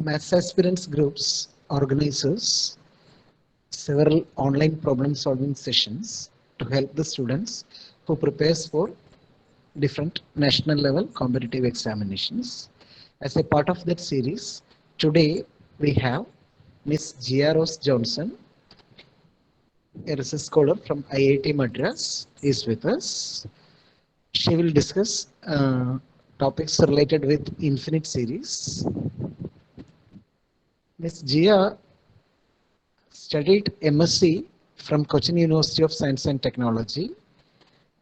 Maths Aspirants groups organizes several online problem solving sessions to help the students who prepares for different national level competitive examinations. As a part of that series, today we have Miss Jiya Rose Johnson, a research scholar from IIT Madras, is with us. She will discuss topics related with infinite series. Ms. Jiya studied M.Sc from Cochin University of Science and Technology,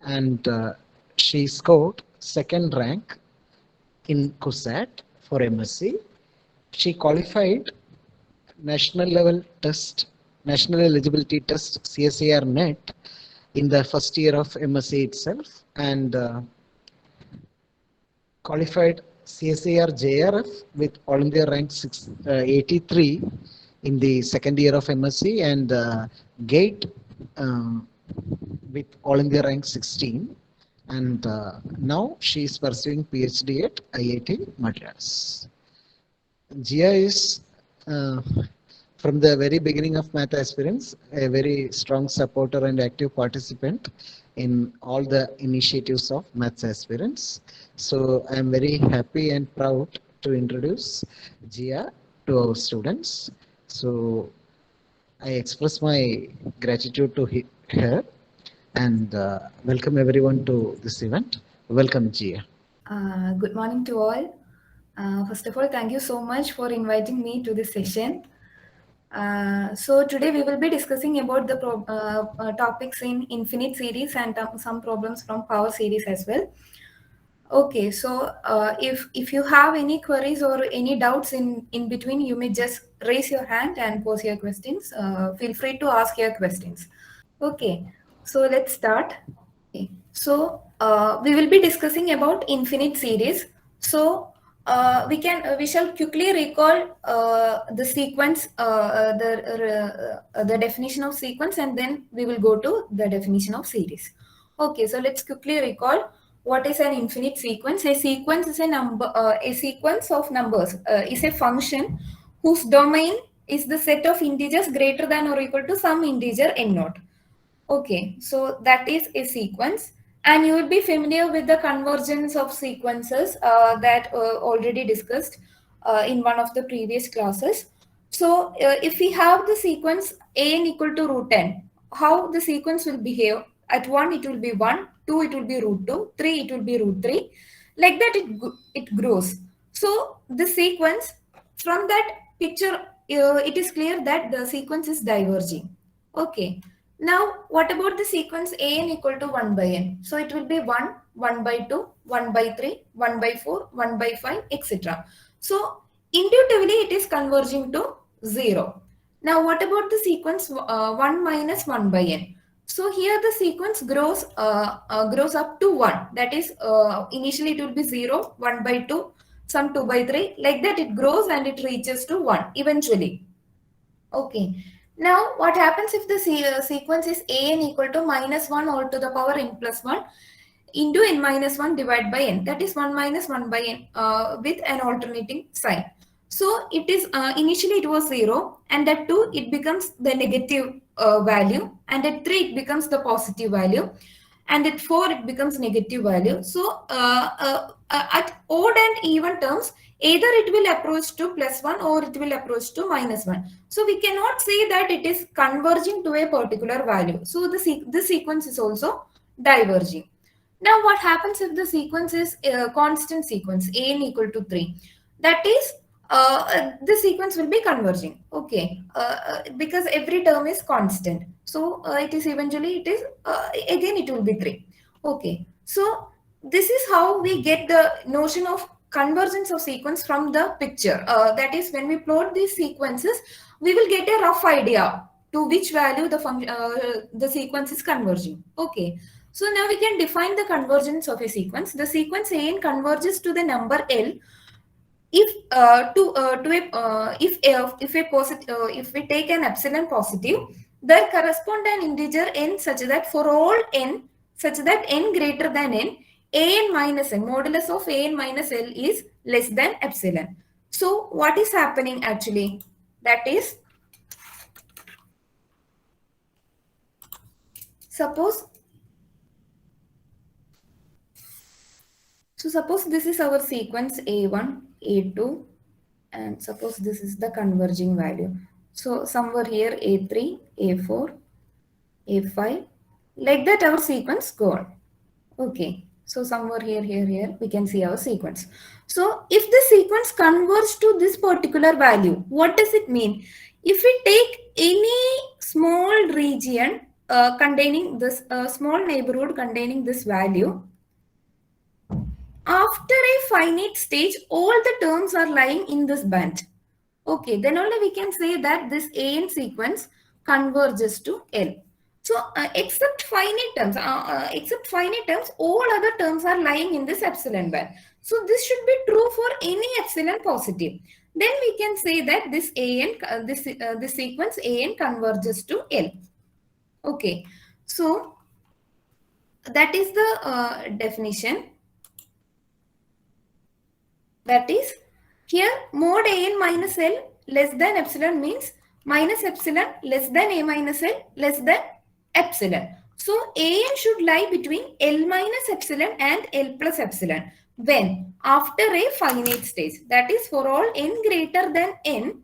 and she scored second rank in CUSAT for M.Sc. She qualified national level test, national eligibility test CSIR NET in the first year of M.Sc itself, and qualified CSIR JRF with all India rank 83 in the second year of M.Sc, and GATE with all India rank 16, and now she is pursuing Ph.D. at IIT Madras. Jiya is from the very beginning of Math Aspirants a very strong supporter and active participant in all the initiatives of Maths Aspirants. So I am very happy and proud to introduce Jiya to our students. So I express my gratitude to her and welcome everyone to this event. Welcome, Jiya. Good morning to all. First of all, thank you so much for inviting me to this session. So today we will be discussing about the topics in infinite series and some problems from power series as well. Okay, so if you have any queries or any doubts in between, you may just raise your hand and pose your questions. Feel free to ask your questions. Okay, so let's start. Okay. So we will be discussing about infinite series. So we shall quickly recall the sequence, the definition of sequence, and then we will go to the definition of series. Okay, so let's quickly recall what is an infinite sequence. A sequence is a number, a sequence of numbers is a function whose domain is the set of integers greater than or equal to some integer n naught. Okay, so that is a sequence, and you will be familiar with the convergence of sequences that already discussed in one of the previous classes. So if we have the sequence an equal to root n, how the sequence will behave? At 1 it will be 1, 2 it will be root 2, 3 it will be root 3. Like that it grows. So the sequence, from that picture, it is clear that the sequence is diverging. Okay. Now, what about the sequence an equal to 1 by n? So it will be 1, 1 by 2, 1 by 3, 1 by 4, 1 by 5, etc. So intuitively it is converging to 0. Now, what about the sequence 1 minus 1 by n? So here the sequence grows up to 1. That is, initially it will be 0, 1 by 2, some 2 by 3. Like that it grows and it reaches to 1 eventually. Okay. Now, what happens if the sequence is an equal to minus 1 all to the power n plus 1 into n minus 1 divided by n? That is 1 minus 1 by n with an alternating sign. So, it is initially it was 0, and at 2 it becomes the negative value, and at 3 it becomes the positive value, and at 4 it becomes negative value. So, at odd and even terms, either it will approach to plus 1 or it will approach to minus 1. So we cannot say that it is converging to a particular value. So the sequence is also diverging. Now what happens if the sequence is a constant sequence, an equal to 3? That is, the sequence will be converging. Okay, because every term is constant. So it is eventually, it is again it will be 3. Okay, so this is how we get the notion of convergence of sequence from the picture. That is, when we plot these sequences, we will get a rough idea to which value the sequence is converging. Okay, so now we can define the convergence of a sequence. The sequence an converges to the number L if we take an epsilon positive, there correspond an integer n such that for all n such that n greater than n, an minus n, modulus of an minus L is less than epsilon. So what is happening actually? That is, suppose this is our sequence A1, A2, and suppose this is the converging value. So somewhere here A3, A4, A5, like that our sequence go on. Okay, so somewhere here, we can see our sequence. So if the sequence converges to this particular value, what does it mean? If we take any small region containing this small neighborhood containing this value, after a finite stage, all the terms are lying in this band. Okay, then only we can say that this AN sequence converges to L. So except finite terms, all other terms are lying in this epsilon band. So this should be true for any epsilon positive. Then we can say that this AN, this sequence AN converges to L. Okay, so that is the definition. That is, here mod an minus L less than epsilon means minus epsilon less than a minus L less than epsilon. So an should lie between L minus epsilon and L plus epsilon when after a finite stage. That is, for all n greater than n,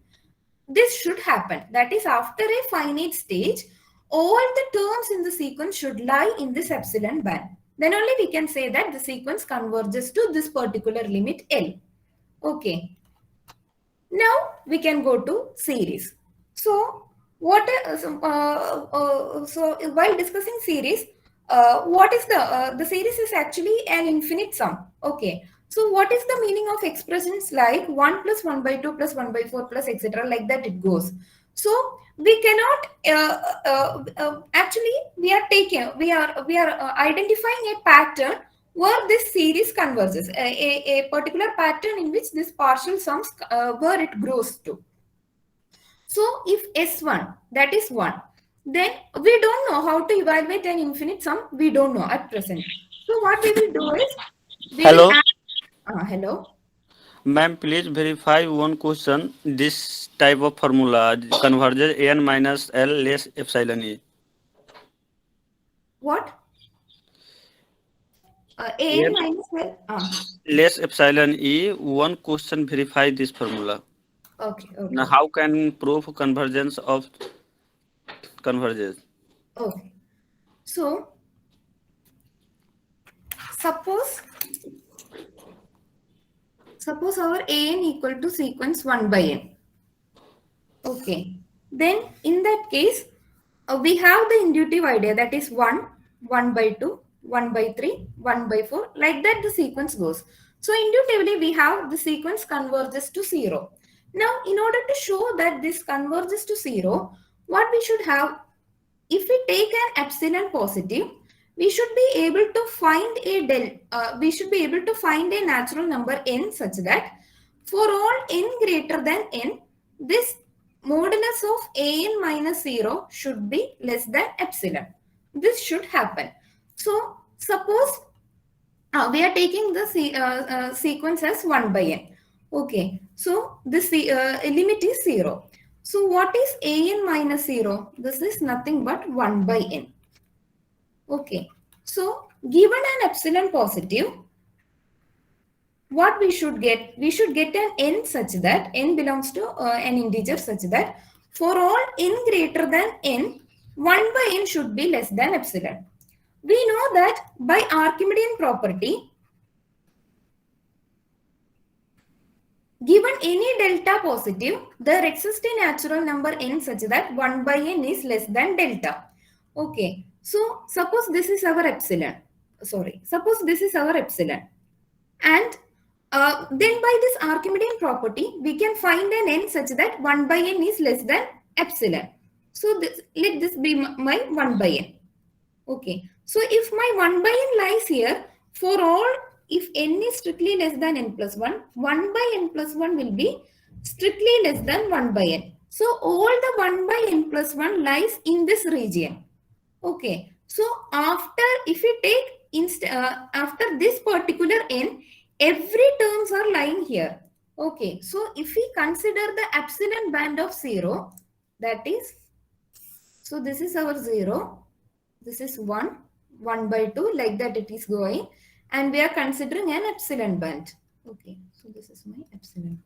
this should happen. That is, after a finite stage, all the terms in the sequence should lie in this epsilon band. Then only we can say that the sequence converges to this particular limit L. Okay. Now we can go to series. So so while discussing series, what is the series is actually an infinite sum. Okay. So what is the meaning of expressions like 1 plus 1 by 2 plus 1 by 4 plus etc. like that it goes. So we cannot actually we are identifying a pattern where this series converges, a particular pattern in which this partial sums where it grows to. So if S1, that is 1, then we don't know how to evaluate an infinite sum. We don't know at present. So what we will do is, we Hello. will add, hello. Ma'am, please verify one question. This type of formula converges an minus L less epsilon E. What? An minus L? Less epsilon E. One question verify this formula. Okay. Now, how can prove convergence of convergence? Okay. So, suppose our an equal to sequence 1 by n. Okay. Then in that case, we have the intuitive idea, that is 1, 1 by 2, 1 by 3, 1 by 4. Like that the sequence goes. So intuitively we have the sequence converges to 0. Now in order to show that this converges to 0, what we should have, if we take an epsilon positive, we should be able to find a natural number n such that for all n greater than n, this modulus of an minus 0 should be less than epsilon. This should happen. So suppose we are taking the sequence as 1 by n. Okay, so this limit is 0. So what is an minus 0? This is nothing but 1 by n. Okay, so given an epsilon positive, what we should get? We should get an n such that n belongs to an integer such that for all n greater than n, 1 by n should be less than epsilon. We know that by Archimedean property, given any delta positive, there exists a natural number n such that 1 by n is less than delta. Okay, so suppose this is our epsilon. Suppose this is our epsilon. And then by this Archimedean property, we can find an n such that 1 by n is less than epsilon. So let this be my 1 by n. Okay, so if my 1 by n lies here, for all, if n is strictly less than n plus 1, 1 by n plus 1 will be strictly less than 1 by n. So all the 1 by n plus 1 lies in this region. Okay, so if we take after this particular n, every terms are lying here. Okay, so if we consider the epsilon band of 0, that is, so this is our 0, this is 1, 1 by 2, like that it is going, and we are considering an epsilon band. Okay, so this is my epsilon band.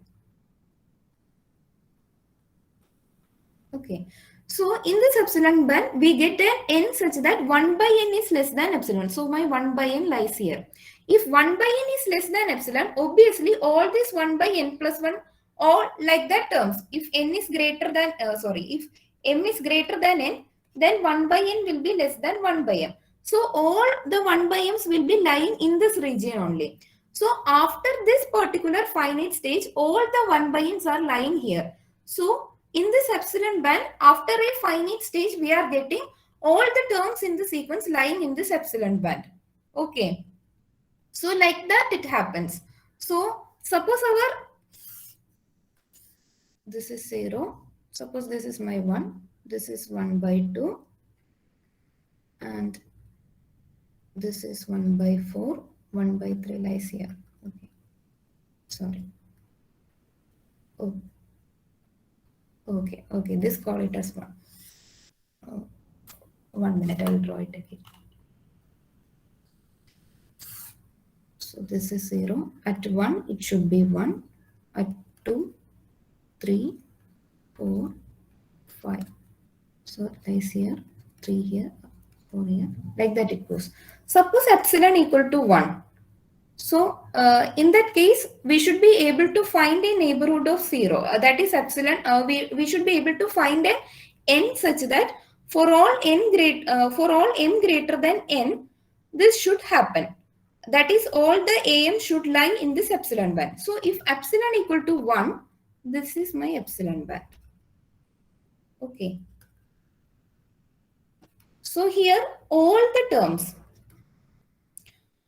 Okay, so in this epsilon band, we get an n such that 1 by n is less than epsilon. So my 1 by n lies here. If 1 by n is less than epsilon, obviously all this 1 by n plus 1, all like that terms. If n is greater than, if m is greater than n, then 1 by n will be less than 1 by m. So all the 1 by m's will be lying in this region only. So after this particular finite stage, all the 1 by n's are lying here. So in this epsilon band, after a finite stage, we are getting all the terms in the sequence lying in this epsilon band. Okay. So like that it happens. So suppose this is 0. Suppose this is my 1. This is 1 by 2. And this is 1 by 4. 1 by 3 lies here. Okay. Sorry. Oh. Okay, this call it as 1. 1 minute, I will draw it again. So this is 0. At 1, it should be 1. At 2, 3, 4, 5. So lies here, 3 here, 4 here. Like that it goes. Suppose epsilon equal to 1. So in that case, we should be able to find a neighborhood of 0. That is epsilon. We should be able to find an n such that for all m greater than n, this should happen. That is, all the am should lie in this epsilon band. So if epsilon equal to 1, this is my epsilon band. Okay. So here all the terms,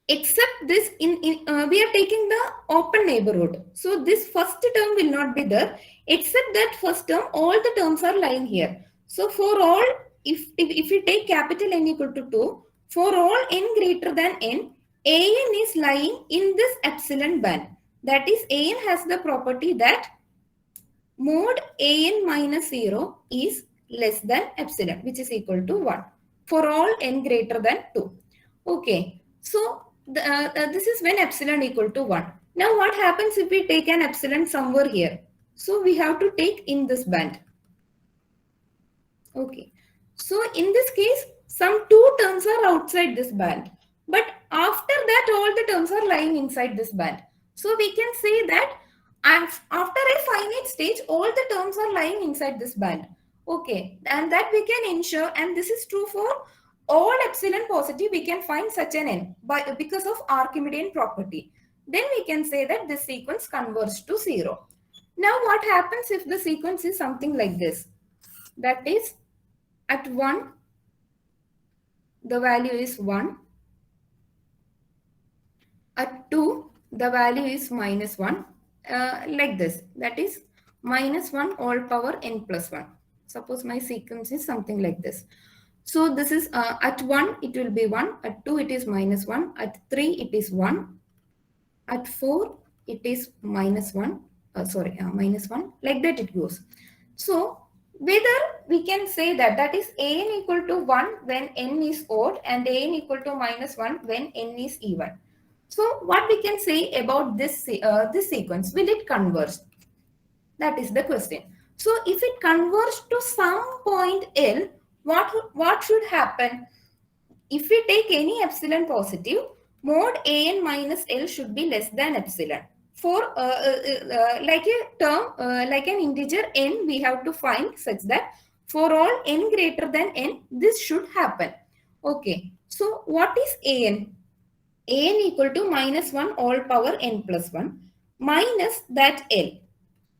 except this, we are taking the open neighborhood. So this first term will not be there. Except that first term, all the terms are lying here. So for all, if we take capital N equal to 2, for all n greater than n, an is lying in this epsilon band. That is, an has the property that mod an minus 0 is less than epsilon, which is equal to 1 for all n greater than 2. Okay, so this is when epsilon equal to 1. Now what happens if we take an epsilon somewhere here? So we have to take in this band. Okay, so in this case, some 2 terms are outside this band. But after that, all the terms are lying inside this band. So we can say that after a finite stage, all the terms are lying inside this band. Okay, and that we can ensure, and this is true for all epsilon positive, we can find such an n because of Archimedean property. Then we can say that this sequence converges to 0. Now what happens if the sequence is something like this? That is, at 1, the value is 1. At 2, the value is minus 1. Like this. That is, minus 1 all power n plus 1. Suppose my sequence is something like this. So this is at 1, it will be 1. At 2, it is minus 1. At 3, it is 1. At 4, it is minus 1. Minus 1. Like that it goes. So whether we can say that is an equal to 1 when n is odd and an equal to minus 1 when n is even. So what we can say about this sequence? Will it converge? That is the question. So if it converges to some point L, what should happen? If we take any epsilon positive, mod an minus L should be less than epsilon. For like a term, like an integer n, we have to find such that for all n greater than n, this should happen. Okay. So what is an? An equal to minus 1 all power n plus 1 minus that L.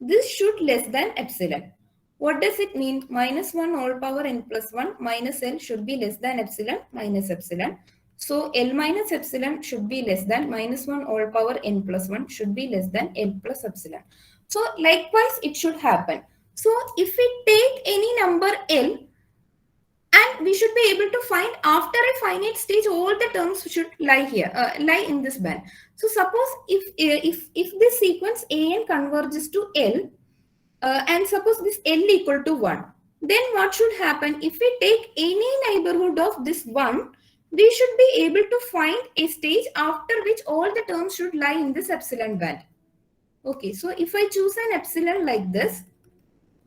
This should less than epsilon. What does it mean? Minus 1 all power n plus 1 minus L should be less than epsilon minus epsilon. So L minus epsilon should be less than minus 1 all power n plus 1 should be less than L plus epsilon. So likewise it should happen. So if we take any number L And we should be able to find after a finite stage all the terms should lie here, lie in this band. So suppose if this sequence an converges to L, and suppose this L equal to 1, then what should happen? If we take any neighborhood of this 1, we should be able to find a stage after which all the terms should lie in this epsilon band. Okay, so if I choose an epsilon like this,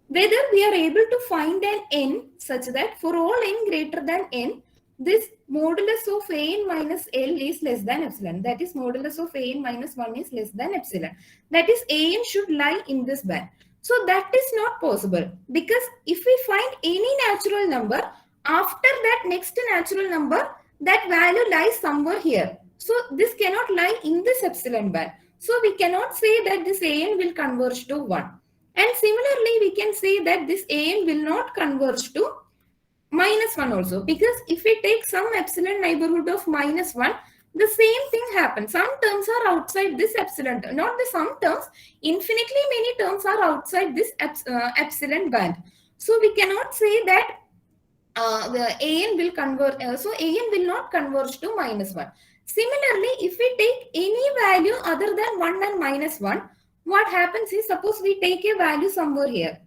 whether we are able to find an n such that for all n greater than n, this modulus of an minus L is less than epsilon. That is, modulus of an minus 1 is less than epsilon. That is, an should lie in this band. So that is not possible, because if we find any natural number, after that next natural number, that value lies somewhere here. So this cannot lie in this epsilon band. So we cannot say that this an will converge to 1. And similarly, we can say that this an will not converge to minus 1 also, because if we take some epsilon neighborhood of minus 1, the same thing happens. Some terms are outside this epsilon, not the some terms, infinitely many terms are outside this epsilon band. So we cannot say that the an will converge, so an will not converge to minus 1. Similarly, if we take any value other than 1 and minus 1, what happens is, suppose we take a value somewhere here.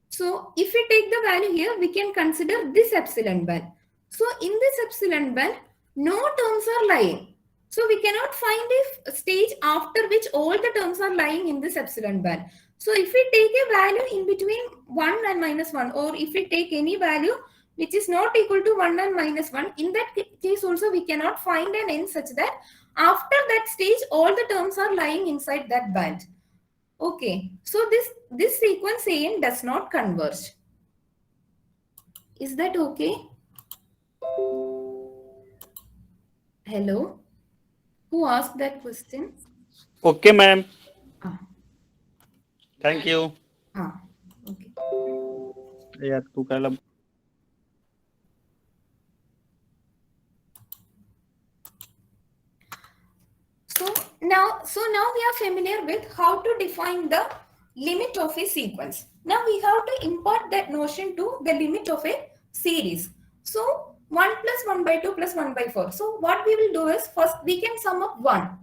So if we take the value here, we can consider this epsilon band. So in this epsilon band, no terms are lying. So we cannot find a stage after which all the terms are lying in this epsilon band. So if we take a value in between 1 and minus 1, or if we take any value which is not equal to 1 and minus 1, in that case also we cannot find an n such that after that stage all the terms are lying inside that band. Okay, so this sequence an does not converge. Is that okay? Hello? Who asked that question? Okay, ma'am. Ah. Thank you. Okay. यार तू कल So now we are familiar with how to define the limit of a sequence. Now we have to impart that notion to the limit of a series. So 1 plus 1 by 2 plus 1 by 4. So what we will do is, first we can sum up 1.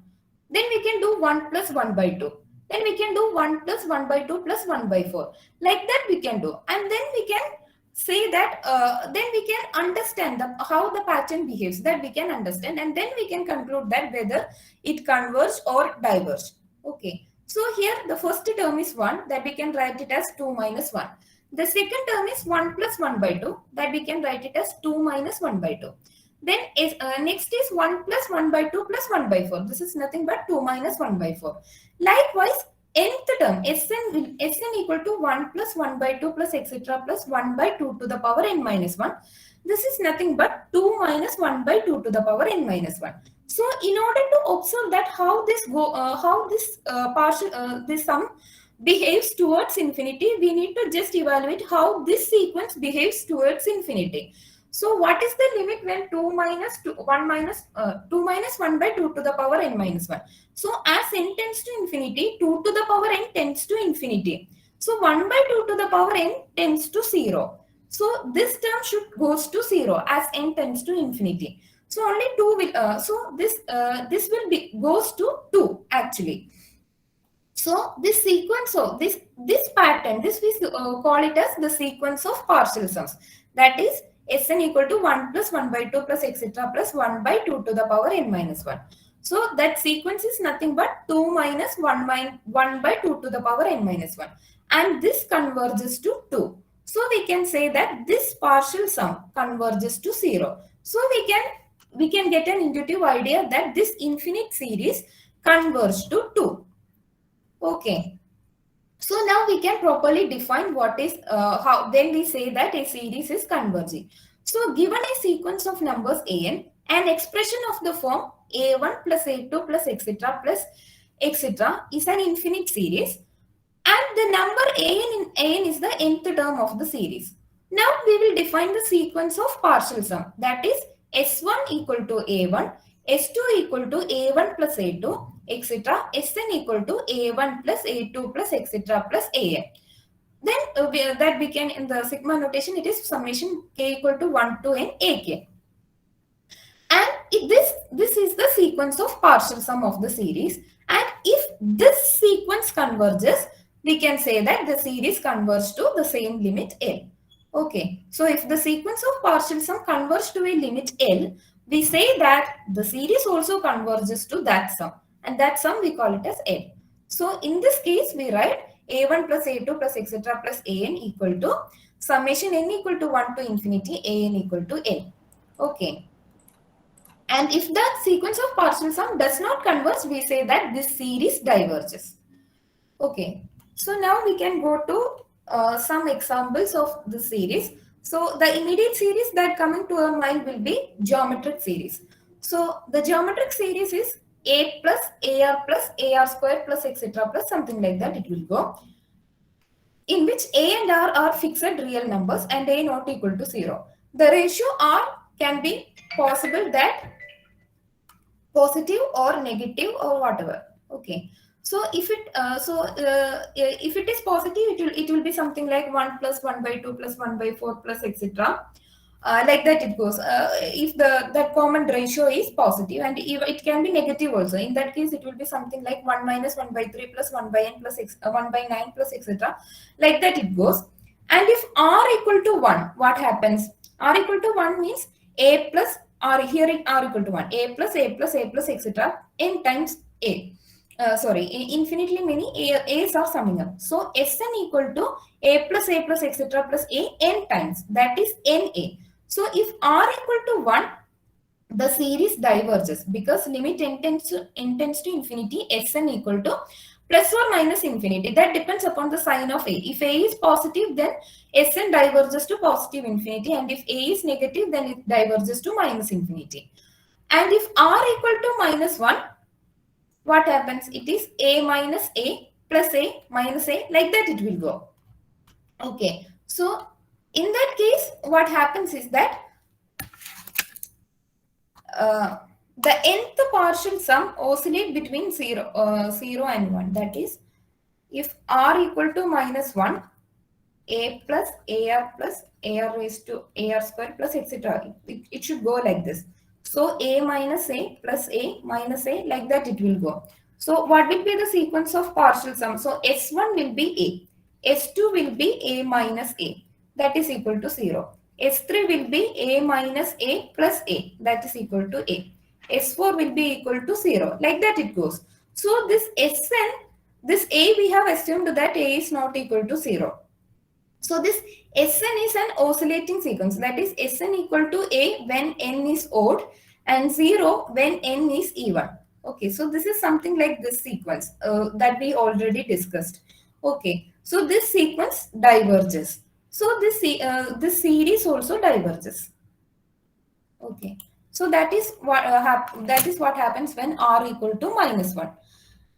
Then we can do 1 plus 1 by 2. Then we can do 1 plus 1 by 2 plus 1 by 4. Like that we can do. And then we can say that, then we can understand how the pattern behaves, that we can understand, and then we can conclude that whether it converges or diverges. Okay, so here the first term is 1, that we can write it as 2 minus 1. The second term is 1 plus 1 by 2, that we can write it as 2 minus 1 by 2. Then next is 1 plus 1 by 2 plus 1 by 4. This is nothing but 2 minus 1 by 4. Likewise, nth term Sn equal to 1 plus 1 by 2 plus etc. plus 1 by 2 to the power n minus 1. This is nothing but 2 minus 1 by 2 to the power n minus 1. So in order to observe that how this sum behaves towards infinity, we need to just evaluate how this sequence behaves towards infinity. So what is the limit when 2 minus 1 by 2 to the power n minus 1? So as n tends to infinity, 2 to the power n tends to infinity. So 1 by 2 to the power n tends to 0. So this term goes to 0 as n tends to infinity. So only 2 will, this will goes to 2 actually. So this sequence of this pattern, this we call it as the sequence of partial sums. That is Sn equal to 1 plus 1 by 2 plus etc. plus 1 by 2 to the power n minus 1. So that sequence is nothing but 2 minus 1 by 2 to the power n minus 1. And this converges to 2. So we can say that this partial sum converges to 0. So we can get an intuitive idea that this infinite series converges to 2. Okay. So now we can properly define what is, then we say that a series is converging. So given a sequence of numbers an expression of the form a1 plus a2 plus etc. is an infinite series, and the number an is the nth term of the series. Now we will define the sequence of partial sum, that is S1 equal to a1, S2 equal to a1 plus a2, etc. Sn equal to a1 plus a2 plus etc. plus an. then that became in the sigma notation, it is summation k equal to 1 to n ak. And this is the sequence of partial sum of the series. And if this sequence converges, we can say that the series converges to the same limit L. Okay, so if the sequence of partial sum converges to a limit L, we say that the series also converges to that sum, and that sum we call it as L. So in this case, we write a1 plus a2 plus etc plus an equal to summation n equal to 1 to infinity an equal to L. Okay. And if that sequence of partial sum does not converge, we say that this series diverges. Okay, so now we can go to some examples of the series. So the immediate series that coming to our mind will be geometric series. So the geometric series is a plus ar square plus etc plus something like that it will go, in which a and r are fixed real numbers and a not equal to 0. The ratio r can be possible that positive or negative or whatever. Okay, so if it is positive, it will be something like 1 plus 1 by 2 plus 1 by 4 plus etc. Like that it goes. If that common ratio is positive, and it can be negative also. In that case, it will be something like 1 minus 1 by 3 plus 1 by n plus 1 by 9 plus etc. Like that it goes. And if r equal to 1, what happens? R equal to 1 means a plus r, here in r equal to 1, a plus etc n times a. Infinitely many a's are summing up. So Sn equal to a plus etc plus a n times, that is na. So if r equal to 1, the series diverges because limit n tends to infinity, Sn equal to plus or minus infinity. That depends upon the sign of a. If a is positive, then Sn diverges to positive infinity, and if a is negative, then it diverges to minus infinity. And if r equal to minus 1, what happens? It is a minus a plus a minus a, like that it will go. Okay, so in that case, what happens is that the nth partial sum oscillate between 0 and 1. That is, if r equal to minus 1, a plus ar raised to ar square plus etc. It should go like this. So a minus a plus a minus a, like that it will go. So what will be the sequence of partial sum? So S1 will be a, S2 will be a minus a, that is equal to 0. S3 will be a minus a plus a, that is equal to a. S4 will be equal to 0, like that it goes. So this Sn, this a, we have assumed that a is not equal to 0. So this Sn is an oscillating sequence, that is Sn equal to a when n is odd and 0 when n is even. Okay, so this is something like this sequence that we already discussed. Okay, so this sequence diverges. So this series also diverges. Okay, so that is what happens when r equal to minus 1.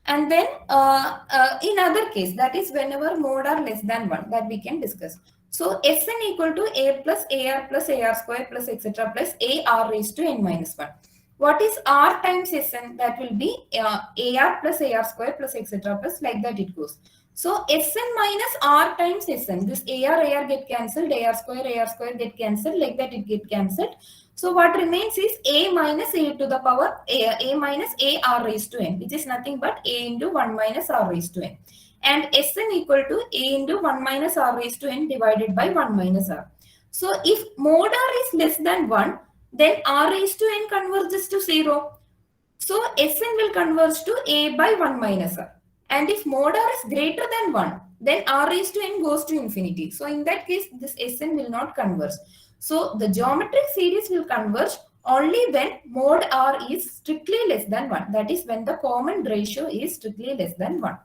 And then in other case, that is whenever mod are less than 1, that we can discuss. So Sn equal to a plus ar square plus etc plus ar raised to n minus 1. What is r times Sn? That will be ar plus ar square plus etc plus, like that it goes. So Sn minus r times Sn. This ar get cancelled, ar square get cancelled, like that it get cancelled. So what remains is a minus a to the power a minus a r raised to n, which is nothing but a into 1 minus r raised to n. And Sn equal to a into 1 minus r raised to n divided by 1 minus r. So if mod r is less than 1, then r raised to n converges to 0. So Sn will converge to a by 1 minus r. And if mod r is greater than 1, then r raised to n goes to infinity. So in that case, this Sn will not converge. So the geometric series will converge only when mod r is strictly less than 1. That is when the common ratio is strictly less than 1.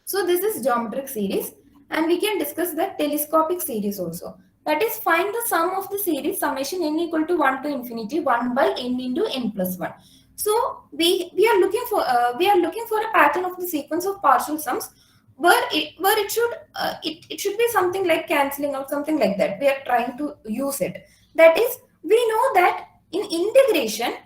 So this is geometric series, and we can discuss the telescopic series also. That is, find the sum of the series summation n equal to 1 to infinity 1 by n into n plus 1. So we are looking for a pattern of the sequence of partial sums where it should be something like cancelling or something like that. We are trying to use it. That is, we know that in integration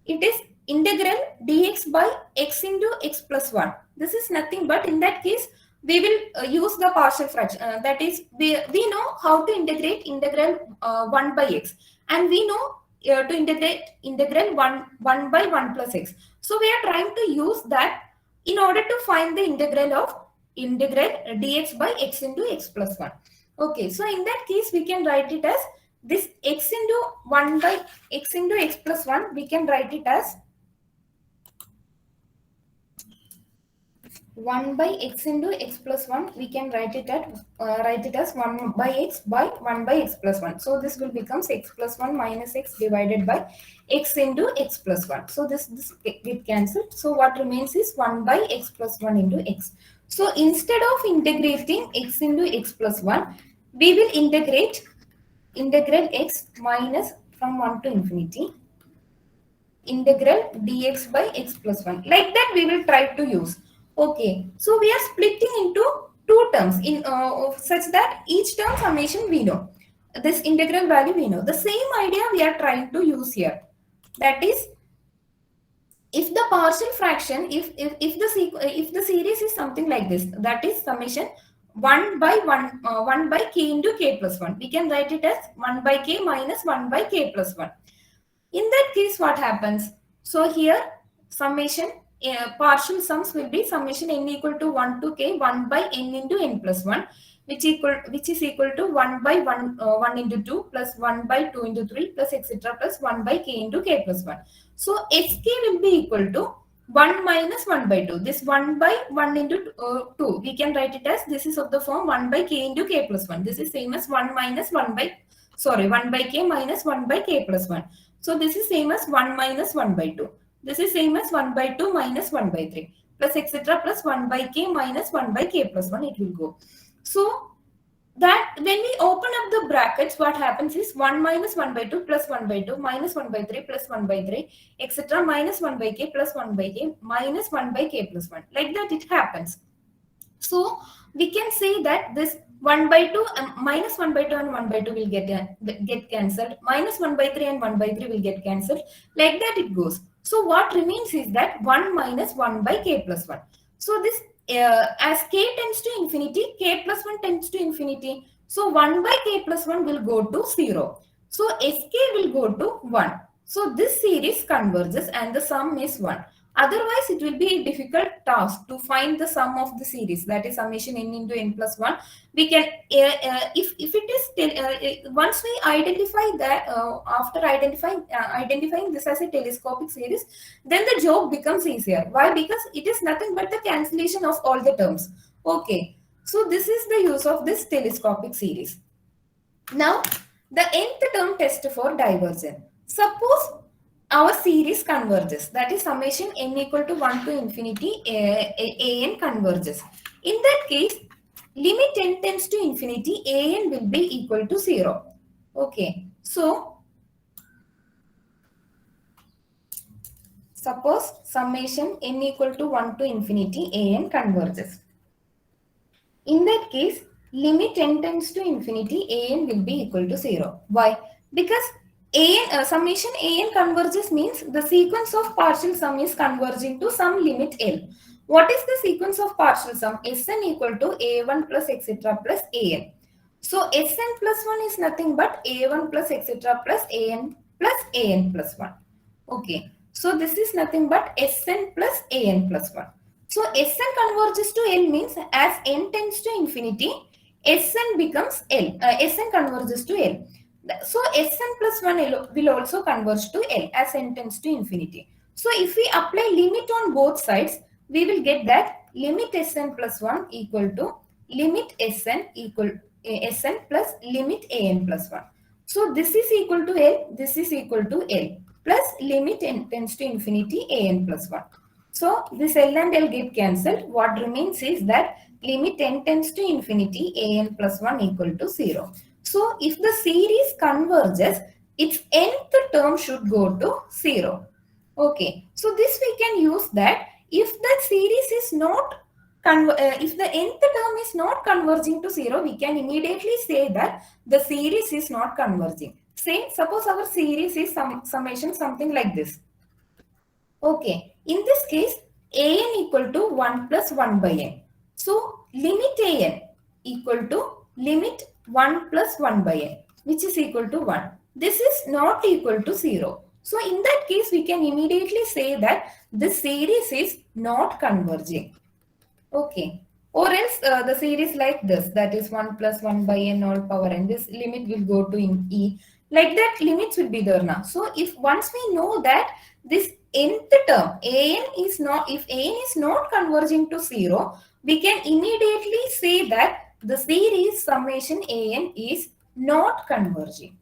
it is integral dx by x into x plus 1. This is nothing but, in that case, we will use the partial fraction. That is, we know how to integrate integral 1 by x, and we know to integrate integral 1 by 1 plus x. So we are trying to use that in order to find the integral of integral dx by x into x plus 1. Okay, so in that case, we can write it as this x into 1 by x into x plus 1, we can write it as 1 by x into x plus 1, we can write it as 1 by x by 1 by x plus 1. So this will become x plus 1 minus x divided by x into x plus 1. So this get cancelled. So what remains is 1 by x plus 1 into x. So instead of integrating x into x plus 1, we will integrate integral x minus from 1 to infinity integral dx by x plus 1. Like that we will try to use. Okay, so we are splitting into two terms in such that each term summation we know. This integral value we know. The same idea we are trying to use here. That is, if the partial fraction, if the series is something like this, that is summation 1 by 1 by k into k plus 1. We can write it as 1 by k minus 1 by k plus 1. In that case, what happens? So here, summation partial sums will be summation n equal to 1 to k 1 by n into n plus 1, which is equal to 1 by 1 into 2 plus 1 by 2 into 3 plus etc. plus 1 by k into k plus 1. So sk will be equal to 1 minus 1 by 2. This 1 by 1 into 2, we can write it as, this is of the form 1 by k into k plus 1. This is same as 1 minus 1 by, 1 by k minus 1 by k plus 1. So this is same as 1 minus 1 by 2. This is same as 1 by 2 minus 1 by 3 plus etc. plus 1 by k minus 1 by k plus 1, it will go. So that when we open up the brackets, what happens is 1 minus 1 by 2 plus 1 by 2 minus 1 by 3 plus 1 by 3 etc. minus 1 by k plus 1 by k minus 1 by k plus 1. Like that it happens. So we can say that this 1 by 2 minus 1 by 2 and 1 by 2 will get cancelled. Minus 1 by 3 and 1 by 3 will get cancelled. Like that it goes. So what remains is that 1 minus 1 by k plus 1. So this as k tends to infinity, k plus 1 tends to infinity. So 1 by k plus 1 will go to 0. So sk will go to 1. So this series converges and the sum is 1. Otherwise, it will be a difficult task to find the sum of the series, that is summation n into n plus 1. We can, if it is, once we identify that, after identifying this as a telescopic series, then the job becomes easier. Why? Because it is nothing but the cancellation of all the terms. Okay, so this is the use of this telescopic series. Now, the nth term test for diversion. Suppose our series converges, that is summation n equal to 1 to infinity an converges. In that case, limit n tends to infinity, an will be equal to 0. Okay, so suppose summation n equal to 1 to infinity an converges. In that case, limit n tends to infinity, an will be equal to 0. Why? Because summation an converges means the sequence of partial sum is converging to some limit L. What is the sequence of partial sum? Sn equal to a1 plus etc. plus an. So Sn plus 1 is nothing but a1 plus etc. plus an plus 1. Okay. So this is nothing but Sn plus an plus 1. So Sn converges to L means as n tends to infinity, Sn becomes L. Sn converges to L. So Sn plus 1 will also converge to L as n tends to infinity. So if we apply limit on both sides, we will get that limit Sn plus 1 equal to limit Sn equal Sn plus limit an plus 1. So this is equal to L, this is equal to L plus limit n tends to infinity an plus 1. So this L and L get cancelled. What remains is that limit n tends to infinity an plus 1 equal to 0. So if the series converges, its nth term should go to 0. Okay, so this we can use that if the series is not if the nth term is not converging to 0, we can immediately say that the series is not converging. Say, suppose our series is summation something like this. Okay, in this case, an equal to 1 plus 1 by n. So limit an equal to limit 1 plus 1 by n, which is equal to 1. This is not equal to 0. So in that case, we can immediately say that this series is not converging. Okay. Or else the series like this, that is 1 plus 1 by n all power n. This limit will go to in e. Like that, limits will be there now. So if once we know that this nth term, an is not, if an is not converging to 0, we can immediately say that the series summation an is not converging.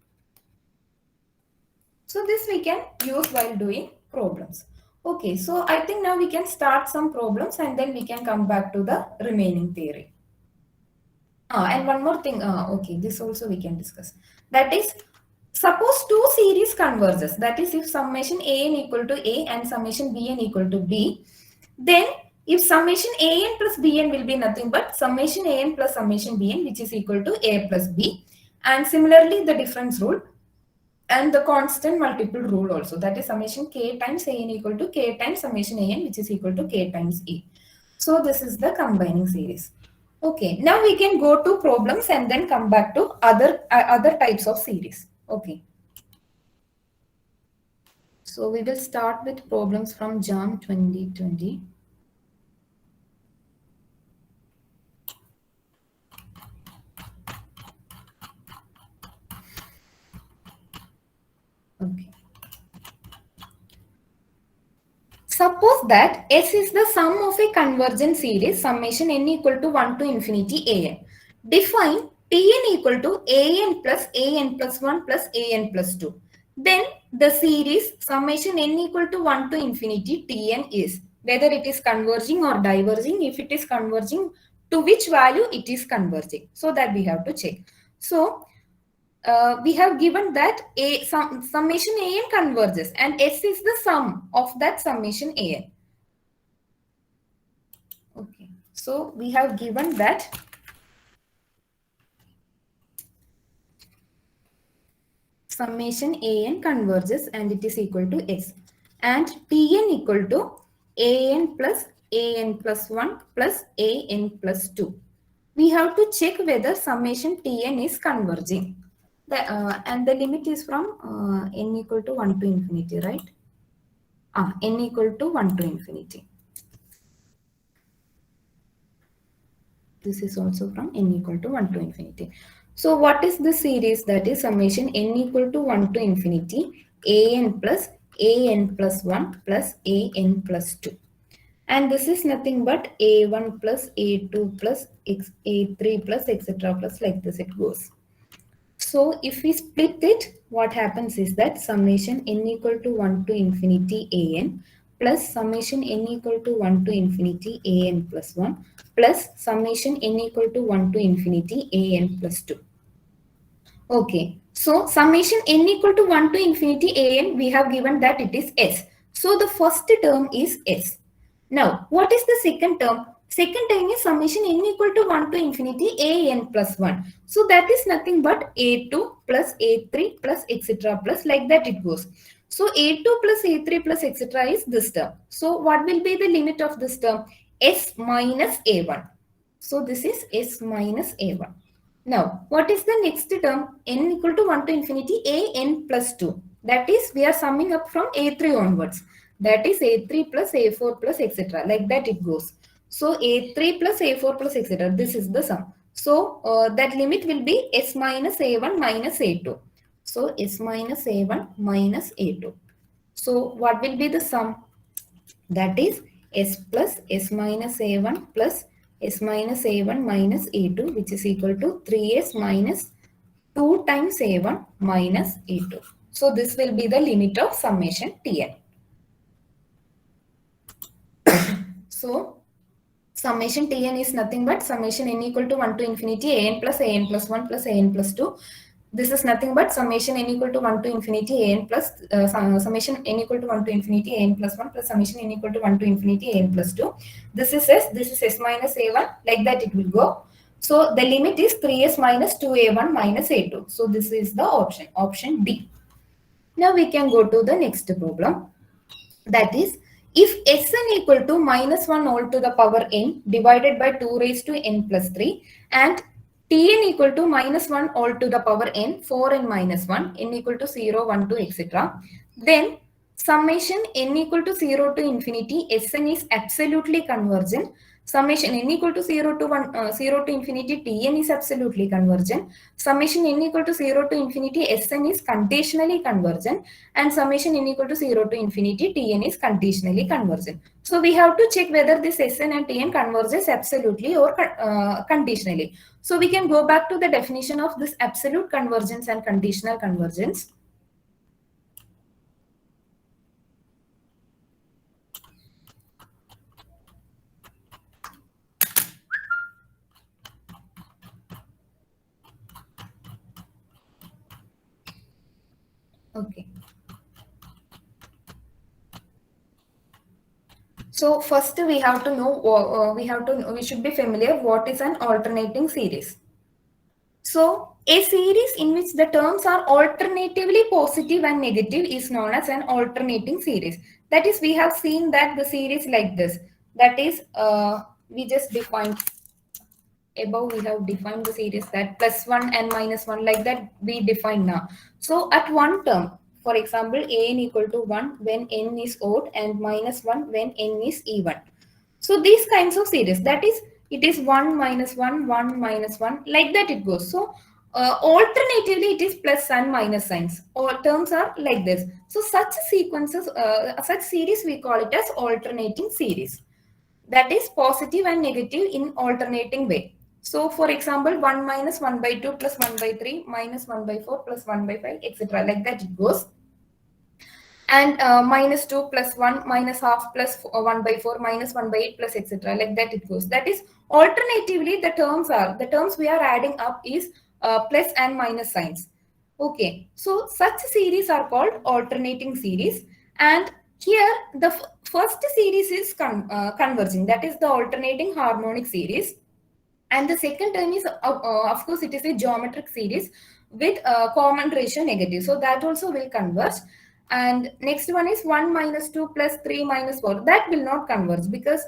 So this we can use while doing problems. Okay, so I think now we can start some problems and then we can come back to the remaining theory. And one more thing, okay, this also we can discuss. That is, suppose two series converges, that is if summation an equal to a and summation bn equal to b, then if summation an plus bn will be nothing but summation an plus summation bn, which is equal to a plus b, and similarly the difference rule and the constant multiple rule also, that is summation k times an equal to k times summation an, which is equal to k times e. So this is the combining series. Okay, now we can go to problems and then come back to other types of series. Okay. So we will start with problems from JAM 2020. Okay. Suppose that S is the sum of a convergent series summation n equal to 1 to infinity an. Define Tn equal to an plus 1 plus an plus 2. Then the series summation n equal to 1 to infinity Tn is whether it is converging or diverging. If it is converging, to which value it is converging. So that we have to check. So we have given that summation an converges and S is the sum of that summation an. Okay, so we have given that summation an converges and it is equal to S, and Tn equal to an plus 1 plus an plus 2. We have to check whether summation Tn is converging. And the limit is from n equal to 1 to infinity, right? N equal to 1 to infinity. This is also from n equal to 1 to infinity. So what is the series? That is summation n equal to 1 to infinity an plus 1 plus an plus 2. And this is nothing but a1 plus a2 plus a3 plus etc. plus like this it goes. So if we split it, what happens is that summation n equal to 1 to infinity an plus summation n equal to 1 to infinity an plus 1 plus summation n equal to 1 to infinity an plus 2. Okay, so summation n equal to 1 to infinity an, we have given that it is S. So the first term is S. Now, what is the second term? Second term is summation n equal to 1 to infinity an plus 1. So that is nothing but a2 plus a3 plus etc. plus like that it goes. So a2 plus a3 plus etc. is this term. So what will be the limit of this term? S minus a1. So this is S minus a1. Now, what is the next term? N equal to 1 to infinity an plus 2. That is, we are summing up from a3 onwards. That is a3 plus a4 plus etc. Like that it goes. So a3 plus a4 plus etc. This is the sum. So that limit will be S minus a1 minus a2. So S minus a1 minus a2. So what will be the sum? That is S plus S minus a1 plus S minus a1 minus a2, which is equal to 3S minus 2 times a1 minus a2. So this will be the limit of summation Tn. So summation Tn is nothing but summation n equal to 1 to infinity an plus 1 plus an plus 2. This is nothing but summation n equal to 1 to infinity an plus summation n equal to 1 to infinity an plus 1 plus summation n equal to 1 to infinity an plus 2. This is S minus a1, like that it will go. So the limit is 3s minus 2a1 minus a2. So this is the option D. Now we can go to the next problem. That is, if Sn equal to -1 all to the power n divided by 2 raised to n plus 3 and Tn equal to -1 all to the power n, 4n minus 1, n equal to 0, 1, 2, etc. Then summation n equal to 0 to infinity, Sn is absolutely convergent. Summation n equal to 0 to 0 to infinity, Tn is absolutely convergent. Summation n equal to 0 to infinity, Sn is conditionally convergent. And summation n equal to 0 to infinity, Tn is conditionally convergent. So we have to check whether this Sn and Tn converges absolutely or conditionally. So we can go back to the definition of this absolute convergence and conditional convergence. Okay. So first we have to know, we should be familiar what is an alternating series. So a series in which the terms are alternatively positive and negative is known as an alternating series. That is, we have seen that the series like this, that is, we just defined above, we have defined the series that +1 and -1, like that we define now. So at one term, for example, an equal to 1 when n is odd and -1 when n is even. So these kinds of series, that is, it is 1 minus 1, 1 minus 1, like that it goes. So alternatively, it is plus and minus signs. All terms are like this. So such sequences, such series, we call it as alternating series. That is positive and negative in alternating way. So for example, 1 minus 1 by 2 plus 1 by 3 minus 1 by 4 plus 1 by 5, etc. Like that it goes. And -2 plus 1 minus half plus 1 by 4 minus 1 by 8 plus etc. Like that it goes. That is, alternatively the terms we are adding up is plus and minus signs. Okay, so such series are called alternating series, and here the first series is converging, that is the alternating harmonic series. And the second term is, of course, it is a geometric series with common ratio negative. So that also will converge. And next one is 1 minus 2 plus 3 minus 4. That will not converge because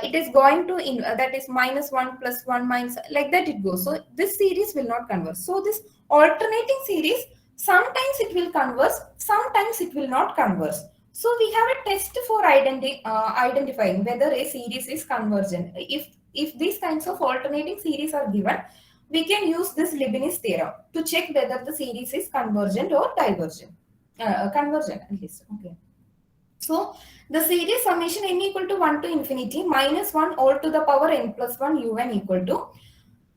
it is going to, that is -1 plus 1 minus, like that it goes. So this series will not converge. So this alternating series, sometimes it will converge, sometimes it will not converge. So we have a test for identifying whether a series is convergent. If these kinds of alternating series are given, we can use this Leibniz theorem to check whether the series is convergent or divergent. Convergent at least. Okay. So the series summation n equal to 1 to infinity -1 all to the power n plus 1 un equal to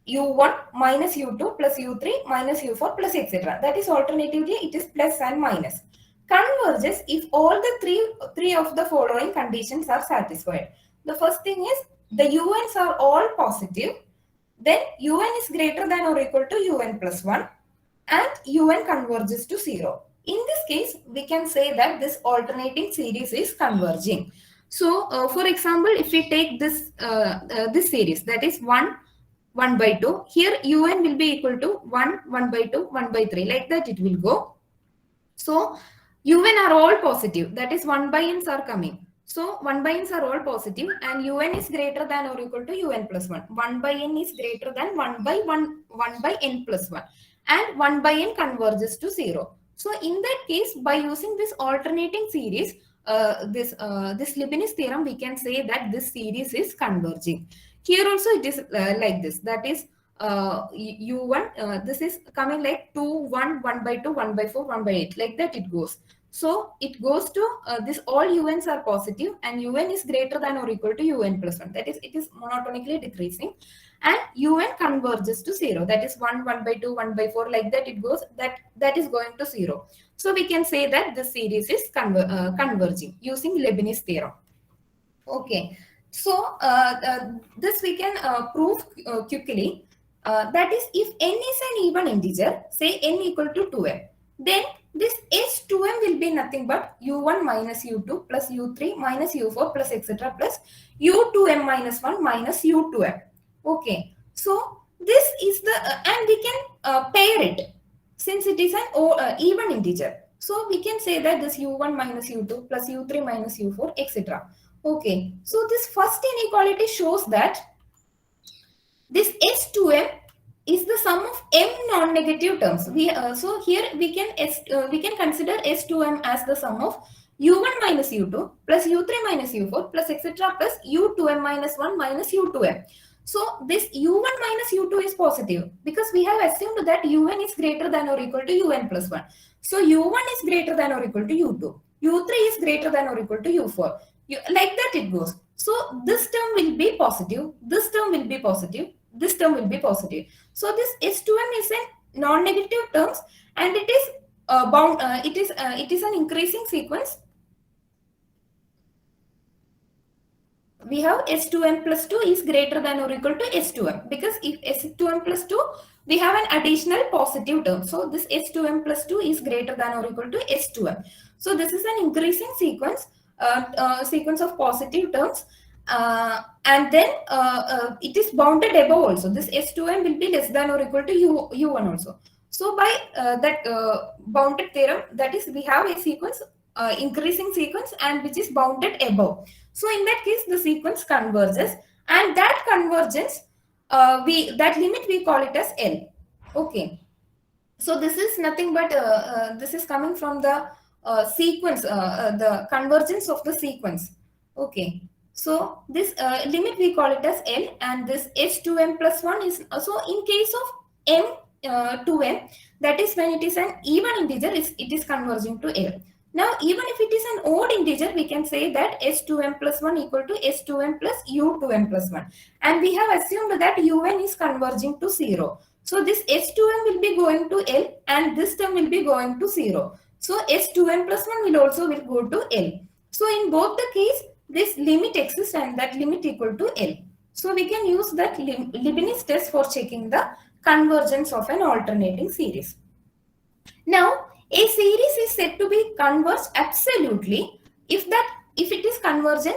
u1 minus u2 plus u3 minus u4 plus etc. That is, alternatively it is plus and minus. Converges if all the three of the following conditions are satisfied. The first thing is the uns are all positive, then un is greater than or equal to un plus 1 and un converges to 0. In this case, we can say that this alternating series is converging. So, for example, if we take this this series, that is 1 by 2, here un will be equal to 1 by 2 1 by 3, like that it will go. So un are all positive, that is 1 by n's are coming. So 1 by n's are all positive and un is greater than or equal to un plus 1. 1 by n is greater than 1 by n plus 1 and 1 by n converges to 0. So in that case, by using this alternating series, this Leibniz theorem, we can say that this series is converging. Here also it is like this, that is u1, this is coming like 2, 1, 1 by 2, 1 by 4, 1 by 8, like that it goes. So it goes to this, all uns are positive and un is greater than or equal to un plus 1, that is, it is monotonically decreasing, and un converges to 0, that is 1, 1 by 2, 1 by 4, like that it goes, that is going to 0. So we can say that this series is converging using Leibniz theorem. Okay, so this we can prove quickly. That is, if n is an even integer, say n equal to 2m, then this S2m will be nothing but u1 minus u2 plus u3 minus u4 plus etc. plus u2m minus 1 minus u2m. Okay, so this is the and we can pair it since it is an even integer. So we can say that this u1 minus u2 plus u3 minus u4, etc. Okay, so this first inequality shows that this S2m is the sum of m non-negative terms. So here we can consider S2m as the sum of u1 minus u2 plus u3 minus u4 plus etc. plus u2m minus 1 minus u2m. So this u1 minus u2 is positive because we have assumed that un is greater than or equal to un plus 1. So u1 is greater than or equal to u2. u3 is greater than or equal to u4. Like that it goes. So this term will be positive, this term will be positive, this term will be positive. So this S2m is a non-negative terms, and it is it is an increasing sequence. We have S2m plus 2 is greater than or equal to S2m, because if S2m plus 2, we have an additional positive term. So this S2m plus 2 is greater than or equal to S2m. So this is an increasing sequence, sequence of positive terms. And then it is bounded above also. This S2m will be less than or equal to U1 also. So by that bounded theorem, that is, we have a sequence, increasing sequence, and which is bounded above. So in that case, the sequence converges, and that convergence, that limit we call it as L. Okay. So this is nothing but this is coming from the sequence, the convergence of the sequence. Okay. So this limit we call it as L, and this S2m plus 1 is also in case of m to m, that is when it is an even integer, it is converging to L. Now, even if it is an odd integer, we can say that S2m plus 1 equal to S2m plus U2m plus 1. And we have assumed that UN is converging to 0. So this S2m will be going to L, and this term will be going to 0. So S2m plus 1 will also go to L. So in both the case, this limit exists, and that limit equal to L. So we can use that Leibniz test for checking the convergence of an alternating series. Now, a series is said to be converged absolutely if it is convergent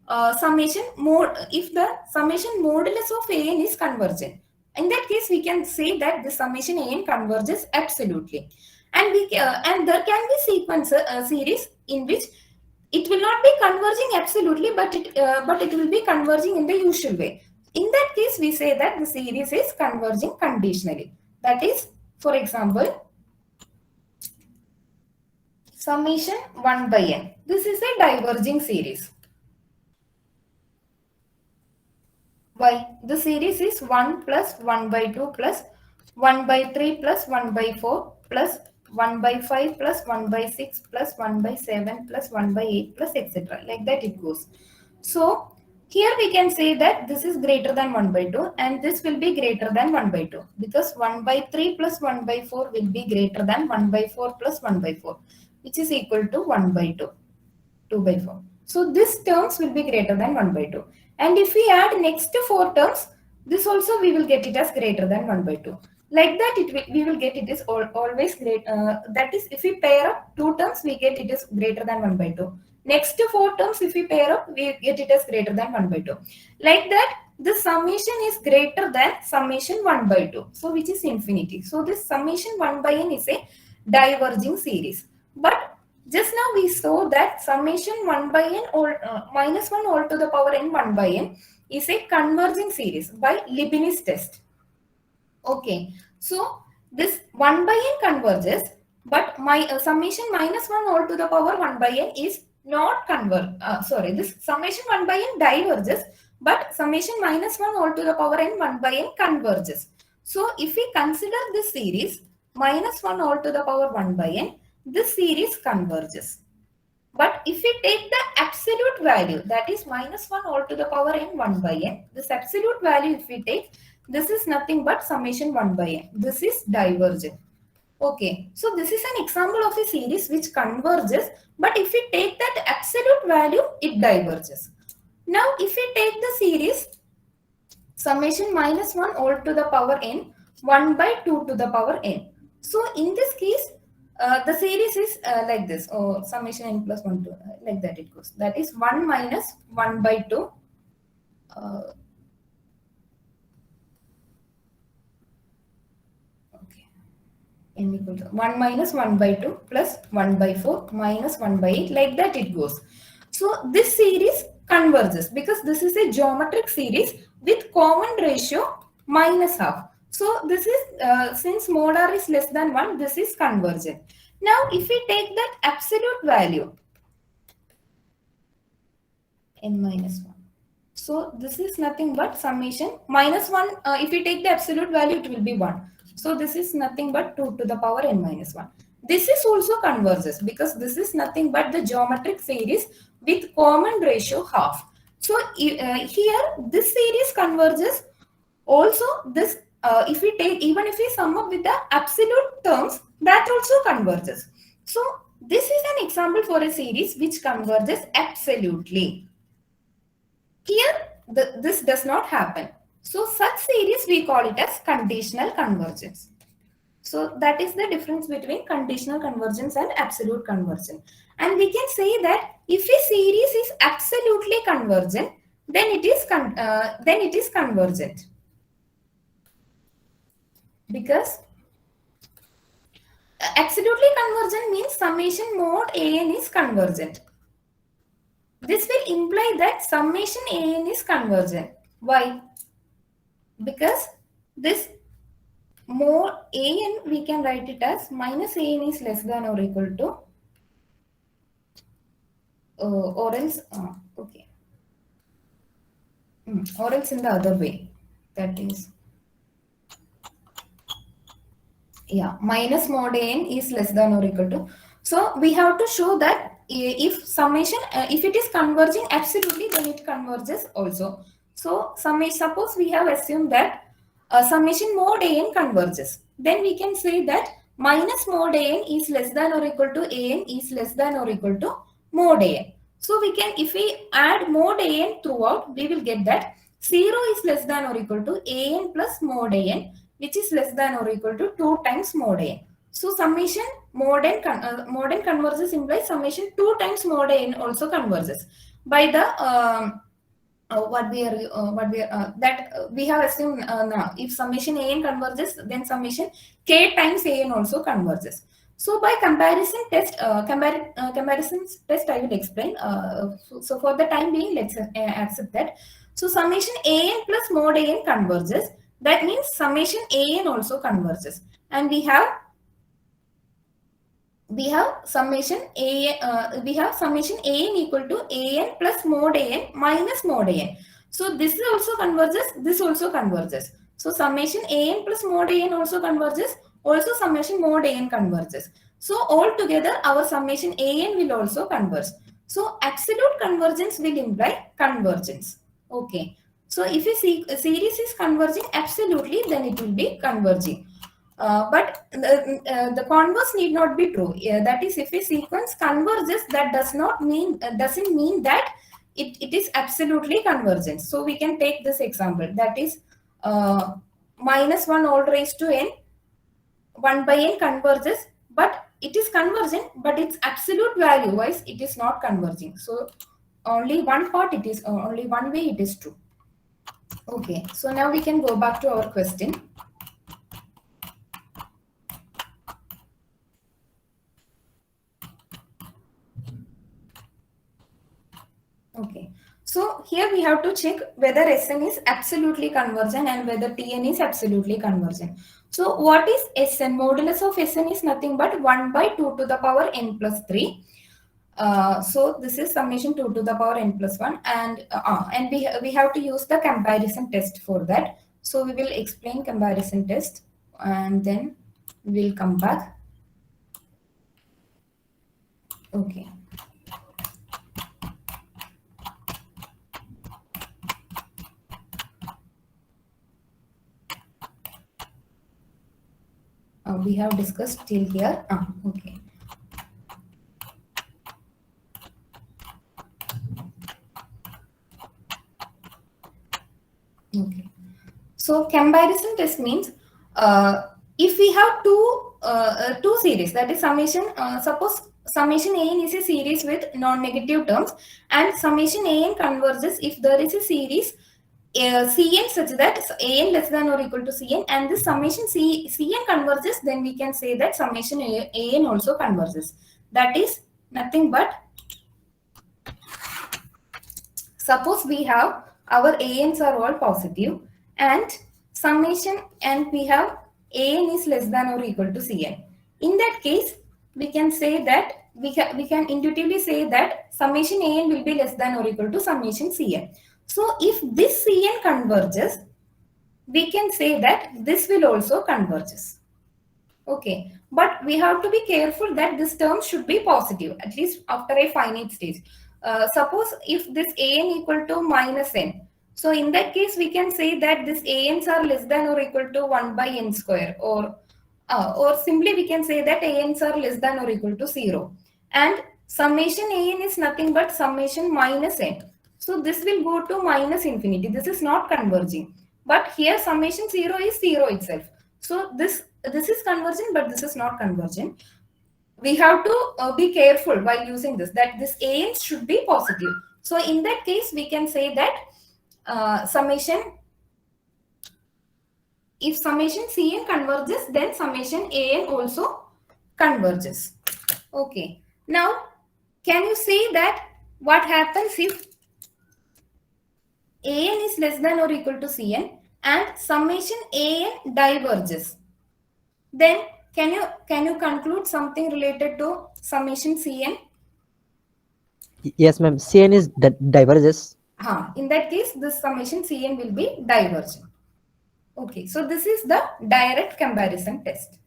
if the summation modulus of an is convergent. In that case, we can say that the summation an converges absolutely, and and there can be sequence series in which it will not be converging absolutely, but it will be converging in the usual way. In that case, we say that the series is converging conditionally. That is, for example, summation 1 by n. This is a diverging series. Why? The series is 1 plus 1 by 2 plus 1 by 3 plus 1 by 4 plus 1 by 5 plus 1 by 6 plus 1 by 7 plus 1 by 8 plus etc. Like that it goes. So here we can say that this is greater than 1 by 2, and this will be greater than 1 by 2, because 1 by 3 plus 1 by 4 will be greater than 1 by 4 plus 1 by 4, which is equal to 1 by 2, 2 by 4. So this terms will be greater than 1 by 2. And if we add next to 4 terms, this also we will get it as greater than 1 by 2. Like that, we will get it is always great. That is, if we pair up 2 terms, we get it is greater than 1 by 2. Next to 4 terms, if we pair up, we get it as greater than 1 by 2. Like that, the summation is greater than summation 1 by 2. So which is infinity. So this summation 1 by n is a diverging series. But just now we saw that summation 1 by n or minus 1 all to the power n 1 by n is a converging series by Leibniz test. Okay, so this 1 by n converges, but my summation minus 1 all to the power 1 by n is not this summation 1 by n diverges, but summation minus 1 all to the power n 1 by n converges. So if we consider this series minus 1 all to the power 1 by n, this series converges. But if we take the absolute value, that is minus 1 all to the power n 1 by n, this absolute value if we take, this is nothing but summation 1 by n. This is divergent. Okay, so this is an example of a series which converges, but if we take that absolute value, it diverges. Now, if we take the series summation minus 1 all to the power n, 1 by 2 to the power n. So, in this case, the series is like this, or summation n plus 1 to, like that it goes. That is 1 minus 1 by 2. n equal to 1 minus 1 by 2 plus 1 by 4 minus 1 by 8, like that it goes. So this series converges because this is a geometric series with common ratio minus half. So this is since mod r is less than 1, this is convergent. Now if we take that absolute value n minus 1, so this is nothing but summation minus 1. If we take the absolute value, it will be 1. So this is nothing but 2 to the power n minus 1. This is also converges because this is nothing but the geometric series with common ratio half. So here this series converges. Also this if we take, even if we sum up with the absolute terms, that also converges. So this is an example for a series which converges absolutely. Here this does not happen. So such series we call it as conditional convergence. So that is the difference between conditional convergence and absolute convergence. And we can say that if a series is absolutely convergent, then it is convergent. Because absolutely convergent means summation mod an is convergent. This will imply that summation an is convergent. Why? Because this mod an, we can write it as minus an is less than or equal to or else okay, or else in the other way, that is, yeah, minus mod an is less than or equal to. So we have to show that if summation, if it is converging absolutely, then it converges also. So suppose we have assumed that summation mod an converges, then we can say that minus mod an is less than or equal to an is less than or equal to mod an. So we can, if we add mod an throughout, we will get that 0 is less than or equal to an plus mod an, which is less than or equal to 2 times mod an. So summation mod n converges implies summation 2 times mod n also converges by the we have assumed now. If summation an converges, then summation k times an also converges. So by comparison test, comparison test I will explain. So for the time being, let's accept that. So summation an plus mod an converges. That means summation an also converges, and we have summation an equal to an plus mod an minus mod an. So this also converges, this also converges. So summation an plus mod an also converges, also summation mod an converges. So altogether our summation an will also converge. So absolute convergence will imply convergence. Okay. So if a series is converging absolutely, then it will be converging. But the converse need not be true. That is, if a sequence converges, that doesn't mean that it is absolutely convergent. So we can take this example, that is minus 1 all raised to n, 1 by n converges, but it is convergent, but its absolute value wise it is not converging. So only one part it is, only one way it is true. Okay, so now we can go back to our question. Okay, so here we have to check whether Sn is absolutely convergent and whether Tn is absolutely convergent. So what is Sn? Modulus of Sn is nothing but 1 by 2 to the power n plus 3. So this is summation 2 to the power n plus 1, and we have to use the comparison test for that. So we will explain comparison test and then we'll come back. Okay. We have discussed till here. Okay. Okay. So comparison test means if we have two series, that is summation. Suppose summation an is a series with non-negative terms, and summation an converges if there is a series Cn such that an less than or equal to Cn, and this summation Cn converges, then we can say that summation An also converges. That is nothing but, suppose we have our Ans are all positive and summation, and we have An is less than or equal to Cn. In that case, we can say that we can intuitively say that summation An will be less than or equal to summation Cn. So if this Cn converges, we can say that this will also converges. Okay, but we have to be careful that this term should be positive, at least after a finite stage. Suppose if this an equal to minus n, so in that case we can say that this ans are less than or equal to 1 by n square, or simply we can say that ans are less than or equal to 0. And summation an is nothing but summation minus n. So this will go to minus infinity. This is not converging. But here summation 0 is 0 itself. So this is convergent, but this is not convergent. We have to be careful while using this, that this an should be positive. So in that case, we can say that summation, if summation Cn converges, then summation an also converges. Okay. Now, can you say that what happens if an is less than or equal to Cn and summation an diverges? Then can you conclude something related to summation Cn? Yes, ma'am. Cn is diverges. In that case, this summation Cn will be divergent. Okay, so this is the direct comparison test.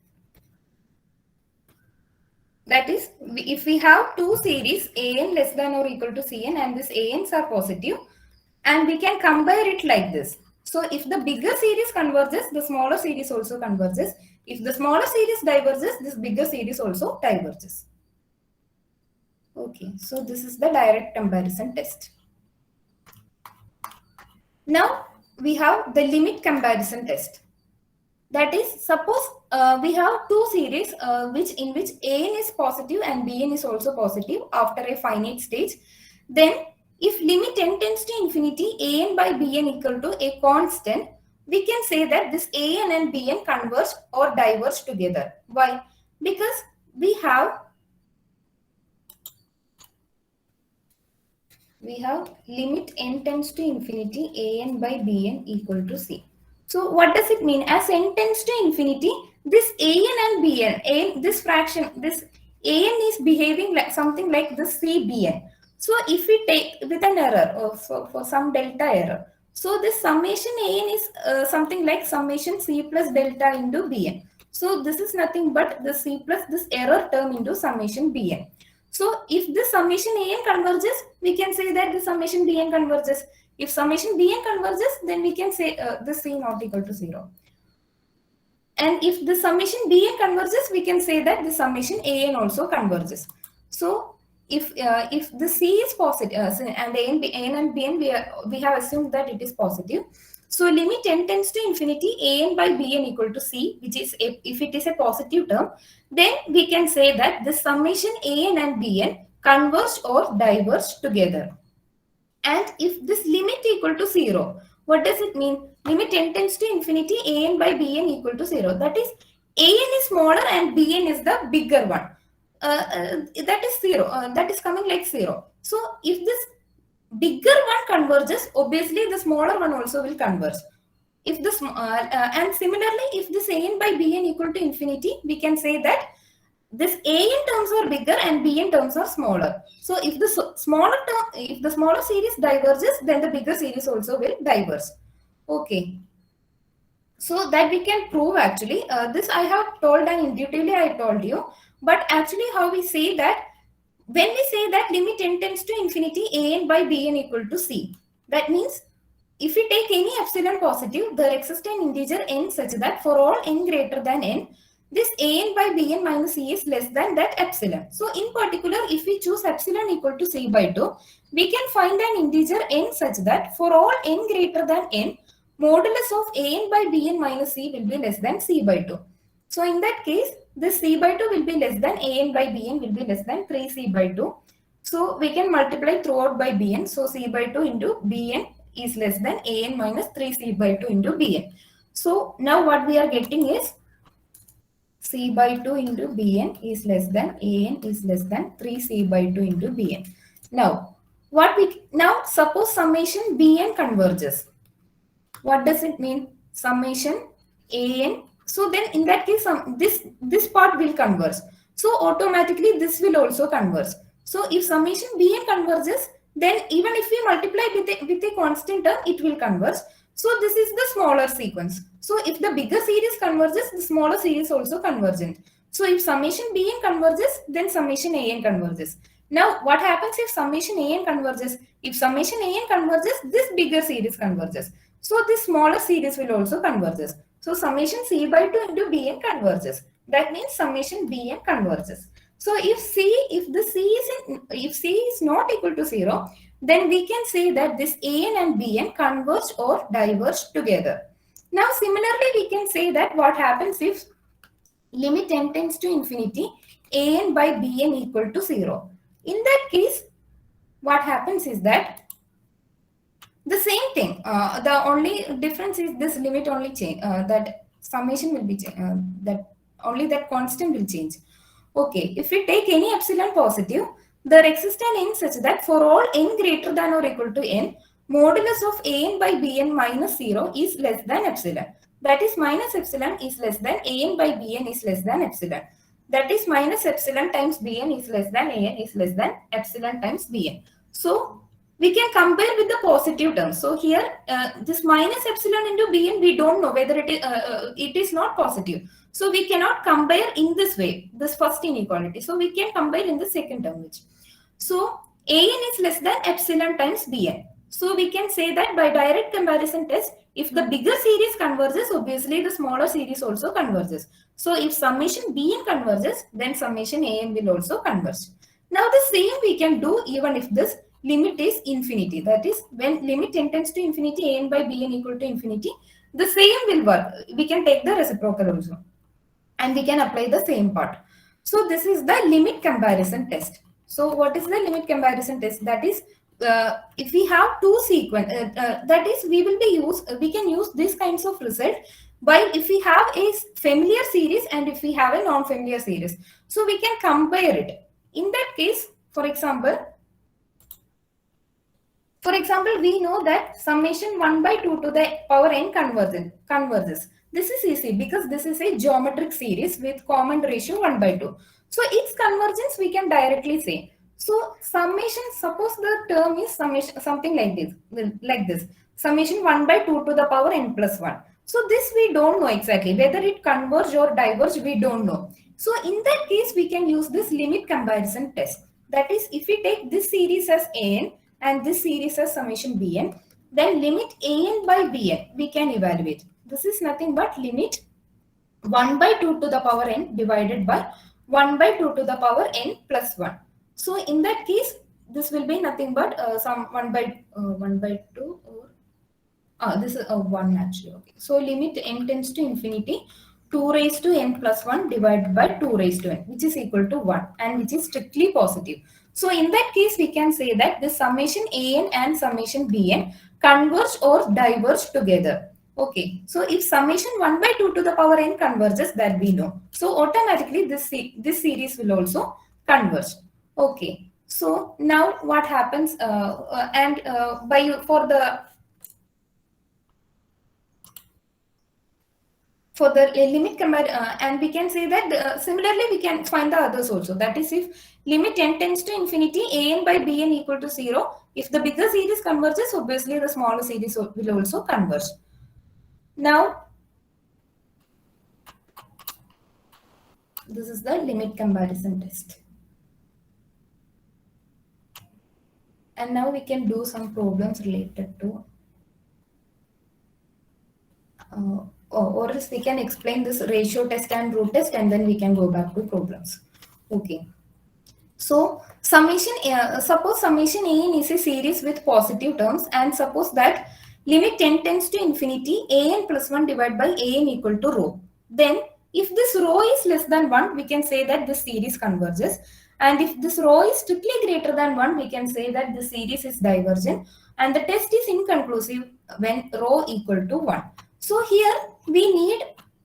That is, if we have two series, an less than or equal to Cn, and this ans are positive, and we can compare it like this. So if the bigger series converges, the smaller series also converges. If the smaller series diverges, this bigger series also diverges. Okay, so this is the direct comparison test. Now we have the limit comparison test. That is, suppose we have two series in which an is positive and bn is also positive after a finite stage. Then if limit n tends to infinity, an by bn equal to a constant, we can say that this an and bn converge or diverge together. Why? Because we have limit n tends to infinity, an by bn equal to c. So what does it mean? As n tends to infinity, this an and bn, this fraction, this an is behaving like something like this cbn. So if we take with an error or for some delta error, so this summation an is something like summation c plus delta into bn. So this is nothing but the c plus this error term into summation bn. So if this summation an converges, we can say that the summation bn converges. If summation bn converges, then we can say this c not equal to 0. And if the summation bn converges, we can say that the summation an also converges. So if the c is positive and an and bn, we have assumed that it is positive. So limit n tends to infinity, an by bn equal to c, which is if it is a positive term, then we can say that the summation an and bn converge or diverge together. And if this limit equal to 0, what does it mean? Limit n tends to infinity, an by bn equal to 0. That is, an is smaller and bn is the bigger one. That is 0. That is coming like 0. So if this bigger one converges, obviously the smaller one also will converge. If this and similarly, if this an by bn equal to infinity, we can say that this an terms are bigger and bn terms are smaller. So if the smaller series diverges, then the bigger series also will diverge. Okay. So that we can prove actually. This I have told and intuitively I told you. But actually how we say that, when we say that limit n tends to infinity, an by bn equal to c, that means if we take any epsilon positive, there exists an integer n such that for all n greater than n, this an by bn minus c is less than that epsilon. So in particular, if we choose epsilon equal to c by 2, we can find an integer n such that for all n greater than n, modulus of an by bn minus c will be less than c by 2. So in that case, this c by 2 will be less than an by bn will be less than 3c by 2. So we can multiply throughout by bn. So c by 2 into bn is less than an minus 3c by 2 into bn. So now what we are getting is c by 2 into bn is less than an is less than 3c by 2 into bn. Now suppose summation bn converges. What does it mean? Summation an. So then in that case this part will converge. So automatically this will also converge. So if summation bn converges, then even if we multiply with a constant term, it will converge. So this is the smaller sequence. So if the bigger series converges, the smaller series also convergent. So if summation bn converges, then summation an converges. Now what happens if summation an converges? If summation an converges, this bigger series converges. So this smaller series will also converges. So summation c by 2 into bn converges. That means summation bn converges. So if c is not equal to 0, then we can say that this an and bn converge or diverge together. Now similarly we can say that what happens if limit n tends to infinity, an by bn equal to 0. In that case, what happens is that the same thing. The only difference is this limit only change. That summation will be that constant will change. Okay, if we take any epsilon positive, there exists an n such that for all n greater than or equal to n, modulus of an by bn minus 0 is less than epsilon. That is minus epsilon is less than an by bn is less than epsilon. That is minus epsilon times bn is less than an is less than epsilon times bn. So we can compare with the positive terms. So here this minus epsilon into bn, we don't know whether it is not positive. So we cannot compare in this way, this first inequality. So we can compare in the second term. So an is less than epsilon times bn. So we can say that by direct comparison test, if the bigger series converges, obviously the smaller series also converges. So if summation bn converges, then summation an will also converge. Now the same we can do even if this limit is infinity. That is, when limit n tends to infinity, an by bn equal to infinity, the same will work. We can take the reciprocal also, and we can apply the same part. So this is the limit comparison test. So what is the limit comparison test? That is, if we have two sequence, that is, we can use these kinds of result by if we have a familiar series and if we have a non-familiar series. So we can compare it. In that case, for example, we know that summation 1 by 2 to the power n converges. This is easy because this is a geometric series with common ratio 1 by 2. So its convergence we can directly say. So summation, suppose the term is summation something like this. Summation 1 by 2 to the power n plus 1. So this we don't know exactly. Whether it converge or diverge, we don't know. So in that case, we can use this limit comparison test. That is, if we take this series as an and this series as summation bn, then limit an by bn we can evaluate. This is nothing but limit 1 by 2 to the power n divided by 1 by 2 to the power n plus 1. So in that case, this will be nothing but some 1 by 2 or this is 1 actually. Okay. So limit n tends to infinity, 2 raised to n plus 1 divided by 2 raised to n, which is equal to 1 and which is strictly positive. So in that case, we can say that the summation an and summation bn converge or diverge together. Okay, so if summation 1 by 2 to the power n converges, that we know. So automatically this series will also converge. Okay, so now what happens for the limit and we can say that similarly we can find the others also. That is, if limit n tends to infinity, an by bn equal to 0, if the bigger series converges, obviously the smaller series will also converge. Now, this is the limit comparison test. And now we can do some problems related to or else we can explain this ratio test and root test and then we can go back to problems. Okay. So summation, suppose summation an is a series with positive terms, and suppose that limit n tends to infinity, an plus 1 divided by an equal to rho. Then if this rho is less than 1, we can say that this series converges. And if this rho is strictly greater than 1, we can say that the series is divergent, and the test is inconclusive when rho equal to 1. So here we need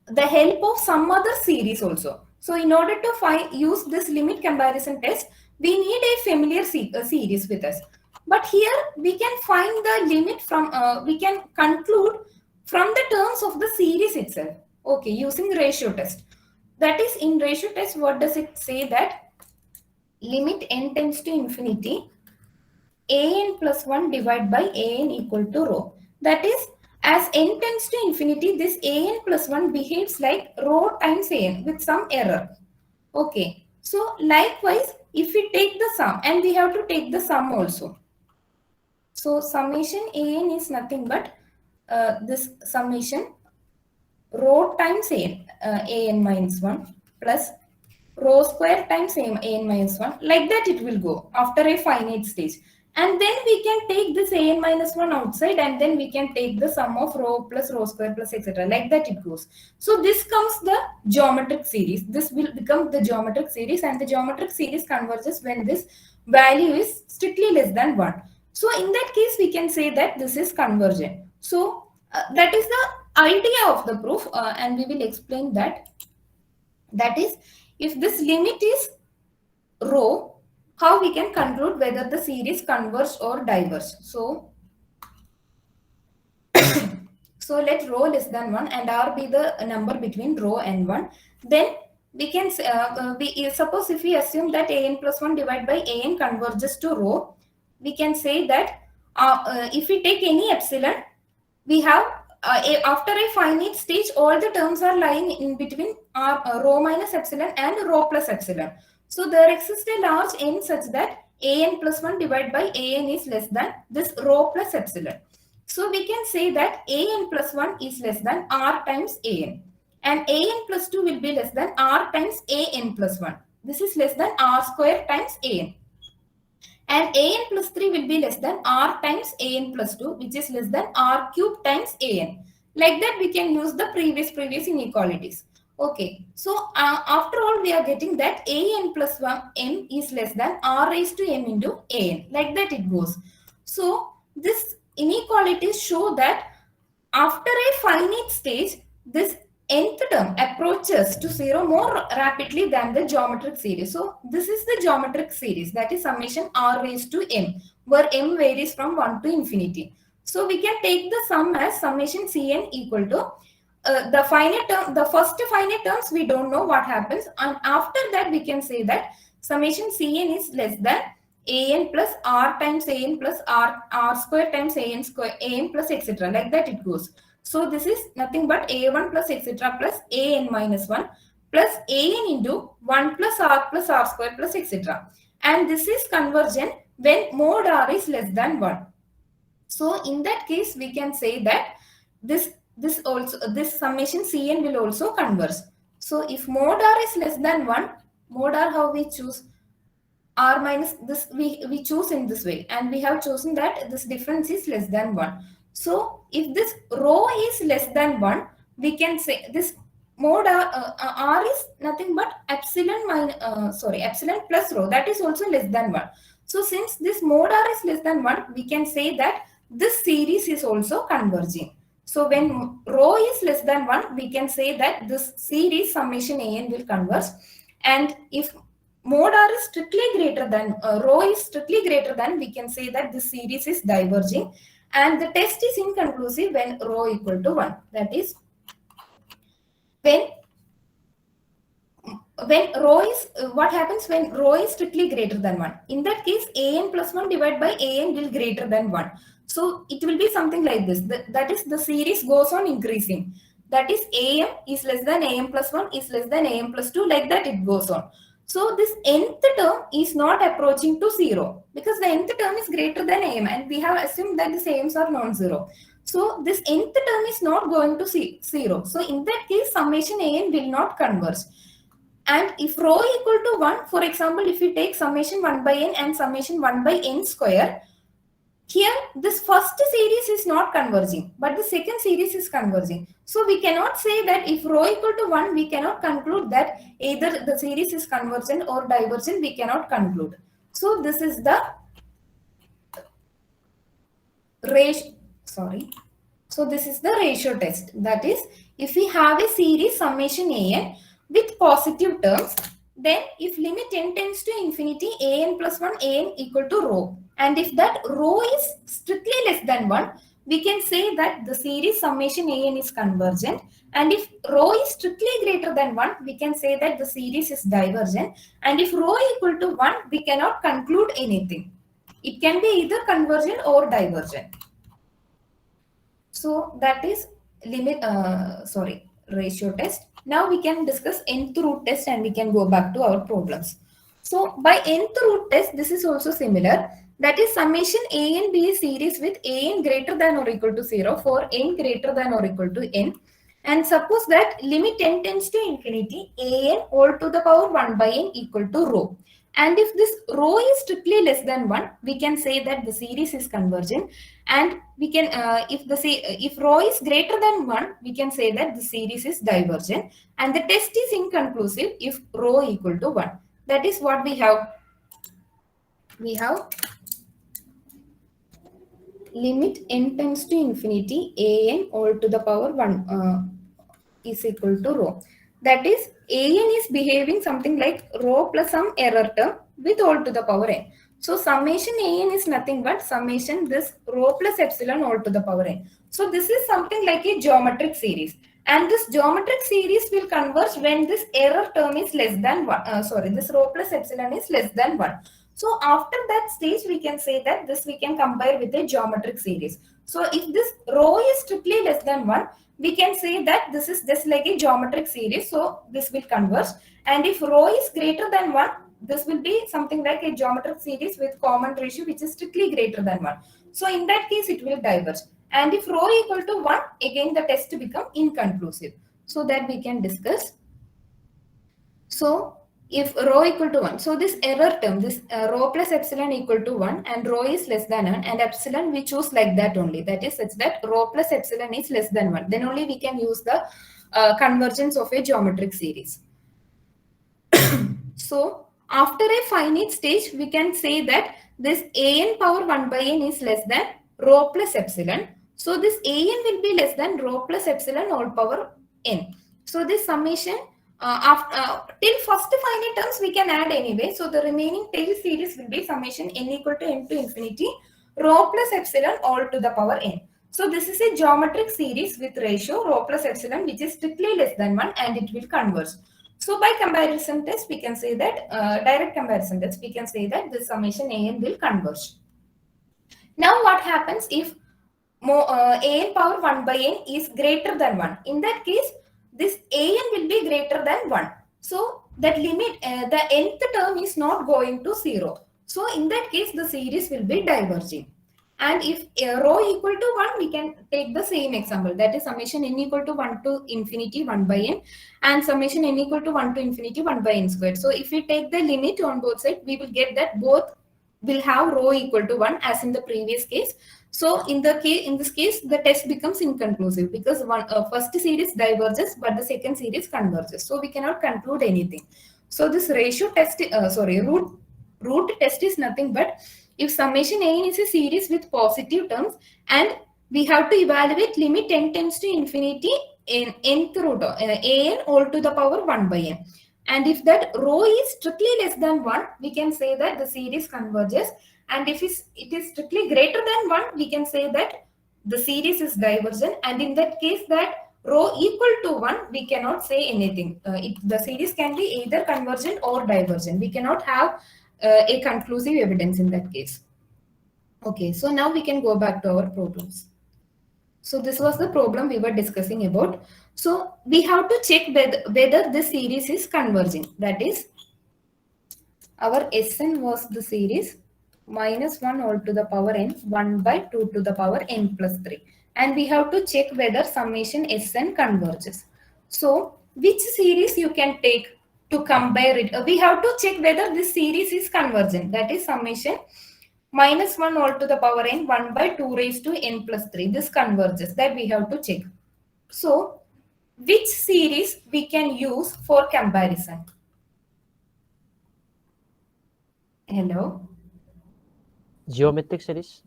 the help of some other series also. So in order to use this limit comparison test, we need a familiar series with us. But here we can find the limit from, we can conclude from the terms of the series itself. Okay, using ratio test. That is, in ratio test, what does it say? That limit n tends to infinity, an plus 1 divided by an equal to rho. That is, as n tends to infinity, this an plus 1 behaves like rho times an with some error. Okay, so likewise, if we take the sum, and we have to take the sum also. So summation an is nothing but this summation rho times an minus 1 plus rho square times an minus 1. Like that it will go after a finite stage. And then we can take this an minus 1 outside, and then we can take the sum of rho plus rho square plus etc. Like that it goes. So this comes the geometric series. This will become the geometric series, and the geometric series converges when this value is strictly less than 1. So in that case, we can say that this is convergent. So that is the idea of the proof, and we will explain that. That is, if this limit is rho, how we can conclude whether the series converge or diverge. So, so let rho less than 1 and r be the number between rho and 1. Then we can suppose if we assume that an plus 1 divided by an converges to rho, we can say that if we take any epsilon, we have after a finite stage, all the terms are lying in between rho minus epsilon and rho plus epsilon. So there exists a large n such that an plus 1 divided by an is less than this rho plus epsilon. So we can say that an plus 1 is less than r times an, and an plus 2 will be less than r times an plus 1. This is less than r square times an. And an plus 3 will be less than r times an plus 2, which is less than r cube times an. Like that we can use the previous inequalities. Okay, so after all, we are getting that an plus 1 m is less than r raised to m into an. Like that it goes. So this inequalities show that after a finite stage, this nth term approaches to 0 more rapidly than the geometric series. So this is the geometric series, that is summation r raised to m, where m varies from 1 to infinity. So we can take the sum as summation cn equal to the finite term, the first finite terms we don't know what happens, and after that we can say that summation cn is less than an plus r times an plus r square times an square an plus etc. Like that it goes. So this is nothing but a1 plus etc. plus an minus 1 plus an into 1 plus r square plus etc. And this is convergent when mod r is less than 1. So in that case, we can say that this summation cn will also converge. So if mod r is less than 1, mod r, how we choose? R minus this, we choose in this way, and we have chosen that this difference is less than 1. So if this rho is less than 1, we can say this mod r is nothing but epsilon epsilon plus rho, that is also less than 1. So since this mod r is less than 1, we can say that this series is also converging. So when rho is less than 1, we can say that this series summation an will converge. And if mod r is strictly greater than, rho is strictly greater than, we can say that this series is diverging. And the test is inconclusive when rho equal to 1. That is, when rho is, what happens when rho is strictly greater than 1? In that case, an plus 1 divided by an will greater than 1. So it will be something like this. That is, the series goes on increasing. That is, am is less than am plus 1 is less than am plus 2. Like that it goes on. So this nth term is not approaching to 0 because the nth term is greater than am, and we have assumed that the ams are non-zero. So this nth term is not going to 0. So in that case, summation an will not converge. And if rho equal to 1, for example, if we take summation 1 by n and summation 1 by n square, Here, this first series is not converging, but the second series is converging. So we cannot say that if rho equal to 1, we cannot conclude that either the series is convergent or divergent, we cannot conclude. So this is the ratio, So this is the ratio test. That is, if we have a series summation an with positive terms, then if limit n tends to infinity, an plus 1, an equal to rho. And if that rho is strictly less than 1, we can say that the series summation an is convergent. And if rho is strictly greater than 1, we can say that the series is divergent. And if rho equal to 1, we cannot conclude anything. It can be either convergent or divergent. So that is ratio test. Now we can discuss nth root test and we can go back to our problems. So by nth root test, this is also similar. That is summation a and b is series with an greater than or equal to 0 for n greater than or equal to n. And suppose that limit n tends to infinity, an all to the power 1 by n equal to rho. And if this rho is strictly less than 1, we can say that the series is convergent. And we can, if rho is greater than 1, we can say that the series is divergent. And the test is inconclusive if rho equal to 1. That is what we have. We have limit n tends to infinity, an all to the power 1 is equal to rho. That is, an is behaving something like rho plus some error term with all to the power n. So summation an is nothing but summation this rho plus epsilon all to the power n. So this is something like a geometric series. And this geometric series will converge when this error term is less than 1. This rho plus epsilon is less than 1. So after that stage, we can say that this we can compare with a geometric series. So if this rho is strictly less than 1, we can say that this is just like a geometric series. So this will converge. And if rho is greater than 1, this will be something like a geometric series with common ratio which is strictly greater than 1. So in that case, it will diverge. And if rho equal to 1, again the test become inconclusive. So that we can discuss. So if rho equal to 1, so this error term, this rho plus epsilon equal to 1 and rho is less than 1 and epsilon we choose like that only. That is such that rho plus epsilon is less than 1. Then only we can use the convergence of a geometric series. So after a finite stage, we can say that this an power 1 by n is less than rho plus epsilon. So this an will be less than rho plus epsilon all power n. So this summation till first finite terms we can add anyway. So the remaining tail series will be summation n equal to n to infinity rho plus epsilon all to the power n. So this is a geometric series with ratio rho plus epsilon which is strictly less than 1 and it will converge. So by comparison test, we can say that direct comparison test, we can say that this summation an will converge. Now what happens if an power 1 by n is greater than 1? In that case, this an will be greater than 1. So that limit, the nth term is not going to 0. So in that case, the series will be diverging. And if rho equal to 1, we can take the same example. That is summation n equal to 1 to infinity 1 by n and summation n equal to 1 to infinity 1 by n squared. So if we take the limit on both sides, we will get that both will have rho equal to 1 as in the previous case. So in this case, the test becomes inconclusive because first series diverges, but the second series converges. So we cannot conclude anything. So this ratio test, root test is nothing but if summation an is a series with positive terms and we have to evaluate limit n tends to infinity in nth root an all to the power 1 by n. And if that rho is strictly less than 1, we can say that the series converges. And if it is strictly greater than 1, we can say that the series is divergent. And in that case, that rho equal to 1, we cannot say anything. The series can be either convergent or divergent. We cannot have a conclusive evidence in that case. Okay, so now we can go back to our problems. So this was the problem we were discussing about. So we have to check whether this series is converging. That is, our Sn was the series minus 1 all to the power n, 1 by 2 to the power n plus 3. And we have to check whether summation Sn converges. So which series you can take to compare it? We have to check whether this series is convergent. That is summation minus 1 all to the power n 1 by 2 raised to n plus 3. This converges. That we have to check. So which series we can use for comparison? Hello? Geometric series.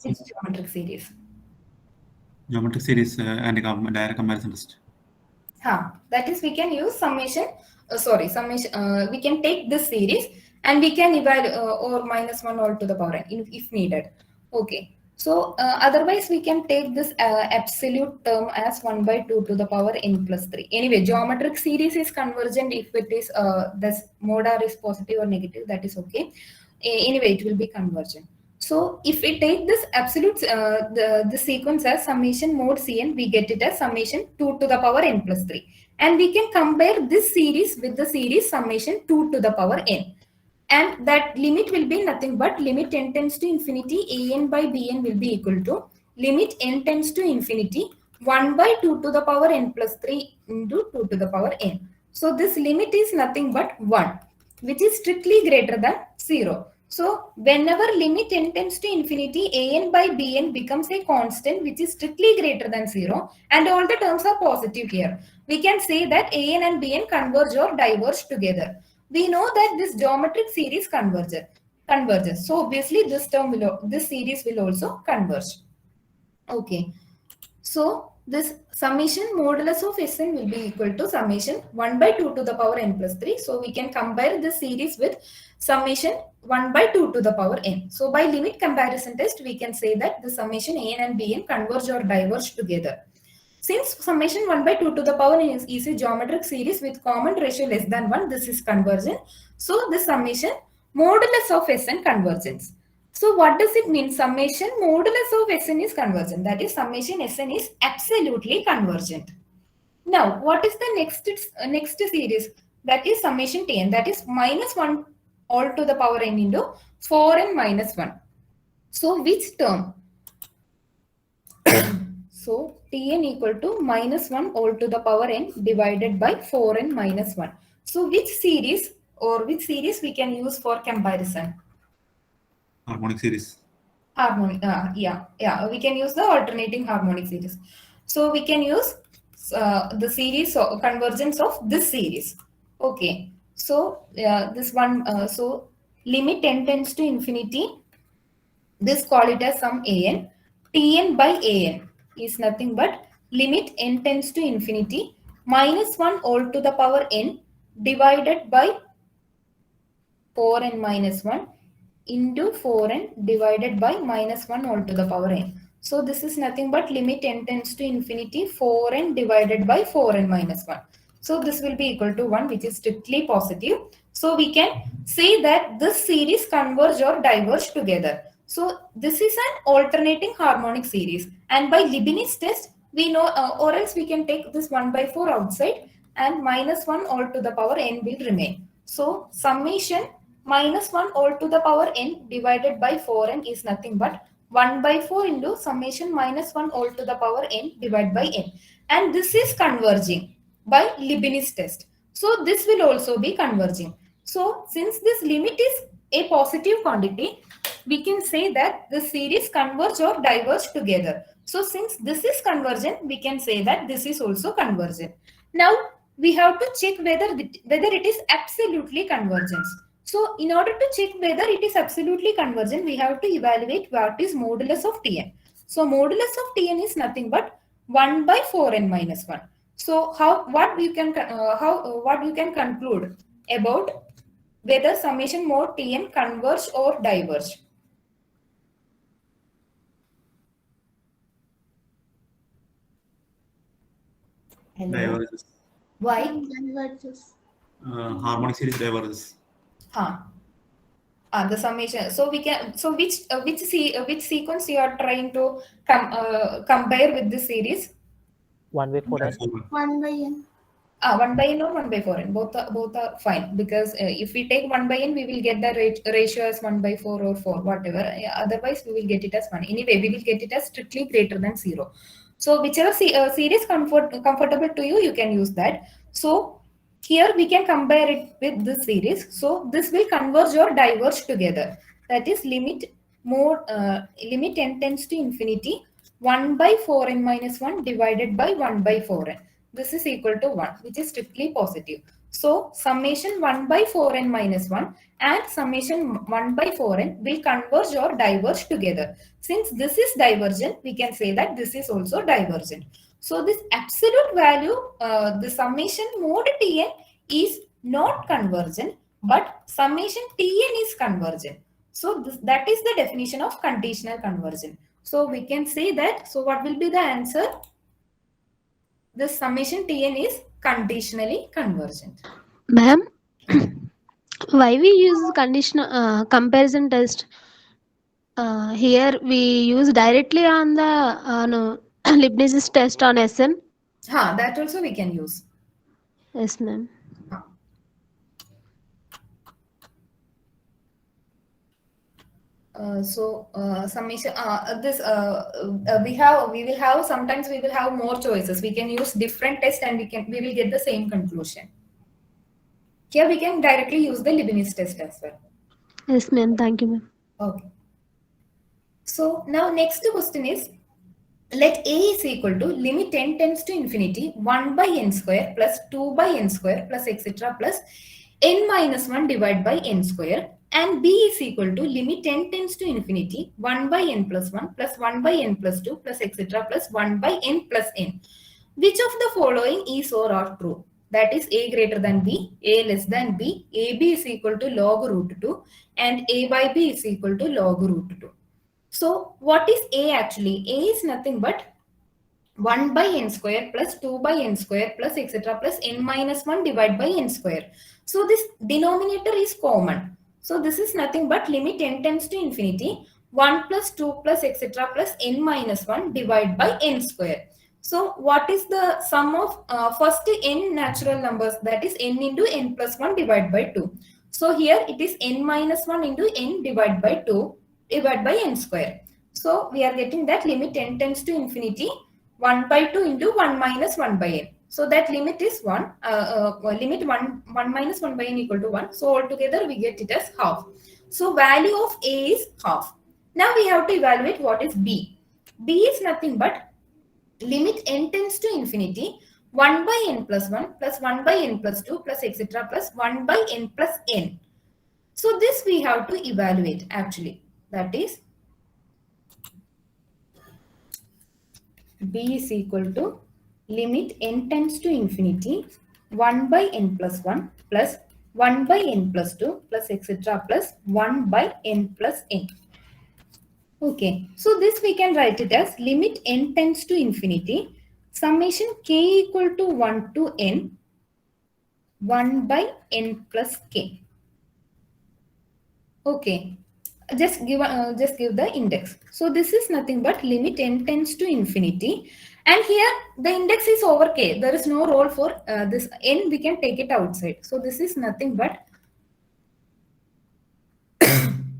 Which geometric series? Geometric series and direct comparison test. That is, we can use summation. We can take this series and we can evaluate or minus 1 all to the power n if needed. Okay. So otherwise we can take this absolute term as 1 by 2 to the power n plus 3. Anyway, geometric series is convergent if it is this mode r is positive or negative, that is okay. Anyway, it will be convergent. So if we take this absolute, the sequence as summation mod Cn, we get it as summation 2 to the power n plus 3. And we can compare this series with the series summation 2 to the power n. And that limit will be nothing but limit n tends to infinity, an by bn will be equal to limit n tends to infinity, 1 by 2 to the power n plus 3 into 2 to the power n. So this limit is nothing but 1, which is strictly greater than 0. So whenever limit n tends to infinity, an by bn becomes a constant which is strictly greater than 0 and all the terms are positive here, we can say that an and bn converge or diverge together. We know that this geometric series converges. So obviously this series will also converge. Okay. So this summation modulus of Sn will be equal to summation 1 by 2 to the power n plus 3. So we can compare this series with summation 1 by 2 to the power n. So by limit comparison test, we can say that the summation an and bn converge or diverge together. Since summation 1 by 2 to the power n is a geometric series with common ratio less than 1, this is convergent. So this summation modulus of Sn convergence. So what does it mean? Summation modulus of Sn is convergent. That is, summation Sn is absolutely convergent. Now, what is the next series? That is summation Tn. That is minus 1 all to the power n into 4n minus 1. So which term? So Tn equal to minus 1 all to the power n divided by 4n minus 1. So which series we can use for comparison? Harmonic series. Harmonic, we can use the alternating harmonic series. So we can use the series or convergence of this series. Okay. So this one, so limit n tends to infinity. This call it as some an. Tn by an is nothing but limit n tends to infinity minus 1 all to the power n divided by 4n minus 1 into 4n divided by minus 1 all to the power n. So this is nothing but limit n tends to infinity 4n divided by 4n minus 1. So this will be equal to 1, which is strictly positive. So we can say that this series converge or diverge together. So this is an alternating harmonic series, and by Leibniz test we know, or else we can take this 1 by 4 outside and minus 1 all to the power n will remain. So summation minus 1 all to the power n divided by 4n is nothing but 1 by 4 into summation minus 1 all to the power n divided by n. And this is converging by Leibniz test. So this will also be converging. So since this limit is a positive quantity, we can say that the series converge or diverge together. So since this is convergent, we can say that this is also convergent. Now we have to check whether it is absolutely convergent. So in order to check whether it is absolutely convergent, we have to evaluate what is modulus of Tn. So modulus of Tn is nothing but 1 by 4n minus 1. So what you can conclude about whether summation mod Tn converge or diverge? Hello. Diverges. Why? Diverges. Harmonic series diverges. The summation. So we can. So which sequence you are trying to compare with this series? 1 by 4n. 1 by n. 1 by n or 1 by 4n. Both are fine, because if we take 1 by n, we will get the ratio as 1 by 4 or 4, whatever. Otherwise, we will get it as 1. Anyway, we will get it as strictly greater than 0. So whichever series comfortable to you, you can use that. So here we can compare it with this series. So this will converge or diverge together. That is limit limit n tends to infinity 1 by 4n minus 1 divided by 1 by 4n. This is equal to 1, which is strictly positive. So summation 1 by 4n minus 1 and summation 1 by 4n will converge or diverge together. Since this is divergent, we can say that this is also divergent. So this absolute value, the summation mode Tn is not convergent, but summation Tn is convergent. So that is the definition of conditional conversion. So we can say that, so what will be the answer? The summation Tn is conditionally convergent. Ma'am, why we use conditional comparison test? Here we use directly on the no, Leibniz's test on Sn. That also we can use. Yes, ma'am. Summation we will have sometimes we will have more choices. We can use different tests and we will get the same conclusion. Here we can directly use the Leibniz test as well. Yes, ma'am. Thank you, ma'am. Okay. So now next question is, let A is equal to limit n tends to infinity 1 by n square plus 2 by n square plus etc. plus n minus 1 divided by n square, and B is equal to limit n tends to infinity 1 by n plus 1 plus 1 by n plus 2 plus etc. plus 1 by n plus n. Which of the following is or are true? That is A greater than B, A less than B, AB is equal to log root 2, and A by B is equal to log root 2. So what is A actually? A is nothing but 1 by n square plus 2 by n square plus etc. plus n minus 1 divided by n square. So this denominator is common. So this is nothing but limit n tends to infinity 1 plus 2 plus etc. plus n minus 1 divided by n square. So what is the sum of first n natural numbers, that is n into n plus 1 divided by 2. So here it is n minus 1 into n divided by 2 divided by n square. So we are getting that limit n tends to infinity 1 by 2 into 1 minus 1 by n. So that limit is 1, limit 1 minus 1 by n equal to 1. So altogether we get it as half. So value of A is half. Now we have to evaluate what is B. B is nothing but limit n tends to infinity 1 by n plus 1 plus 1 by n plus 2 plus etc. plus 1 by n plus n. So this we have to evaluate actually. That is B is equal to limit n tends to infinity 1 by n plus 1 plus 1 by n plus 2 plus etc. plus 1 by n plus n. Okay, so this we can write it as limit n tends to infinity summation k equal to 1 to n 1 by n plus k. Okay, just give the index. So this is nothing but limit n tends to infinity, and here the index is over k. There is no role for this n, we can take it outside. So this is nothing but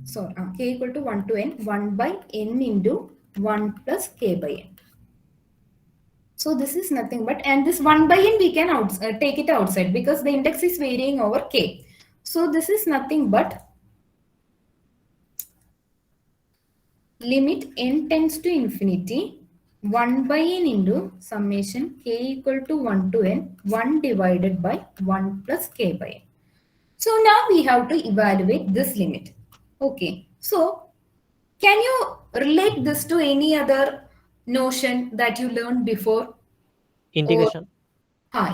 so k equal to 1 to n 1 by n into 1 plus k by n. So this is nothing but, and this 1 by n we can take it outside because the index is varying over k. So this is nothing but limit n tends to infinity 1 by n into summation k equal to 1 to n 1 divided by 1 plus k by n. So now we have to evaluate this limit. Okay, so can you relate this to any other notion that you learned before? Integration.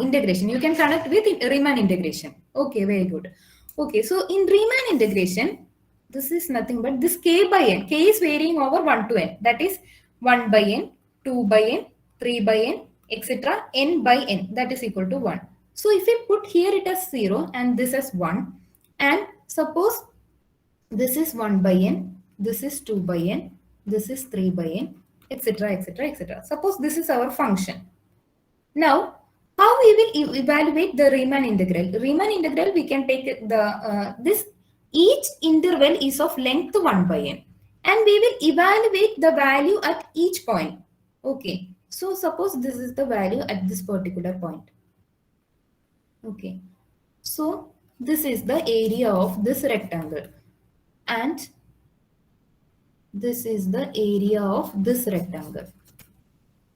Integration. You can connect with Riemann integration. Okay, very good. Okay, so in Riemann integration, this is nothing but this k by n. K is varying over 1 to n. That is 1 by n, 2 by n, 3 by n, etc. n by n. That is equal to 1. So if we put here it as 0 and this as 1, and suppose this is 1 by n, this is 2 by n, this is 3 by n, etc. etc. etc. Suppose this is our function. Now, how we will evaluate the Riemann integral? Riemann integral, we can take the this each interval is of length 1 by n, and we will evaluate the value at each point. Okay, so suppose this is the value at this particular point. Okay, so this is the area of this rectangle, and This is the area of this rectangle.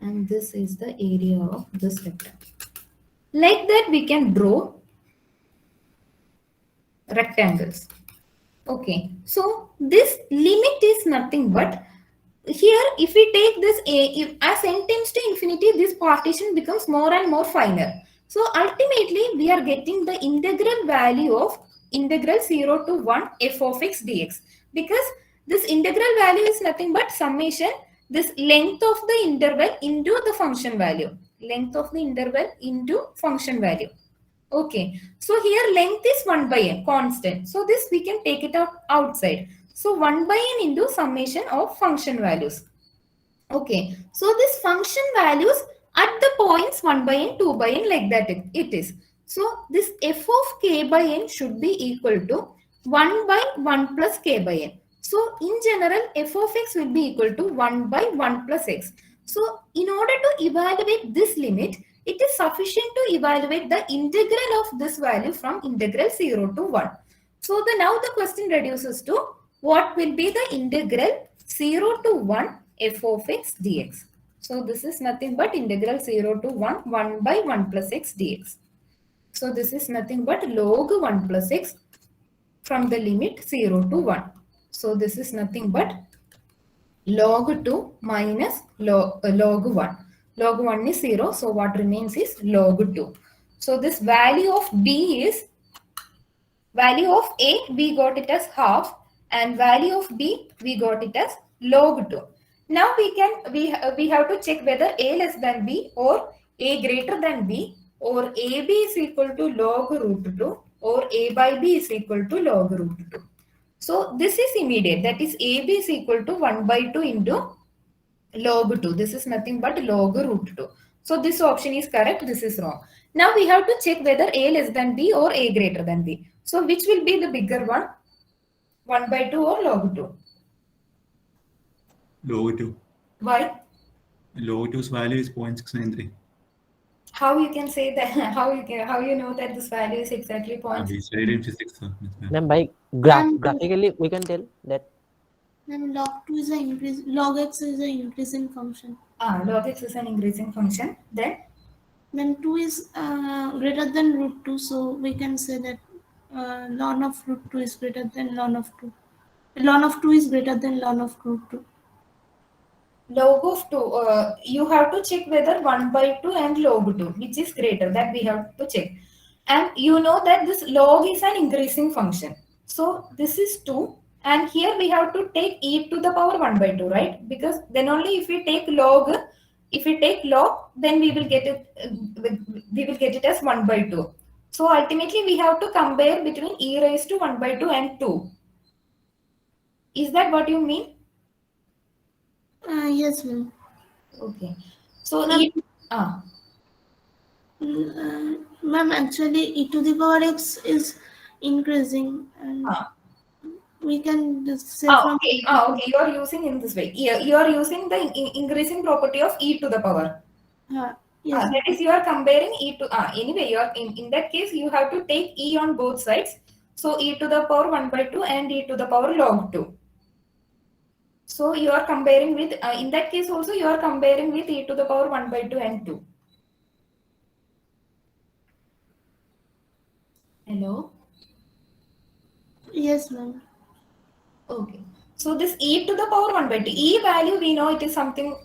And this is the area of this rectangle. Like that, we can draw rectangles. Okay, so this limit is nothing but here if we take this as n tends to infinity, this partition becomes more and more finer. So ultimately we are getting the integral value of integral 0 to 1 f of x dx, because this integral value is nothing but summation this length of the interval into the function value, length of the interval into function value. Okay, so here length is 1 by n, constant. So this we can take it out outside. So 1 by n into summation of function values. Okay, so this function values at the points 1 by n, 2 by n, like that it is. So this f of k by n should be equal to 1 by 1 plus k by n. So in general, f of x will be equal to 1 by 1 plus x. So in order to evaluate this limit, it is sufficient to evaluate the integral of this value from integral 0 to 1. So now the question reduces to what will be the integral 0 to 1 f of x dx. So this is nothing but integral 0 to 1, 1 by 1 plus x dx. So this is nothing but log 1 plus x from the limit 0 to 1. So this is nothing but log 2 minus log 1. Log 1 is 0, so what remains is log 2. So this value of b is, value of a we got it as half, and value of b we got it as log 2. Now we have to check whether a less than b or a greater than b, or ab is equal to log root 2 or a by b is equal to log root 2. So this is immediate, that is ab is equal to 1 by 2 into log 2. This is nothing but log root 2. So this option is correct, this is wrong. Now we have to check whether a less than b or a greater than b. So which will be the bigger one? 1 by 2 or log 2? Log 2. Why? Log 2's value is 0.693. How you can say that? How you know that this value is exactly We studied in physics. Ma'am, by Ma'am, graphically we can tell that. Then log 2 is an increase, log x is an increasing function. Log x is an increasing function. Then 2 is greater than root 2, so we can say that ln of root 2 is greater than ln of 2. Ln of 2 is greater than ln of root 2. Log of 2, you have to check whether 1 by 2 and log 2, which is greater, that we have to check. And you know that this log is an increasing function. So this is 2, and here we have to take e to the power 1 by 2, right? Because then only if we take log, then we will get it as 1 by 2. So ultimately we have to compare between e raised to 1 by 2 and 2. Is that what you mean? Yes, ma'am. Okay. So Ma'am, actually e to the power x is increasing, and we can just say from okay. Okay, you are using in this way. You are using the increasing property of e to the power. yes. That is, you are comparing e to anyway. You are in that case you have to take e on both sides. So e to the power 1 by 2 and e to the power log 2. So you are comparing with in that case also you are comparing with e to the power 1 by 2 and 2. Hello. Yes, ma'am. Okay. So this e to the power 1 by 2, e value we know it is something,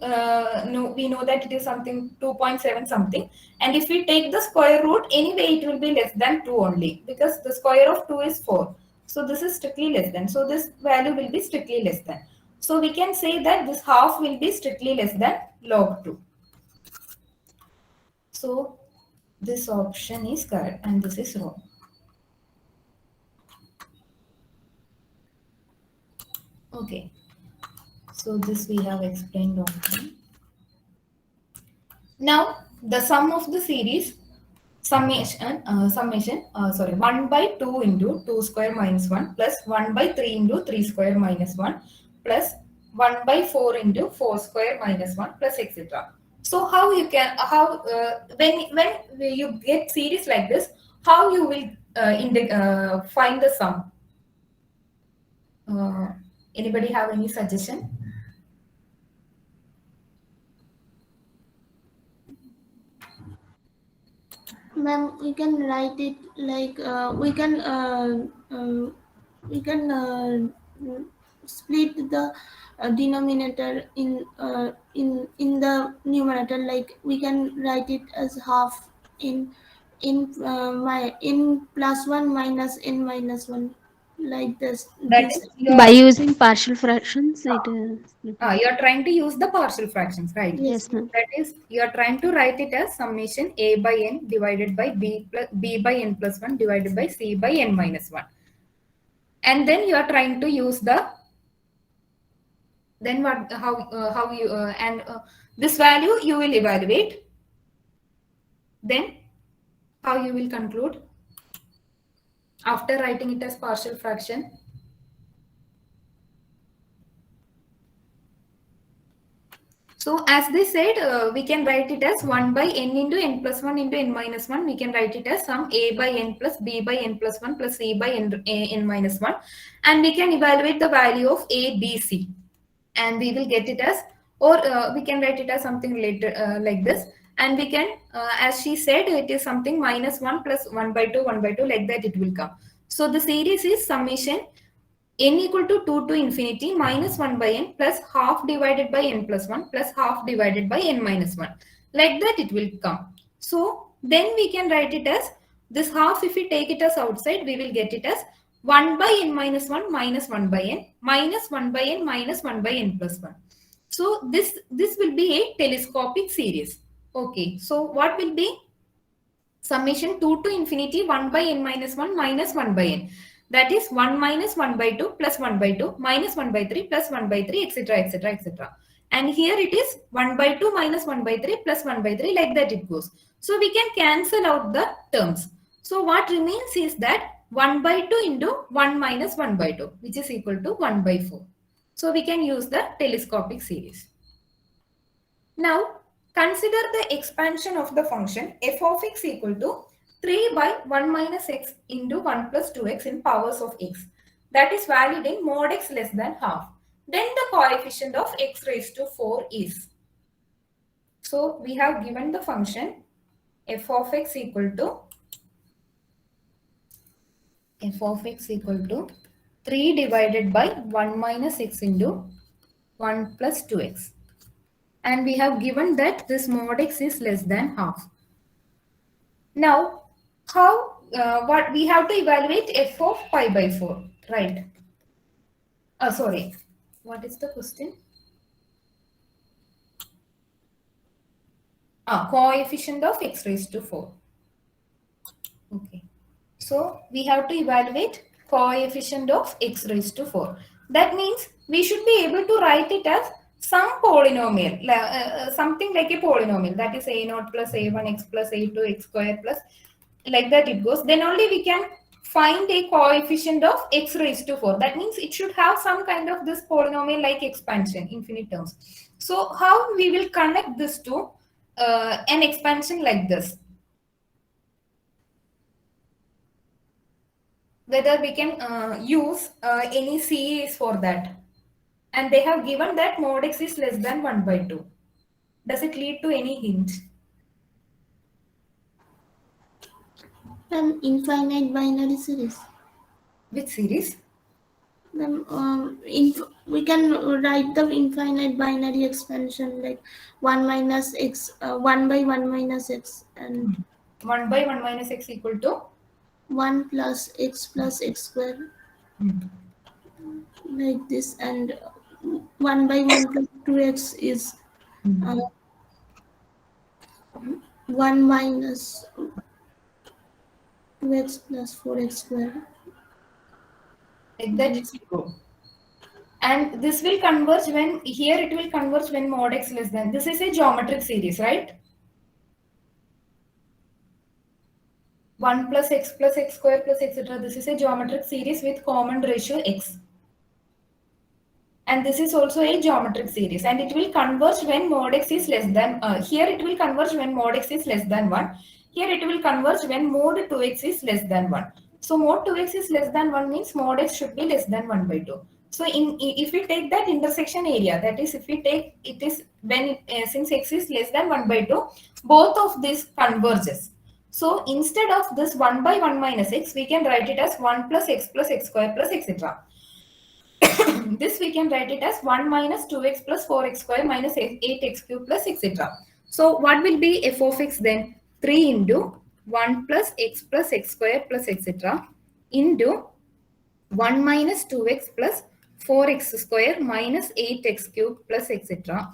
we know that it is something 2.7 something. And if we take the square root, anyway it will be less than 2 only, because the square of 2 is 4. So this is strictly less than. So this value will be strictly less than. So we can say that this half will be strictly less than log 2. So this option is correct and this is wrong. Okay. So this we have explained already. Now the sum of the series summation 1 by 2 into 2 square minus 1 plus 1 by 3 into 3 square minus 1 plus 1 by 4 into 4 square minus 1 plus etc. So how you can when you get series like this, how you will find the sum? Anybody have any suggestion? Ma'am, we can write it like we can split the denominator in the numerator. Like we can write it as half in +1 minus n minus 1, like this. That is By using partial fractions, it is. you are trying to use the partial fractions, right? Yes, ma'am. That is, you are trying to write it as summation a by n divided by b by n plus 1 divided by c by n minus 1. And then you are trying to use the, then what, how you, this value you will evaluate. Then how you will conclude after writing it as partial fraction? So as they said, we can write it as 1 by n into n plus 1 into n minus 1. We can write it as some a by n plus b by n plus 1 plus c by n minus 1. And we can evaluate the value of a, b, c. And we will get it as, or we can write it as something later like this. And we can, as she said, it is something minus 1 plus 1 by 2, 1 by 2, like that it will come. So the series is summation n equal to 2 to infinity minus 1 by n plus half divided by n plus 1 plus half divided by n minus 1. Like that it will come. So then we can write it as this half. If we take it as outside, we will get it as 1 by n minus 1 minus 1 by n minus 1 by n minus 1 by n plus 1. So this will be a telescopic series. Okay, so what will be summation 2 to infinity 1 by n minus 1 minus 1 by n. That is 1 minus 1 by 2 plus 1 by 2 minus 1 by 3 plus 1 by 3, etc., etc., etc. And here it is 1 by 2 minus 1 by 3 plus 1 by 3, like that it goes. So we can cancel out the terms. So what remains is that 1 by 2 into 1 minus 1 by 2, which is equal to 1 by 4. So we can use the telescopic series. Now consider the expansion of the function f of x equal to 3 by 1 minus x into 1 plus 2x in powers of x. That is valid in mod x less than half. Then the coefficient of x raised to 4 is. So we have given the function f of x equal to 3 divided by 1 minus x into 1 plus 2x. And we have given that this mod x is less than half. Now, how, what we have to evaluate f of pi by 4, right? Sorry, what is the question? Coefficient of x raised to 4. Okay, so we have to evaluate coefficient of x raised to 4. That means we should be able to write it as some polynomial, something like a polynomial, that is a0 plus a1x plus a2 x square plus, like that it goes. Then only we can find a coefficient of x raised to 4. That means it should have some kind of this polynomial like expansion, infinite terms. So how we will connect this to an expansion like this? Whether we can use any series for that. And they have given that mod x is less than 1 by 2. Does it lead to any hint? An infinite binary series. Which series? We can write the infinite binary expansion like 1 minus x, 1 by 1 minus x, and 1 by 1 minus x equal to 1 plus x square, like this, and 1 by 1 plus 2x is 1 minus 2x plus 4x square. Like that it will go. And this will converge when, here it will converge when mod x less than, this is a geometric series, right? 1 plus x square plus etc. This is a geometric series with common ratio x. And this is also a geometric series, and it will converge when mod x is less than, here it will converge when mod x is less than 1. Here it will converge when mod 2x is less than 1. So mod 2x is less than 1 means mod x should be less than 1 by 2. So if we take that intersection area, that is if we take it is when since x is less than 1 by 2, both of these converges. So instead of this 1 by 1 minus x, we can write it as 1 plus x square plus etc. This we can write it as 1 minus 2x plus 4x square minus 8x cube plus etc. So what will be f of x then? 3 into 1 plus x square plus etc. into 1 minus 2x plus 4x square minus 8x cube plus etc.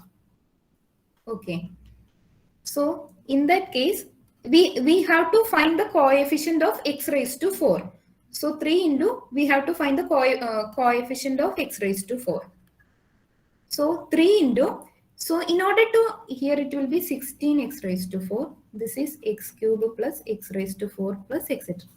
Okay. So in that case, we have to find the coefficient of x raised to 4. So 3 into, we have to find the coefficient of x raised to 4. So 3 into, so in order to, here it will be 16x raised to 4. This is x cube plus x raised to 4 plus etc.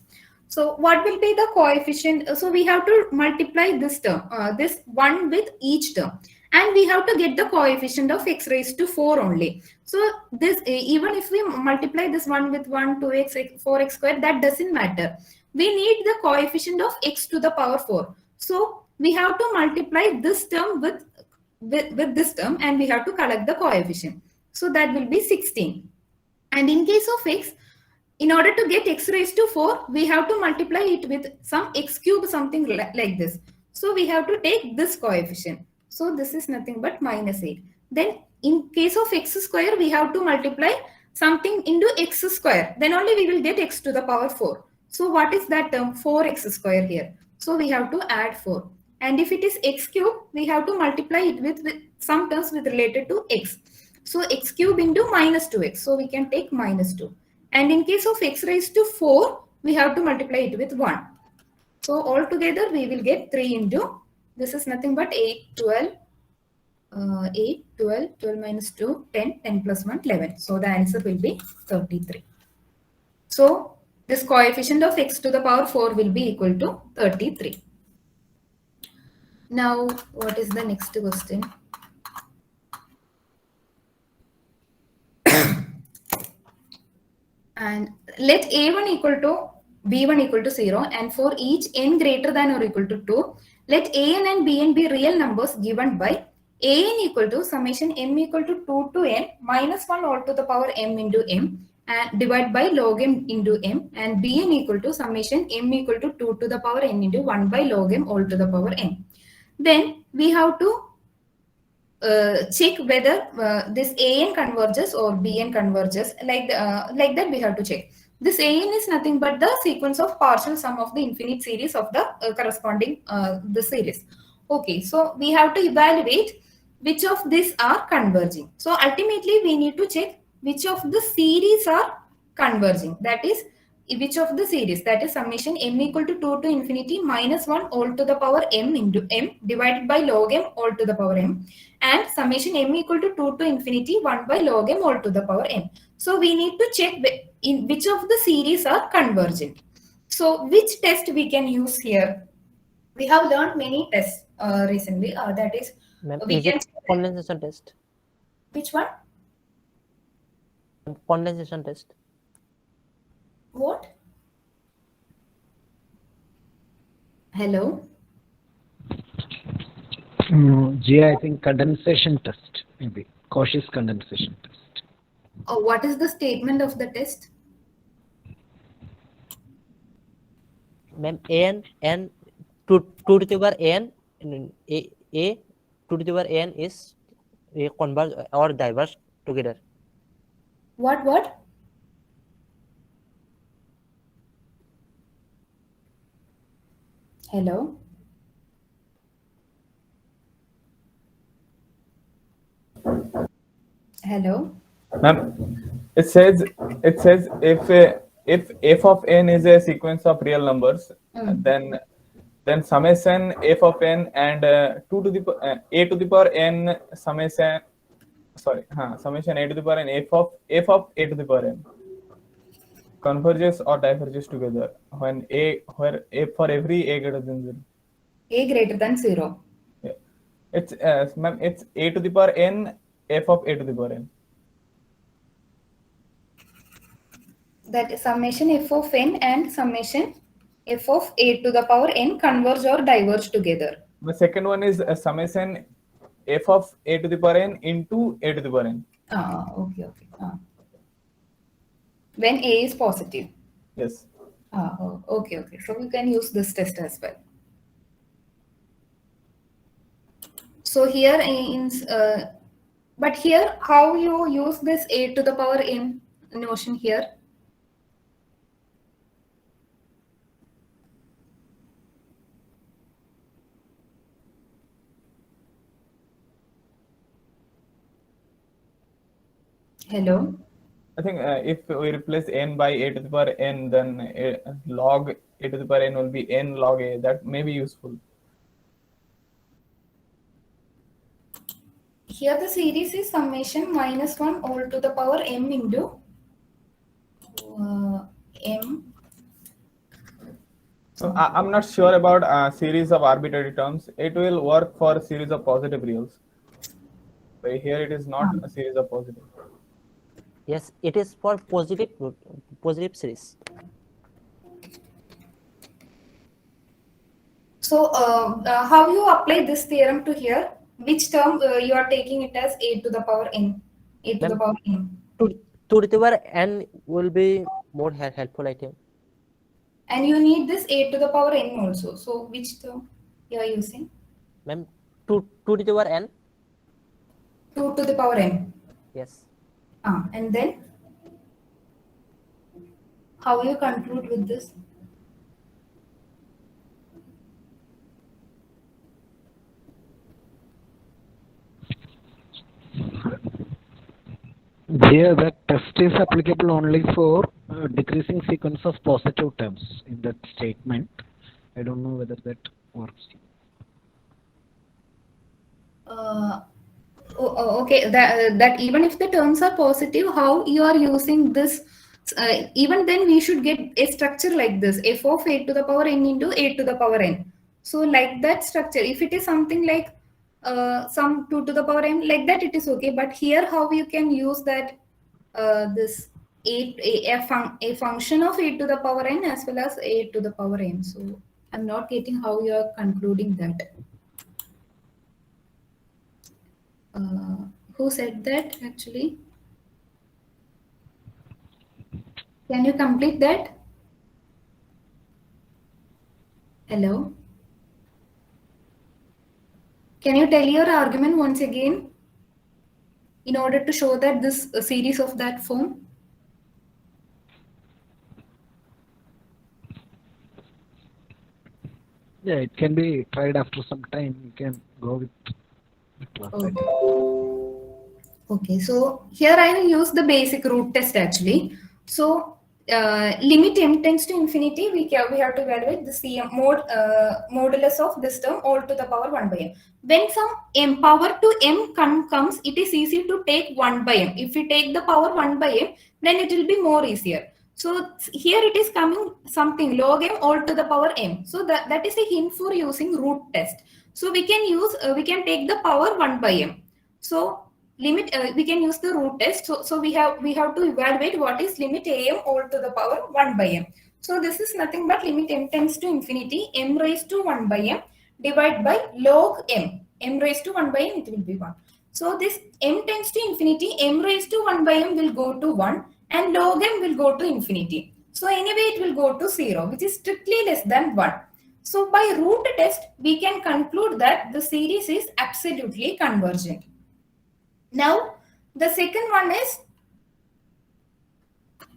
So what will be the coefficient? So we have to multiply this term, this one with each term. And we have to get the coefficient of x raised to 4 only. So this, even if we multiply this one with 1, 2x, 4x square, that doesn't matter. We need the coefficient of x to the power 4. So we have to multiply this term with this term and we have to collect the coefficient. So that will be 16. And in case of x, in order to get x raised to 4, we have to multiply it with some x cube, something like this. So we have to take this coefficient. So this is nothing but minus 8. Then in case of x square, we have to multiply something into x square. Then only we will get x to the power 4. So what is that term? 4x square here. So we have to add 4. And if it is x cube, we have to multiply it with some terms with related to x. So x cube into minus 2x. So we can take minus 2. And in case of x raised to 4, we have to multiply it with 1. So altogether, we will get 3 into, this is nothing but 8, 12, 12 minus 2, 10, 10 plus 1, 11. So the answer will be 33. So this coefficient of x to the power 4 will be equal to 33. Now, what is the next question? And let a1 equal to b1 equal to 0, and for each n greater than or equal to 2, let an and bn be real numbers given by an equal to summation m equal to 2 to n minus 1 all to the power m into m and divide by log m into m, and bn equal to summation m equal to 2 to the power n into 1 by log m all to the power n. Then we have to check whether this an converges or bn converges, like that we have to check. This an is nothing but the sequence of partial sum of the infinite series of the corresponding the series. Okay, so we have to evaluate which of these are converging. So ultimately we need to check which of the series are converging, that is which of the series, that is summation m equal to 2 to infinity minus 1 all to the power m into m divided by log m all to the power m, and summation m equal to 2 to infinity 1 by log m all to the power m. So we need to check in which of the series are convergent. So which test we can use here? We have learned many tests recently. That is, we can condensation test. Which one? Condensation test. What? Hello? Jiya, I think condensation test, maybe. Cautious condensation test. What is the statement of the test? Ma'am, n 2 to the power n, a 2 to the power n is converge or diverge together. What? Hello? Hello? Ma'am, it says if f of n is a sequence of real numbers, then summation f of n and a to the power n summation a to the power n f of a to the power n converges or diverges together when where a for every a greater than 0. A greater than 0. Yeah. It's ma'am, it's a to the power n f of a to the power n. That is summation f of n and summation f of a to the power n converge or diverge together. The second one is summation f of a to the power n into a to the power n. Okay. When A is positive. Yes. Okay. So we can use this test as well. So here but here how you use this a to the power n notion here? Hello? I think if we replace n by a to the power n, then log a to the power n will be n log a. That may be useful. Here the series is summation -1 all to the power m into m. So I'm not sure about a series of arbitrary terms. It will work for a series of positive reals. But here it is not a series of positive. Yes, it is for positive series. So how you apply this theorem to here? Which term you are taking it as a to the power n? A to the power n. To the power n will be more helpful, I think. And you need this a to the power n also. So which term you are using? Ma'am, 2 to the power n. 2 to the power n. Yes. And then how you conclude with this? Here, the test is applicable only for decreasing sequence of positive terms in that statement. I don't know whether that works. Okay, that even if the terms are positive, how you are using this? Even then, we should get a structure like this: f of a to the power n into a to the power n. So, like that structure, if it is something like some 2 to the power n, like that, it is okay. But here, how you can use that this a function of a to the power n as well as a to the power n. So, I'm not getting how you are concluding that. Who said that actually? Can you complete that? Hello? Can you tell your argument once again in order to show that this series of that form? Yeah, it can be tried after some time. You can go with it. Okay, so here I will use the basic root test actually. So limit m tends to infinity, we have to evaluate the CM modulus of this term all to the power 1 by m. When some m power to m comes, it is easy to take 1 by m. If we take the power 1 by m, then it will be more easier. So here it is coming something log m all to the power m. So that is a hint for using root test. So we can use we can take the power 1 by m. So limit we can use the root test. So we have to evaluate what is limit am all to the power 1 by m. So this is nothing but limit m tends to infinity m raised to 1 by m divided by log m. M raised to 1 by m, it will be 1. So this m tends to infinity, m raised to 1 by m will go to 1 and log m will go to infinity. So anyway it will go to 0, which is strictly less than 1. So by root test we can conclude that the series is absolutely convergent. Now, the second one is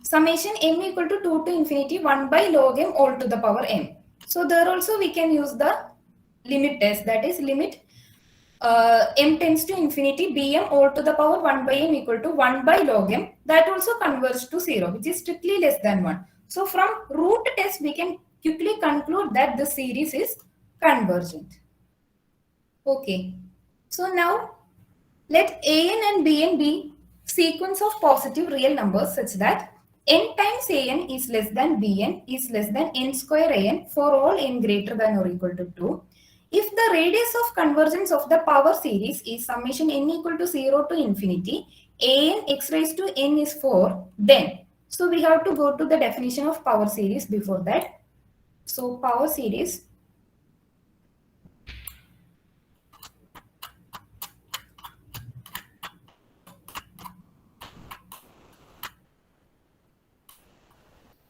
summation m equal to 2 to infinity 1 by log m all to the power m. So there also we can use the limit test, that is limit m tends to infinity bm all to the power 1 by m equal to 1 by log m. That also converges to 0, which is strictly less than 1. So from root test we can quickly conclude that the series is convergent. Okay. So now let an and bn be sequence of positive real numbers such that n times an is less than bn is less than n square an for all n greater than or equal to 2. If the radius of convergence of the power series is summation n equal to 0 to infinity, an x raised to n is 4, then, so we have to go to the definition of power series before that. So power series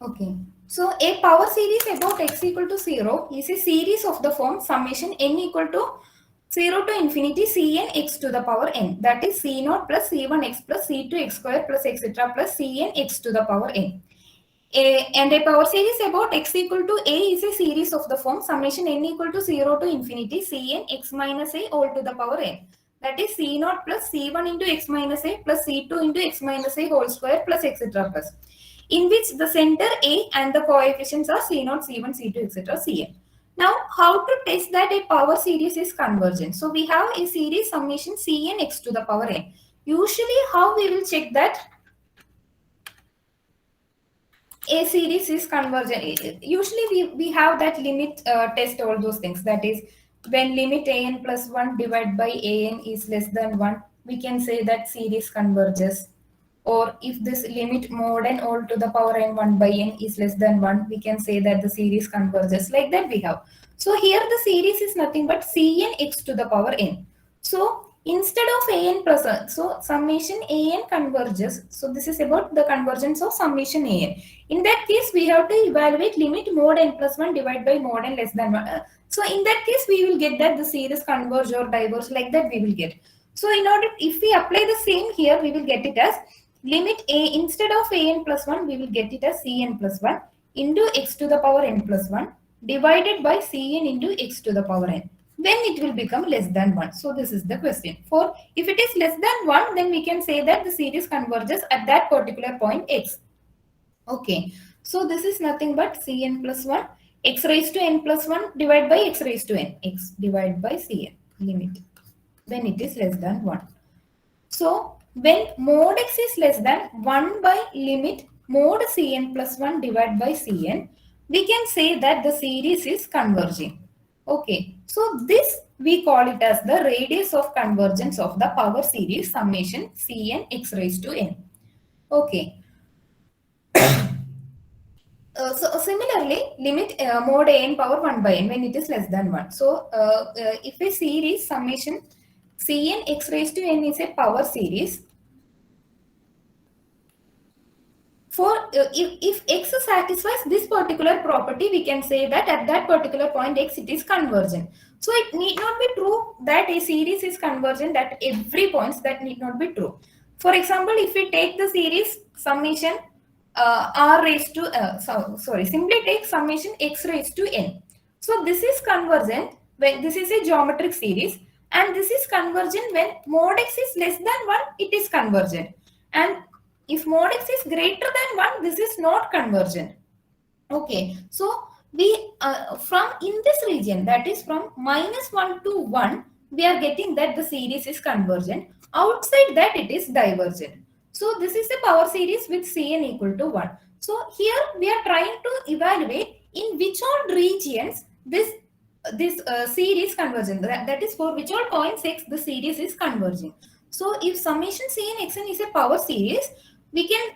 Okay. So a power series about x equal to 0 is a series of the form summation n equal to 0 to infinity Cn x to the power n. That is C0 plus C1 x plus C2 x square plus etc. plus Cn x to the power n. And a power series about x equal to a is a series of the form summation n equal to 0 to infinity Cn x minus a all to the power n. That is C0 plus C1 into x minus a plus C2 into x minus a whole square plus etc. plus, in which the center A and the coefficients are C0, C1, C2, etc. Cn. Now, how to test that a power series is convergent? So, we have a series summation Cn x to the power n. Usually, how we will check that a series is convergent? Usually, we have that limit test, all those things. That is, when limit an plus 1 divided by an is less than 1, we can say that series converges. Or if this limit mod n all to the power n 1 by n is less than 1, we can say that the series converges. Like that we have. So here the series is nothing but Cn x to the power n. So instead of an plus 1, so summation an converges. So this is about the convergence of summation an. In that case, we have to evaluate limit mod n plus 1 divided by mod n less than 1. So in that case, we will get that the series converge or diverge, like that we will get. So in order, if we apply the same here, we will get it as limit a, instead of an plus 1, we will get it as Cn plus 1 into x to the power n plus 1 divided by Cn into x to the power n. Then it will become less than 1. So this is the question. For if it is less than 1, then we can say that the series converges at that particular point x. Okay. So this is nothing but Cn plus 1 x raised to n plus 1 divided by x raised to n, x divided by Cn limit, when it is less than 1. So when mod x is less than 1 by limit mod Cn plus 1 divided by Cn, we can say that the series is converging. Okay, so this we call it as the radius of convergence of the power series summation Cn x raised to n. Okay. So similarly, limit mod n power 1 by n when it is less than 1. So if a series summation Cn x raised to n is a power series, for if x satisfies this particular property, we can say that at that particular point x it is convergent. So it need not be true that a series is convergent at every point. That need not be true. For example, if we take the series summation r raised to simply take summation x raised to n. So this is convergent when this is a geometric series, and this is convergent when mod x is less than 1, it is convergent. And if mod x is greater than 1, this is not convergent. Okay, so we from in this region, that is from -1 to 1, we are getting that the series is convergent. Outside that, it is divergent. So this is a power series with Cn equal to 1. So here we are trying to evaluate in which all regions this series convergent. That is for which all points x the series is converging. So if summation Cn xn is a power series, we can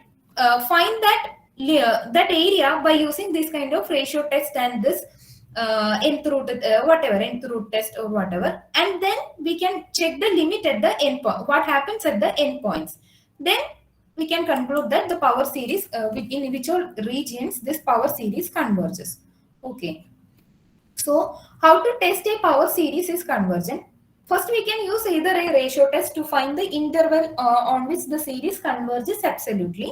find that area by using this kind of ratio test and this nth root nth root test or whatever, and then we can check the limit at the end point. What happens at the end points? Then we can conclude that the power series in which all regions this power series converges. Okay. So how to test a power series is convergent? First, we can use either a ratio test to find the interval on which the series converges absolutely,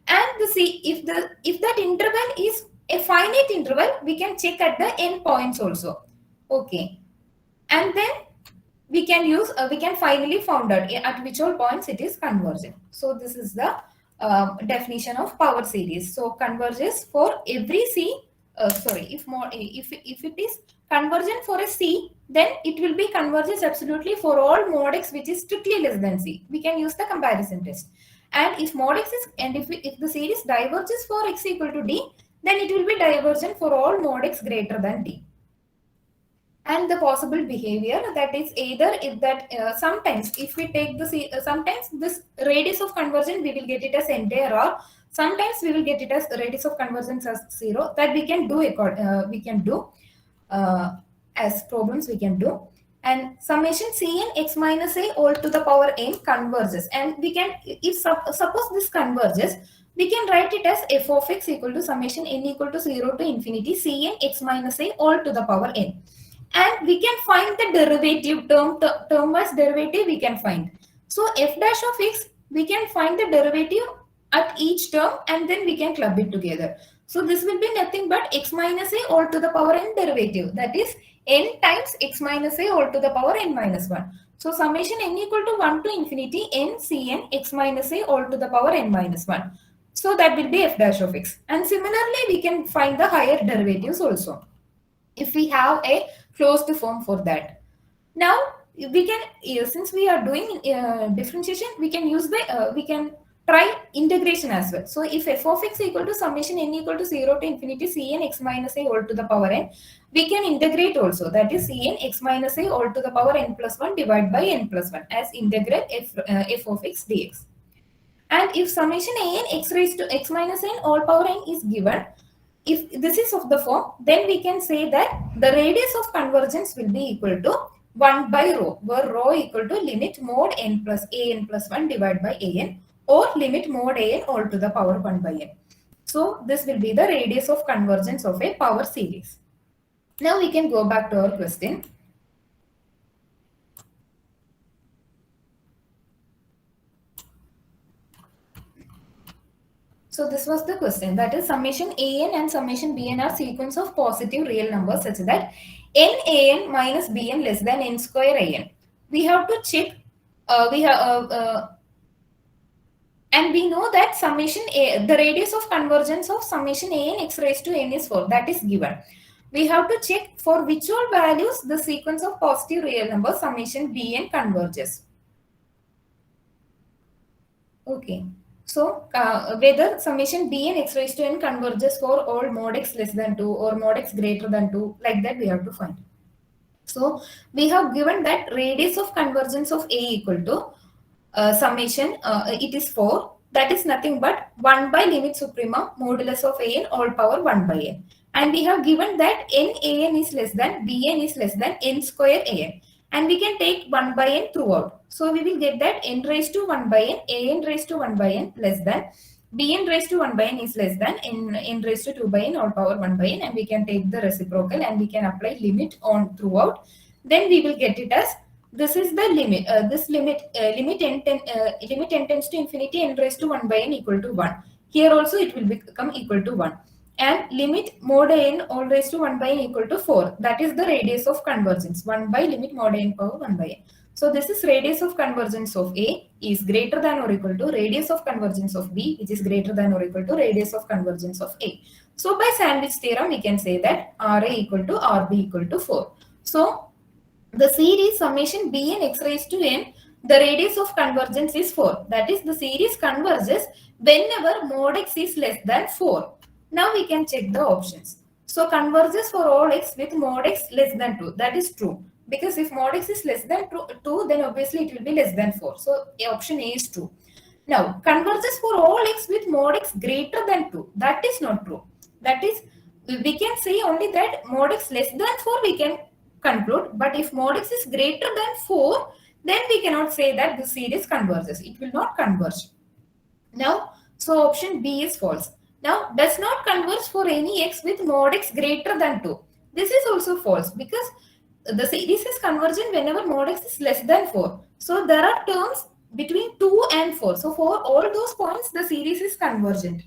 and if that interval is a finite interval, we can check at the end points also. Okay, and then we can use we can finally find out at which all points it is convergent. So this is the definition of power series. So converges for every c. If it is convergent for a c, then it will be converges absolutely for all mod x which is strictly less than c. We can use the comparison test. And if mod x is, and if the series diverges for x equal to d, then it will be divergent for all mod x greater than d. And the possible behavior, that is either if that sometimes if we take the sometimes this radius of convergence we will get it as entire, or sometimes we will get it as radius of convergence as 0. That we can do as problems we can do. and summation Cn x minus a all to the power n converges. And we can, if suppose this converges, we can write it as f of x equal to summation n equal to 0 to infinity Cn x minus a all to the power n. And we can find the derivative term-wise derivative we can find. So f dash of x, we can find the derivative at each term and then we can club it together. So this will be nothing but x minus a all to the power n derivative, that is n times x minus a all to the power n minus 1. So summation n equal to 1 to infinity n Cn x minus a all to the power n minus 1. So that will be f dash of x. And similarly, we can find the higher derivatives also, if we have a closed form for that. Now we can, since we are doing differentiation, we can use the we can try integration as well. So if f of x equal to summation n equal to 0 to infinity Cn x minus a all to the power n, we can integrate also, that is Cn x minus a all to the power n plus 1 divided by n plus 1 as integral f of x dx. And if summation an x raised to x minus n all power n is given, if this is of the form, then we can say that the radius of convergence will be equal to 1 by rho, where rho equal to limit mod n plus an plus 1 divided by an, or limit mod an all to the power 1 by n. So this will be the radius of convergence of a power series. Now we can go back to our question. So this was the question, that is summation an and summation bn are sequence of positive real numbers such that n minus bn less than n square an. We have to check, and we know that summation a, the radius of convergence of summation an x raised to n is 4, that is given. We have to check for which all values the sequence of positive real numbers summation bn converges. Okay. So whether summation bn x raised to n converges for all mod x less than 2 or mod x greater than 2, like that we have to find. So we have given that radius of convergence of a equal to summation, it is 4, that is nothing but 1 by limit suprema modulus of an all power 1 by n. And we have given that n is less than bn is less than n square an. And we can take 1 by n throughout. So we will get that n raised to 1 by n raised to 1 by n less than bn raised to 1 by n is less than n raised to 2 by n all power 1 by n, and we can take the reciprocal and we can apply limit on throughout. Then we will get it as, this is the limit, this limit n tends to infinity n raised to 1 by n equal to 1. Here also it will become equal to 1. And limit mod n all raised to 1 by n equal to 4. That is the radius of convergence, 1 by limit mod n power 1 by n. So this is radius of convergence of A is greater than or equal to radius of convergence of B, which is greater than or equal to radius of convergence of A. So by Sandwich theorem, we can say that Ra equal to Rb equal to 4. So the series summation Bn x raised to n, the radius of convergence is 4. That is, the series converges whenever mod x is less than 4. Now we can check the options. So converges for all x with mod x less than 2. That is true. Because if mod x is less than 2, then obviously it will be less than 4. So option A is true. Now converges for all x with mod x greater than 2. That is not true. That is, we can say only that mod x less than 4 we can conclude. But if mod x is greater than 4, then we cannot say that the series converges. It will not converge. Now, so option B is false. Now, does not converge for any x with mod x greater than 2. This is also false because the series is convergent whenever mod x is less than 4. So, there are terms between 2 and 4. So, for all those points, the series is convergent.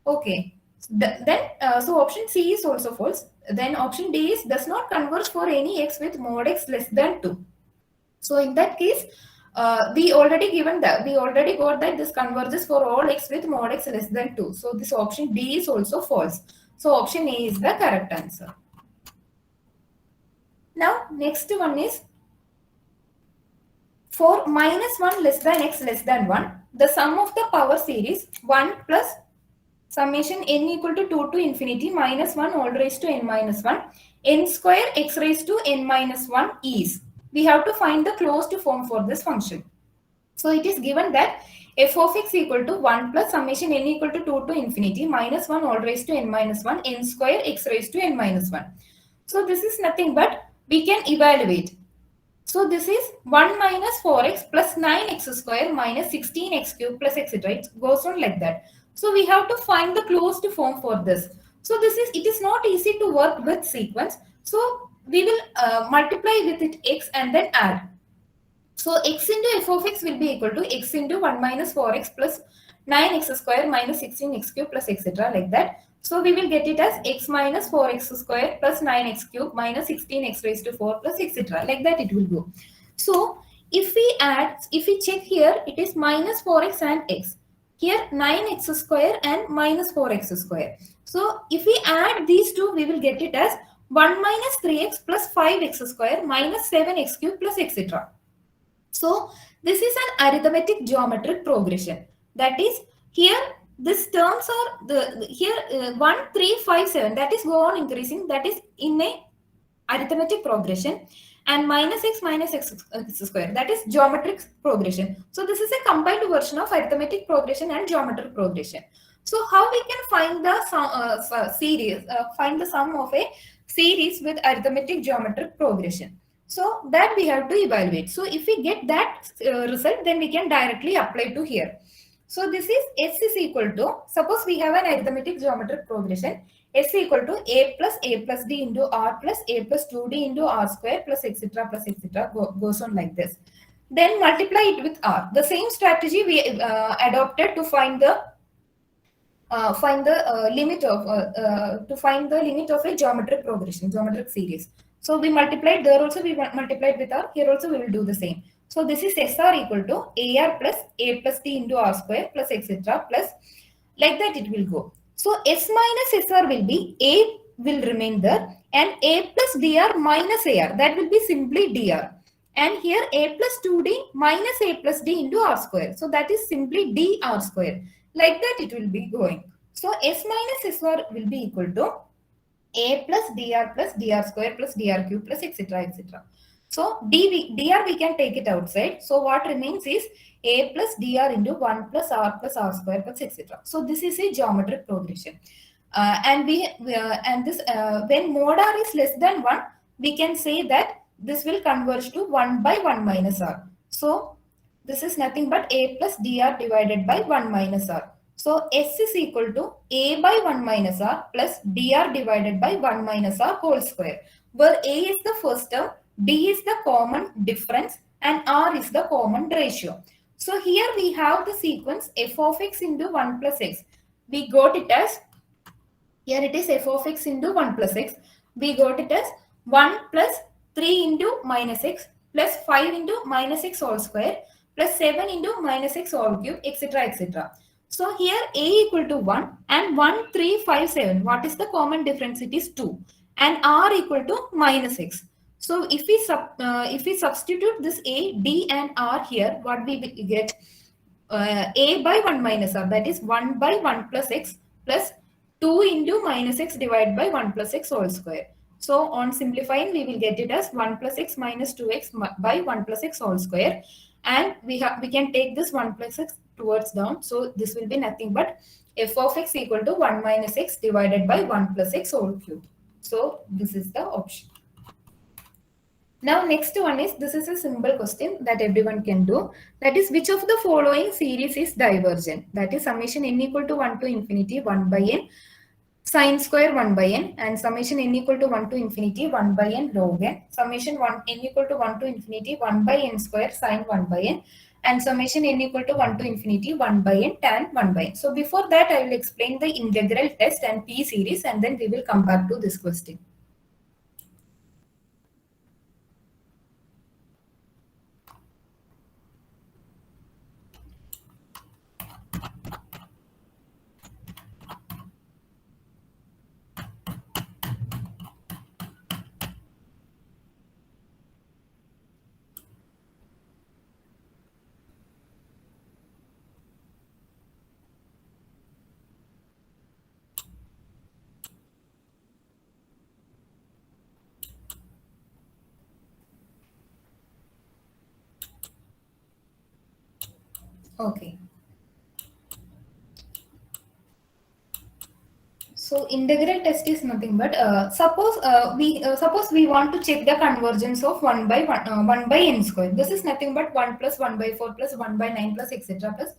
Okay. So option C is also false. Then option D is does not converge for any x with mod x less than 2. So, in that case, we already got that this converges for all x with mod x less than 2. So this option D is also false. So option A is the correct answer. Now next one is for minus 1 less than x less than 1, the sum of the power series 1 plus summation n equal to 2 to infinity minus 1 all raised to n minus 1 n square x raised to n minus 1 is. We have to find the closed form for this function. So it is given that f of x equal to 1 plus summation n equal to 2 to infinity minus 1 all raised to n minus 1 n square x raised to n minus 1. So this is nothing but we can evaluate. So this is 1 minus 4x plus 9x square minus 16x cube plus etc. It goes on like that. So we have to find the closed form for this. So it is not easy to work with sequence. So we will multiply with it x and then add. So x into f of x will be equal to x into 1 minus 4x plus 9x square minus 16x cube plus etc. like that. So we will get it as x minus 4x square plus 9x cube minus 16x raised to 4 plus etc. Like that it will go. So if we check here, it is minus 4x and x. Here 9x square and minus 4x square. So if we add these two, we will get it as 1 minus 3x plus 5x square minus 7x cube plus etc. So this is an arithmetic geometric progression. That is, here these terms are here 1, 3, 5, 7. That is go on increasing. That is in a arithmetic progression, and minus x square. That is geometric progression. So this is a combined version of arithmetic progression and geometric progression. So how we can find the series? Find the sum of a series with arithmetic geometric progression. So that we have to evaluate. So if we get that result, then we can directly apply to here. So this is S is equal to, suppose we have an arithmetic geometric progression, S equal to A plus D into R plus A plus 2D into R square plus etc. Goes on like this. Then multiply it with R. The same strategy we adopted to find the limit of a geometric progression, geometric series. So we multiplied there also, we multiplied with R. Here also we will do the same. So this is SR equal to AR plus A plus T into R square plus etc. plus like that it will go. So S minus SR will be A will remain there, and A plus DR minus AR, that will be simply DR. And here A plus 2D minus A plus D into R square. So that is simply DR square. Like that it will be going. So S minus SR will be equal to A plus DR square plus DR cube plus etc. So DR we can take it outside. So what remains is A plus DR into 1 plus R square plus etc. So this is a geometric progression. And when mod R is less than 1, we can say that this will converge to 1 by 1 minus R. So this is nothing but A plus DR divided by 1 minus R. So S is equal to A by 1 minus R plus DR divided by 1 minus R whole square, where A is the first term, D is the common difference, and R is the common ratio. So here we have the sequence f of x into 1 plus x. We got it as, here it is f of x into 1 plus x. We got it as 1 plus 3 into minus x plus 5 into minus x whole square plus 7 into minus x whole cube, etc. So here A equal to 1 and 1, 3, 5, 7. What is the common difference? It is 2. And R equal to minus x. So if we substitute this A, D and R here, what we get? A by 1 minus R, that is 1 by 1 plus x plus 2 into minus x divided by 1 plus x whole square. So on simplifying, we will get it as 1 plus x minus 2x by 1 plus x whole square. And we can take this 1 plus x towards down. So this will be nothing but f of x equal to 1 minus x divided by 1 plus x whole cube. So this is the option. Now next one is, this is a simple question that everyone can do. That is, which of the following series is divergent? That is summation n equal to 1 to infinity 1 by n sine square 1 by n, and summation n equal to 1 to infinity 1 by n log n, summation n equal to 1 to infinity 1 by n square sine 1 by n, and summation n equal to 1 to infinity 1 by n tan 1 by n. So before that, I will explain the integral test and P series, and then we will come back to this question. Okay. So integral test is nothing but suppose we want to check the convergence of 1 by n square. This is nothing but 1 plus 1 by 4 plus 1 by 9 plus etc. plus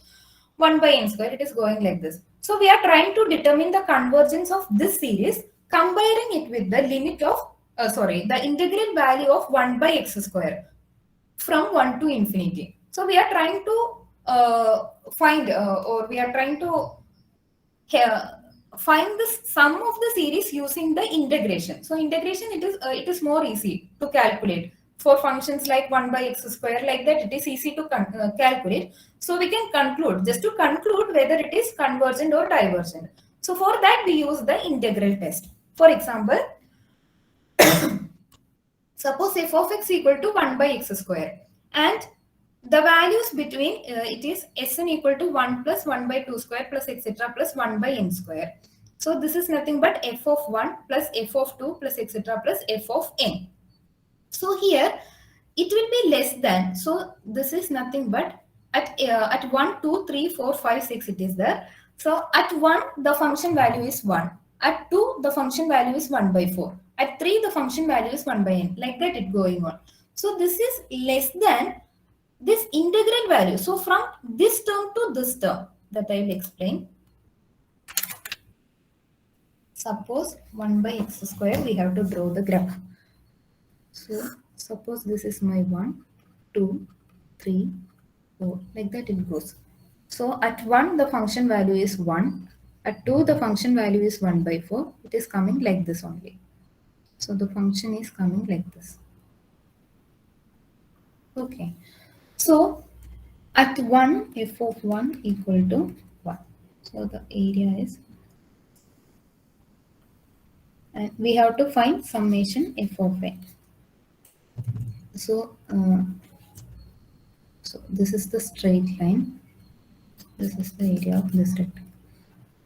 1 by n square. It is going like this. So we are trying to determine the convergence of this series, comparing it with the limit of the integral value of 1 by x square from 1 to infinity. So we are trying to find the sum of the series using the integration. So integration, it is more easy to calculate for functions like 1 by x square, like that it is easy to calculate. So we can conclude, just to conclude whether it is convergent or divergent. So for that we use the integral test. For example, suppose f of x equal to 1 by x square, and the values between it is Sn equal to 1 plus 1 by 2 square plus etc. plus 1 by n square. So this is nothing but f of 1 plus f of 2 plus etc. plus f of n. So here it will be less than. So this is nothing but at 1, 2, 3, 4, 5, 6 it is there. So at 1 the function value is 1. At 2 the function value is 1 by 4. At 3 the function value is 1 by n. Like that it going on. So this is less than this integral value. So from this term to this term, that I will explain. Suppose 1 by x square, we have to draw the graph. So suppose this is my 1, 2, 3, 4, like that it goes. So at 1 the function value is 1. At 2 the function value is 1 by 4. It is coming like this only. So the function is coming like this. Okay. So at 1 f of 1 equal to 1. So the area is, and we have to find summation f of n. So this is the straight line. This is the area of this rectangle.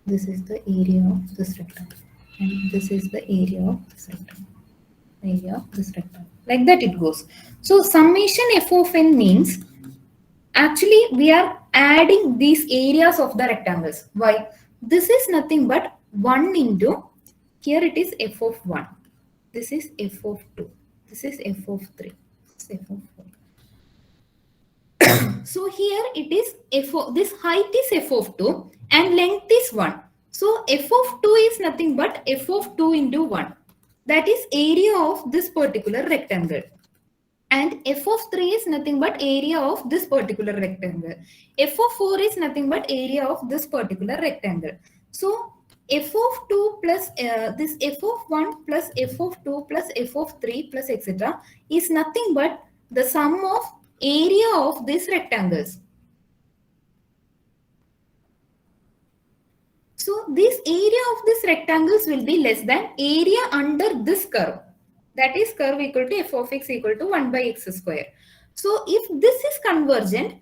This is the area of this rectangle, and this is the area of this rectangle. Area of this rectangle. Like that it goes. So summation f of n means actually we are adding these areas of the rectangles. Why? This is nothing but 1 into, here it is f of 1. This is f of 2. This is f of 3. This is f of 4. So here it is f of, this height is f of 2 and length is 1. So f of 2 is nothing but f of 2 into 1. That is area of this particular rectangle. And f of 3 is nothing but area of this particular rectangle. F of 4 is nothing but area of this particular rectangle. So f of 2 plus this f of 1 plus f of 2 plus f of 3 plus etc. is nothing but the sum of area of these rectangles. So this area of these rectangles will be less than area under this curve. That is curve equal to f of x equal to 1 by x square. So if this is convergent,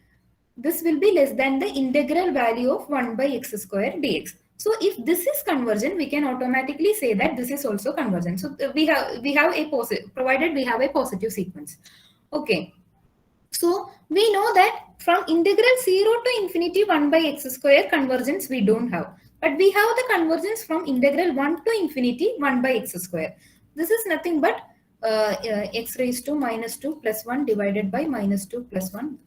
this will be less than the integral value of 1 by x square dx. So if this is convergent, we can automatically say that this is also convergent. So we have a positive, provided we have a positive sequence. Okay. So we know that from integral 0 to infinity 1 by x square convergence we don't have. But we have the convergence from integral 1 to infinity 1 by x square. This is nothing but x raised to minus 2 plus 1 divided by minus 2 plus 1.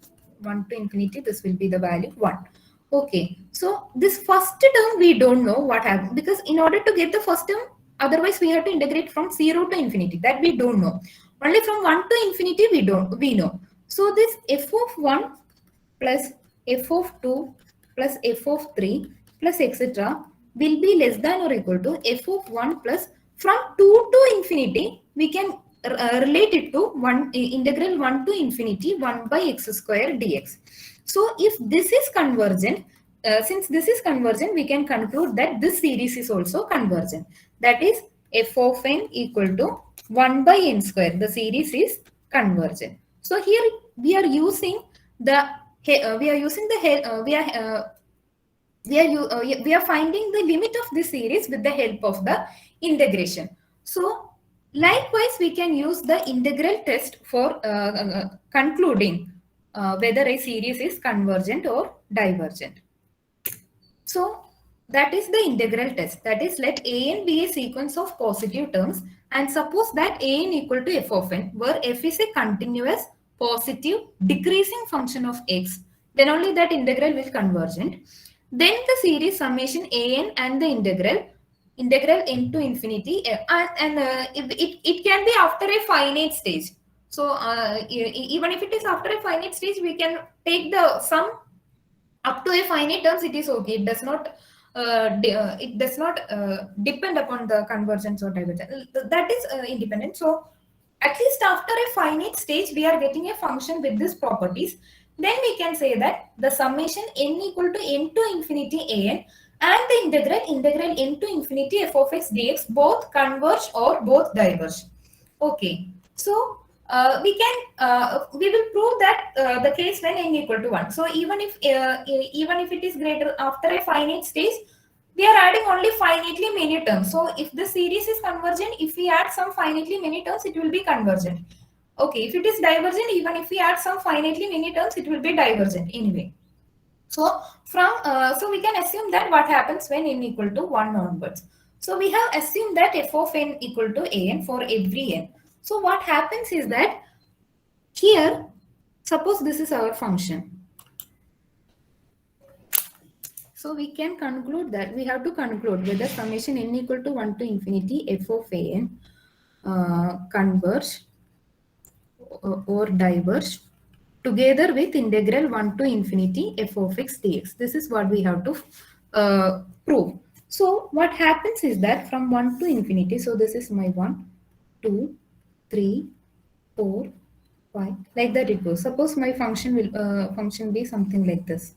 1 to infinity, this will be the value 1. Okay, so this first term we don't know what happened, because in order to get the first term, otherwise we have to integrate from 0 to infinity. That we don't know. Only from 1 to infinity we know. So this f of 1 plus f of 2 plus f of 3 plus etc. will be less than or equal to f of 1 plus, from 2 to infinity we can relate it to integral 1 to infinity 1 by x square dx. So if this is convergent, since this is convergent, we can conclude that this series is also convergent. That is f of n equal to 1 by n square. The series is convergent. So here we are using the we are finding the limit of this series with the help of the integration. So likewise, we can use the integral test for concluding whether a series is convergent or divergent. So That is the integral test. That is, let an be a sequence of positive terms and suppose that an equal to f of n, where f is a continuous positive decreasing function of x, then only that integral will convergent. Then the series summation an and the integral n to infinity, it can be after a finite stage. So even if it is after a finite stage, we can take the sum up to a finite terms. It is okay. It does not depend upon the convergence or divergence. That is independent. So at least after a finite stage, we are getting a function with these properties. Then we can say that the summation n equal to n to infinity an and the integral n to infinity f of x dx both converge or both diverge. Okay. So we will prove that the case when n equal to 1. So even if it is greater after a finite stage, we are adding only finitely many terms. So if the series is convergent, if we add some finitely many terms, it will be convergent. Okay, if it is divergent, even if we add some finitely many terms, it will be divergent anyway. So so we can assume that what happens when n equal to 1 onwards. So we have assumed that f of n equal to an for every n. So what happens is that here, suppose this is our function. So we can conclude that we have to conclude whether summation n equal to 1 to infinity f of an converge or diverge together with integral 1 to infinity f of x dx. This is what we have to prove. So what happens is that from 1 to infinity, so this is my 1, 2, 3, 4, 5, like that it goes. Suppose my function will be something like this.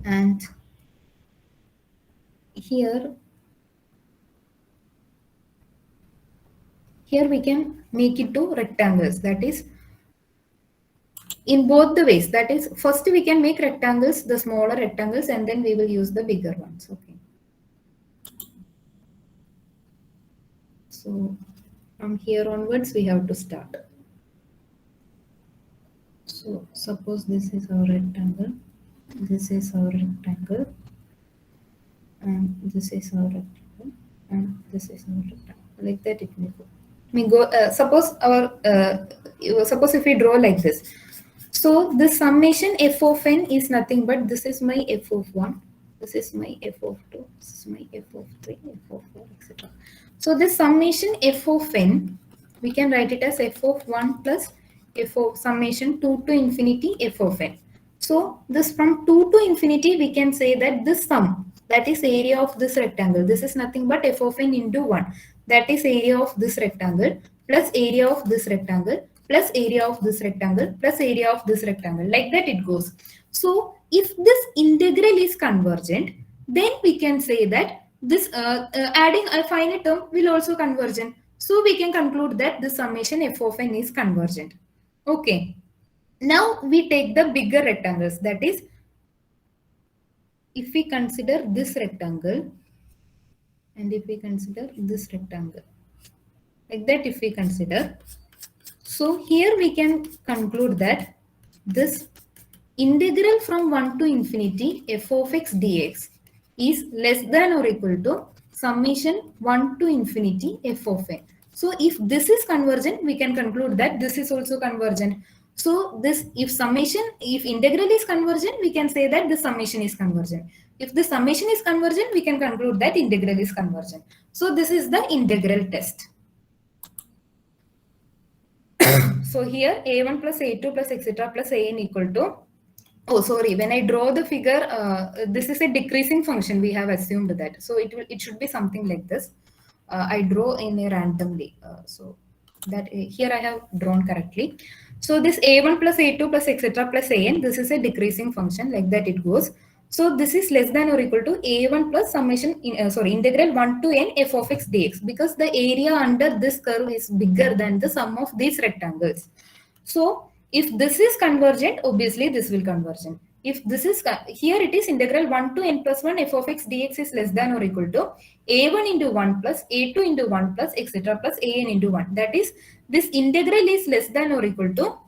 And here we can make it to rectangles. That is, in both the ways. That is, first we can make rectangles, the smaller rectangles, and then we will use the bigger ones. Okay. So from here onwards, we have to start. So suppose this is our rectangle, this is our rectangle, and this is our rectangle, and this is our rectangle. Like that it may go. Suppose if we draw like this. So the summation f of n is nothing but this is my f of 1, this is my f of 2, this is my f of 3, f of 4, etc. So this summation f of n, we can write it as f of 1 plus f of summation 2 to infinity f of n. So this from 2 to infinity, we can say that this sum, that is area of this rectangle, this is nothing but f of n into 1. That is area of this rectangle plus area of this rectangle plus area of this rectangle plus area of this rectangle. Like that it goes. So if this integral is convergent, then we can say that this adding a finite term will also convergent. So we can conclude that the summation f of n is convergent. Okay. Now we take the bigger rectangles. That is, if we consider this rectangle and if we consider this rectangle, like that if we consider, so here we can conclude that this integral from 1 to infinity f of x dx is less than or equal to summation 1 to infinity f of n. So if this is convergent, we can conclude that this is also convergent. So this, if integral is convergent, we can say that the summation is convergent. If the summation is convergent, we can conclude that integral is convergent. So this is the integral test. So here a1 plus a2 plus etc plus an equal to, oh sorry, when I draw the figure, this is a decreasing function, we have assumed that. So it should be something like this. I draw in a randomly. So that here I have drawn correctly. So this a1 plus a2 plus etc plus an, this is a decreasing function, like that it goes. So this is less than or equal to a1 plus summation integral 1 to n f of x dx, because the area under this curve is bigger than the sum of these rectangles. So if this is convergent, obviously this will convergent. If this is, here it is integral 1 to n plus 1 f of x dx is less than or equal to a1 into 1 plus a2 into 1 plus etc plus an into 1. That is, this integral is less than or equal to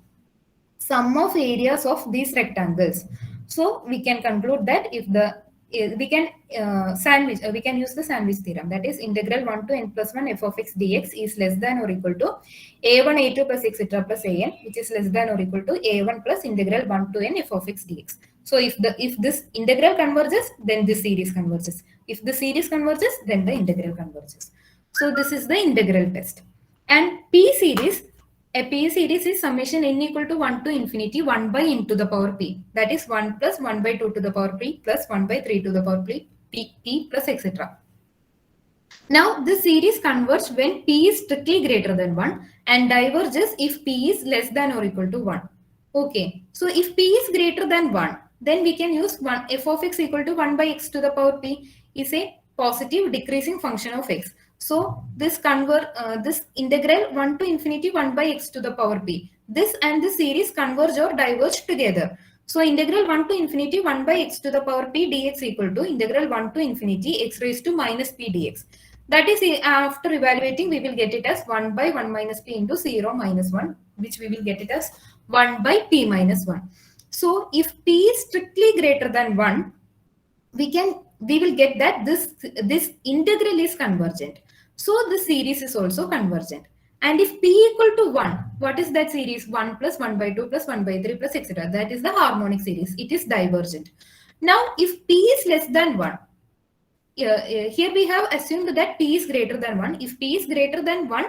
sum of areas of these rectangles. So we can conclude that if the we can we can use the sandwich theorem. That is integral 1 to n plus 1 f of x dx is less than or equal to a1 a2 plus etc plus an, which is less than or equal to a1 plus integral 1 to n f of x dx. So if this integral converges, then this series converges. If the series converges, then the integral converges. So this is the integral test. And P series, a P series is summation n equal to 1 to infinity 1 by n to the power p. That is 1 plus 1 by 2 to the power p plus 1 by 3 to the power p plus etc. Now this series converges when p is strictly greater than 1 and diverges if p is less than or equal to 1. Okay, so if p is greater than 1, then we can use 1 f of x equal to 1 by x to the power p is a positive decreasing function of x. So this this integral 1 to infinity 1 by x to the power p. This and this series converge or diverge together. So integral 1 to infinity 1 by x to the power p dx equal to integral 1 to infinity x raised to minus p dx. That is, after evaluating, we will get it as 1 by 1 minus p into 0 minus 1, which we will get it as 1 by p minus 1. So if p is strictly greater than 1, we will get that this integral is convergent. So the series is also convergent. And if p equal to 1, what is that series? 1 plus 1 by 2 plus 1 by 3 plus etc. That is the harmonic series. It is divergent. Now, if p is less than 1, here we have assumed that p is greater than 1. If p is greater than 1,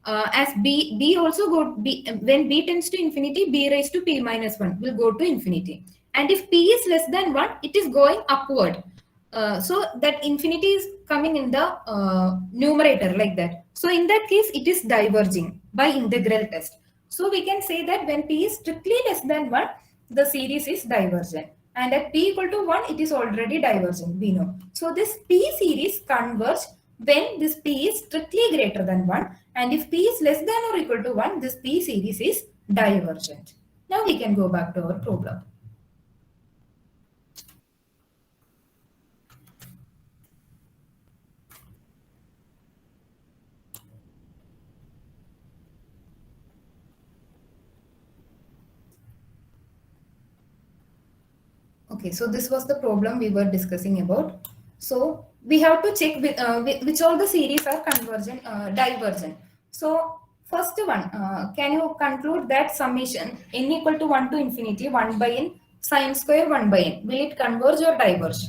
as b also when b tends to infinity, b raised to p minus 1 will go to infinity. And if p is less than 1, it is going upward. So that infinity is coming in the numerator like that. So in that case, it is diverging by integral test. So we can say that when p is strictly less than 1, the series is divergent. And at p equal to 1, it is already divergent, we know. So this p series converges when this p is strictly greater than 1. And if p is less than or equal to 1, this p series is divergent. Now we can go back to our problem. Okay, so this was the problem we were discussing about. So we have to check which all the series are convergent, divergent. So first one, can you conclude that summation n equal to 1 to infinity 1 by n sine square 1 by n, will it converge or diverge?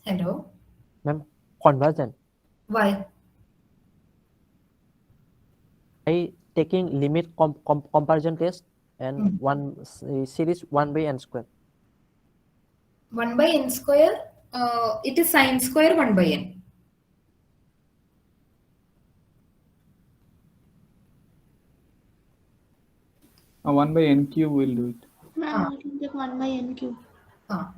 Hello? Ma'am, convergent. Why? By taking limit comparison test and one series 1 by n square. 1 by n square, it is sine square 1 by n. A 1 by n cube will do it. Ma'am, we can take 1 by n cube.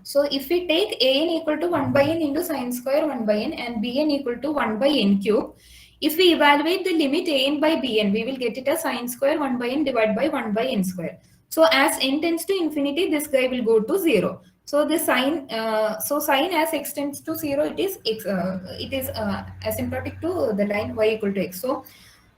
So if we take an equal to 1 by n into sine square 1 by n and bn equal to 1 by n cube, if we evaluate the limit an by bn, we will get it as sine square 1 by n divided by 1 by n square. So as n tends to infinity, this guy will go to 0. So the sine, sine as x tends to 0, it is asymptotic to the line y equal to x. So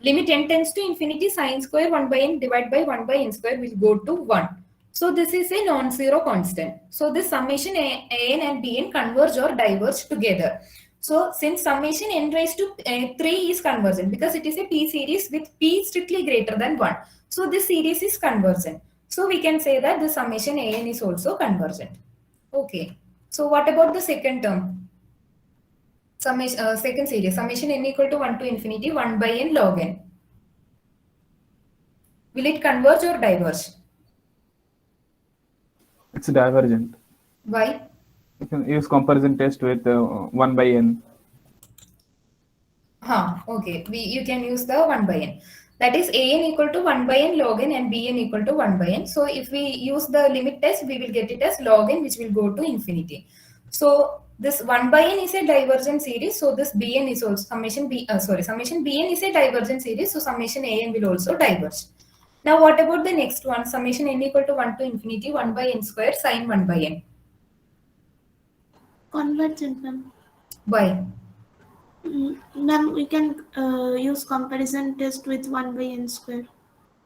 limit n tends to infinity, sine square 1 by n divided by 1 by n square will go to 1. So this is a non-zero constant. So this summation an and bn converge or diverge together. So since summation n raised to 3 is convergent because it is a p series with p strictly greater than 1. So this series is convergent. So we can say that the summation an is also convergent. Okay. So what about the second term? Summation, second series, summation n equal to 1 to infinity 1 by n log n. Will it converge or diverge? It's divergent. Why? You can use comparison test with 1 by n. Okay. You can use the 1 by n. That is an equal to 1 by n log n and bn equal to 1 by n. So if we use the limit test, we will get it as log n, which will go to infinity. So this 1 by n is a divergent series. So this bn is also summation bn is a divergent series. So summation an will also diverge. Now what about the next one? Summation n equal to 1 to infinity 1 by n square sine 1 by n. Convergent, ma'am. Why? Ma'am, we can use comparison test with 1 by n square.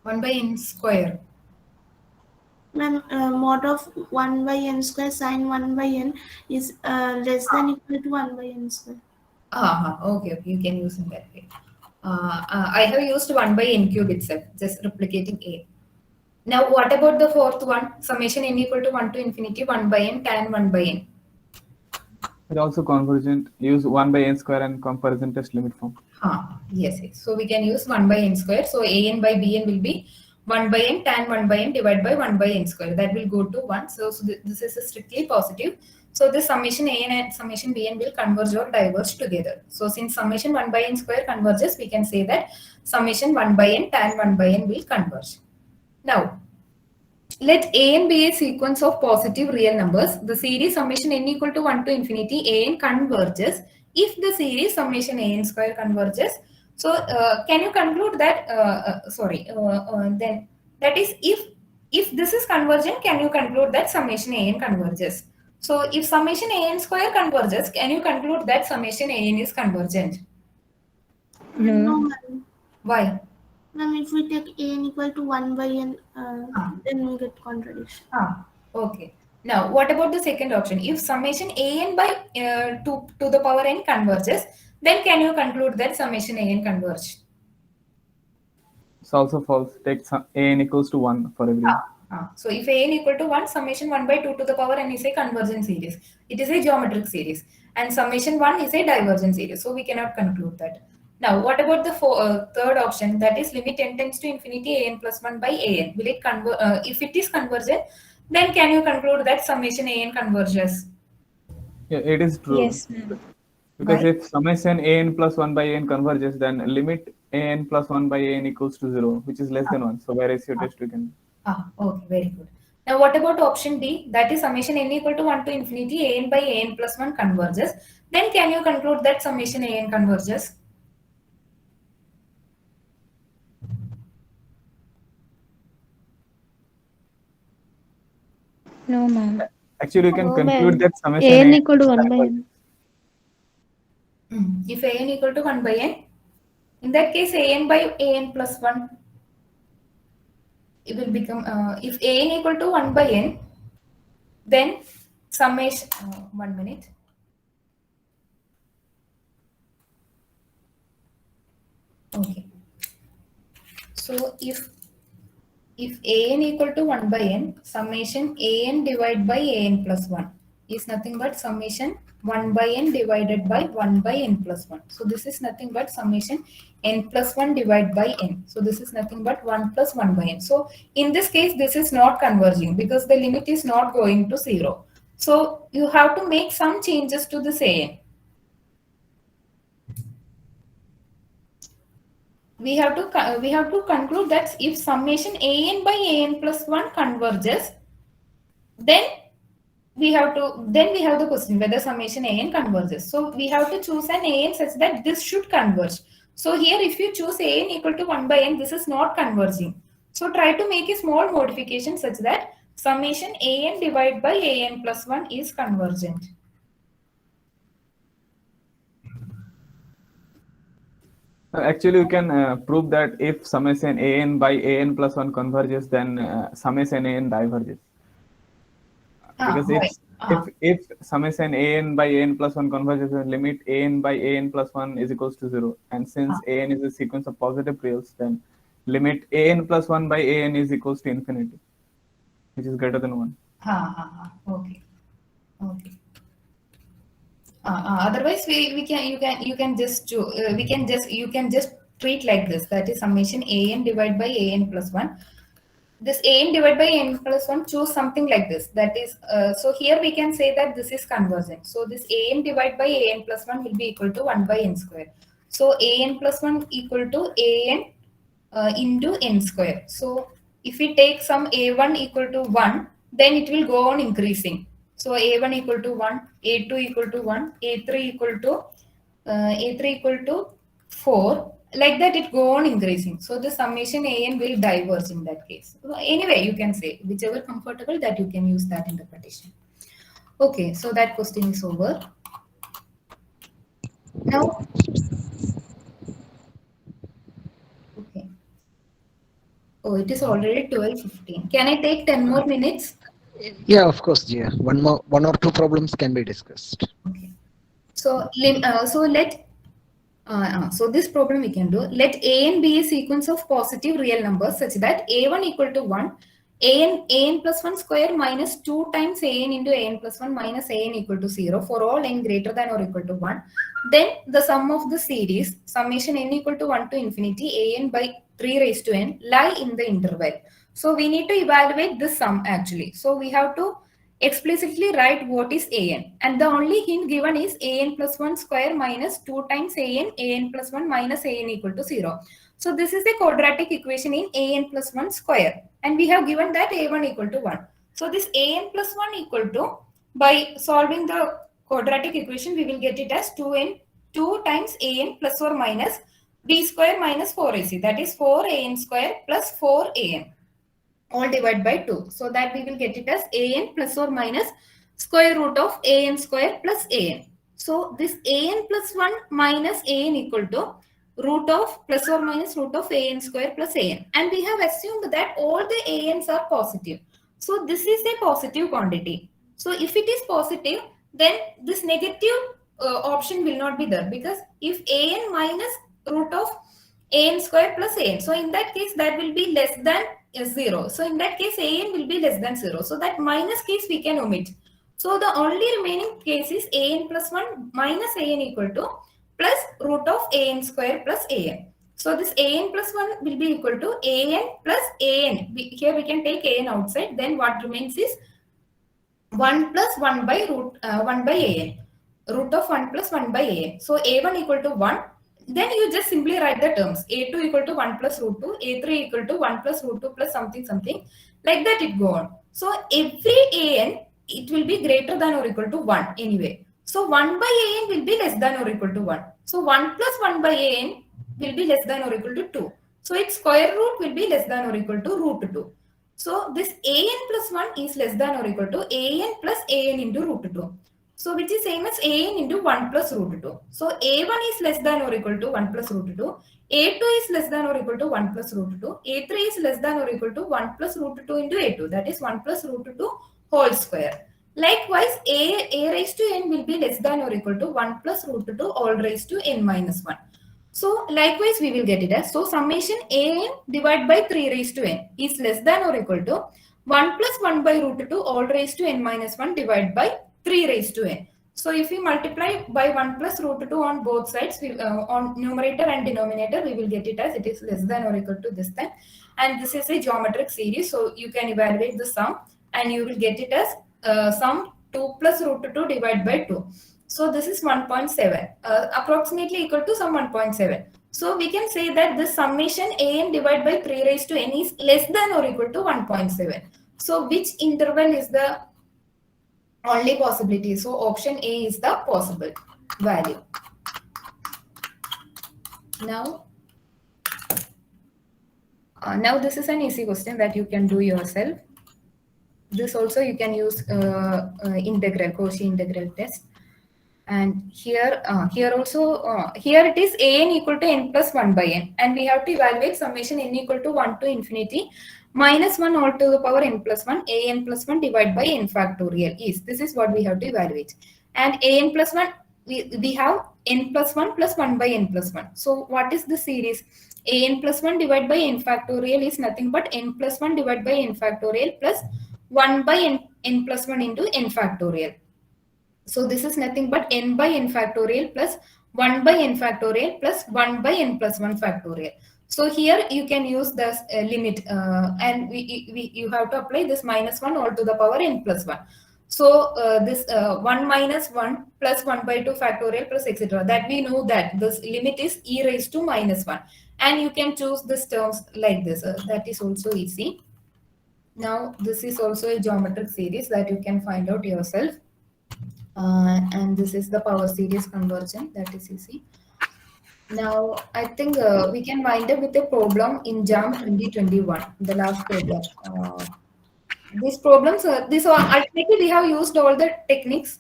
1 by n square. Ma'am, mod of 1 by n square sine 1 by n is less than equal to 1 by n square. Okay, you can use in that way. I have used 1 by n cube itself, just replicating a. Now, what about the fourth one? Summation n equal to 1 to infinity 1 by n tan 1 by n. It also convergent. Use 1 by n square and comparison test limit form. Yes. So we can use 1 by n square. So an by bn will be 1 by n tan 1 by n divided by 1 by n square. That will go to 1. So this is a strictly positive. So this summation an and summation bn will converge or diverge together. So since summation 1 by n square converges, we can say that summation 1 by n tan 1 by n will converge. Now, let an be a sequence of positive real numbers. The series summation n equal to 1 to infinity an converges if the series summation an square converges. So can you conclude that then that is if this is convergent, can you conclude that summation an converges? So if summation an square converges, can you conclude that summation an is convergent? No, ma'am. Why? Ma'am, if we take an equal to 1 by n, then we get contradiction. Okay. Now, what about the second option? If summation an by 2 to the power n converges, then can you conclude that summation an converge? It's also false. Take an equals to 1 for every. So if an equal to 1, summation 1 by 2 to the power n is a convergent series. It is a geometric series. And summation 1 is a divergent series. So we cannot conclude that. Now, what about the third option? That is limit n tends to infinity an plus 1 by an. Will it convert? If it is convergent, then can you conclude that summation an converges? Yeah, it is true. Yes, ma'am. Because Why? if summation an plus 1 by n converges, then limit an plus 1 by n equals to 0, which is less than 1. So where is your test we can? Okay, very good. Now, what about option D? That is summation n equal to 1 to infinity an by an plus 1 converges. Then can you conclude that summation an converges? No, ma'am. Actually, you can No, conclude ma'am. that summation an n equal to 1 by n. If an equal to 1 by n, in that case an by an plus 1, it will become, if an equal to 1 by n, then summation, 1 minute. Okay. So if an equal to 1 by n, summation an divided by an plus 1 is nothing but summation 1 by n divided by 1 by n plus 1. So this is nothing but summation n plus 1 divided by n. So this is nothing but 1 plus 1 by n. So in this case, this is not converging because the limit is not going to 0. So you have to make some changes to this an. We have to conclude that if summation an by an plus 1 converges, then we have the question whether summation an converges. So we have to choose an an such that this should converge. So here if you choose an equal to 1 by n, this is not converging. So try to make a small modification such that summation an divided by an plus 1 is convergent. Actually, you can prove that if summation an by an plus 1 converges, then summation an diverges. Because if summation an by an plus 1 converges, then limit an by an plus 1 is equals to 0. And since an is a sequence of positive reals, then limit an plus 1 by an is equals to infinity, which is greater than 1. Okay. Otherwise, you can just treat like this. That is summation an divided by an plus 1. This an divided by n plus 1, choose something like this. That is, so here we can say that this is convergent. So this an divided by an plus 1 will be equal to 1 by n square. So an plus 1 equal to an into n square. So if we take some a1 equal to 1, then it will go on increasing. So a1 equal to 1, a2 equal to 1, a3 equal to 4. Like that, it go on increasing. So the summation an will diverge in that case. So anyway, you can say whichever comfortable that you can use that interpretation. Okay, so that question is over. Now, Oh, it is already 12:15. Can I take 10 more minutes? Yeah, of course, Jiya. One or two problems can be discussed. Okay. So, so this problem we can do. Let an be a sequence of positive real numbers such that a1 equal to 1, an plus 1 square minus 2 times an into an plus 1 minus an equal to 0 for all n greater than or equal to 1. Then the sum of the series summation n equal to 1 to infinity an by 3 raised to n lie in the interval. So we need to evaluate this sum actually. So we have to explicitly write what is an, and the only hint given is an plus 1 square minus 2 times an plus 1 minus an equal to 0. So this is a quadratic equation in an plus 1 square, and we have given that a1 equal to 1. So this an plus 1 equal to, by solving the quadratic equation, we will get it as 2 times an plus or minus b square minus 4ac, that is 4an square plus 4an, all divided by 2. So that we will get it as an plus or minus square root of an square plus an. So this an plus 1 minus an equal to root of plus or minus root of an square plus an. And we have assumed that all the ans are positive. So this is a positive quantity. So if it is positive, then this negative option will not be there, because if an minus root of an square plus an, so in that case that will be less than 0. So in that case an will be less than 0. So that minus case we can omit. So the only remaining case is an plus 1 minus an equal to plus root of an square plus an. So this an plus 1 will be equal to an plus an. Here we can take an outside. Then what remains is 1 plus 1 by 1 by an. Root of 1 plus 1 by an. So a1 equal to 1. Then you just simply write the terms. a2 equal to 1 plus root 2, a3 equal to 1 plus root 2 plus something something. Like that it go on. So every an, it will be greater than or equal to 1 anyway. So 1 by an will be less than or equal to 1. So 1 plus 1 by an will be less than or equal to 2. So its square root will be less than or equal to root 2. So this an plus 1 is less than or equal to an plus an into root 2. So which is same as an into 1 plus root 2. So a1 is less than or equal to 1 plus root 2. a2 is less than or equal to 1 plus root 2. a3 is less than or equal to 1 plus root 2 into a2. That is 1 plus root 2 whole square. Likewise, a raised to n will be less than or equal to 1 plus root 2 all raised to n minus 1. So likewise we will get it as, so summation an divided by 3 raised to n is less than or equal to 1 plus 1 by root 2 all raised to n minus 1 divided by 3 raised to n. So if we multiply by 1 plus root 2 on both sides, on numerator and denominator, we will get it as it is less than or equal to this time. And this is a geometric series, so you can evaluate the sum and you will get it as sum 2 plus root 2 divided by 2. So this is 1.7, approximately equal to some 1.7. So we can say that this summation an divided by 3 raised to n is less than or equal to 1.7. So which interval is the only possibility? So option A is the possible value. Now this is an easy question that you can do yourself. This also you can use integral, Cauchy integral test. And here also here it is an equal to n plus 1 by n, and we have to evaluate summation n equal to 1 to infinity minus 1 all to the power n plus 1 an plus 1 divided by n factorial is. This is what we have to evaluate. And an plus 1, we have n plus 1 plus 1 by n plus 1. So what is the series? An plus 1 divided by n factorial is nothing but n plus 1 divided by n factorial plus 1 by n plus 1 into n factorial. So this is nothing but n by n factorial plus 1 by n factorial plus 1 by n plus 1 factorial. So here you can use this limit and you have to apply this minus 1 all to the power n plus 1. So this 1 minus 1 plus 1 by 2 factorial plus etc. That we know that this limit is e raised to minus 1. And you can choose these terms like this. That is also easy. Now this is also a geometric series that you can find out yourself. And this is the power series conversion, that is easy. Now I think we can wind up with a problem in JAM 2021, the last problem. These problems, ultimately we have used all the techniques,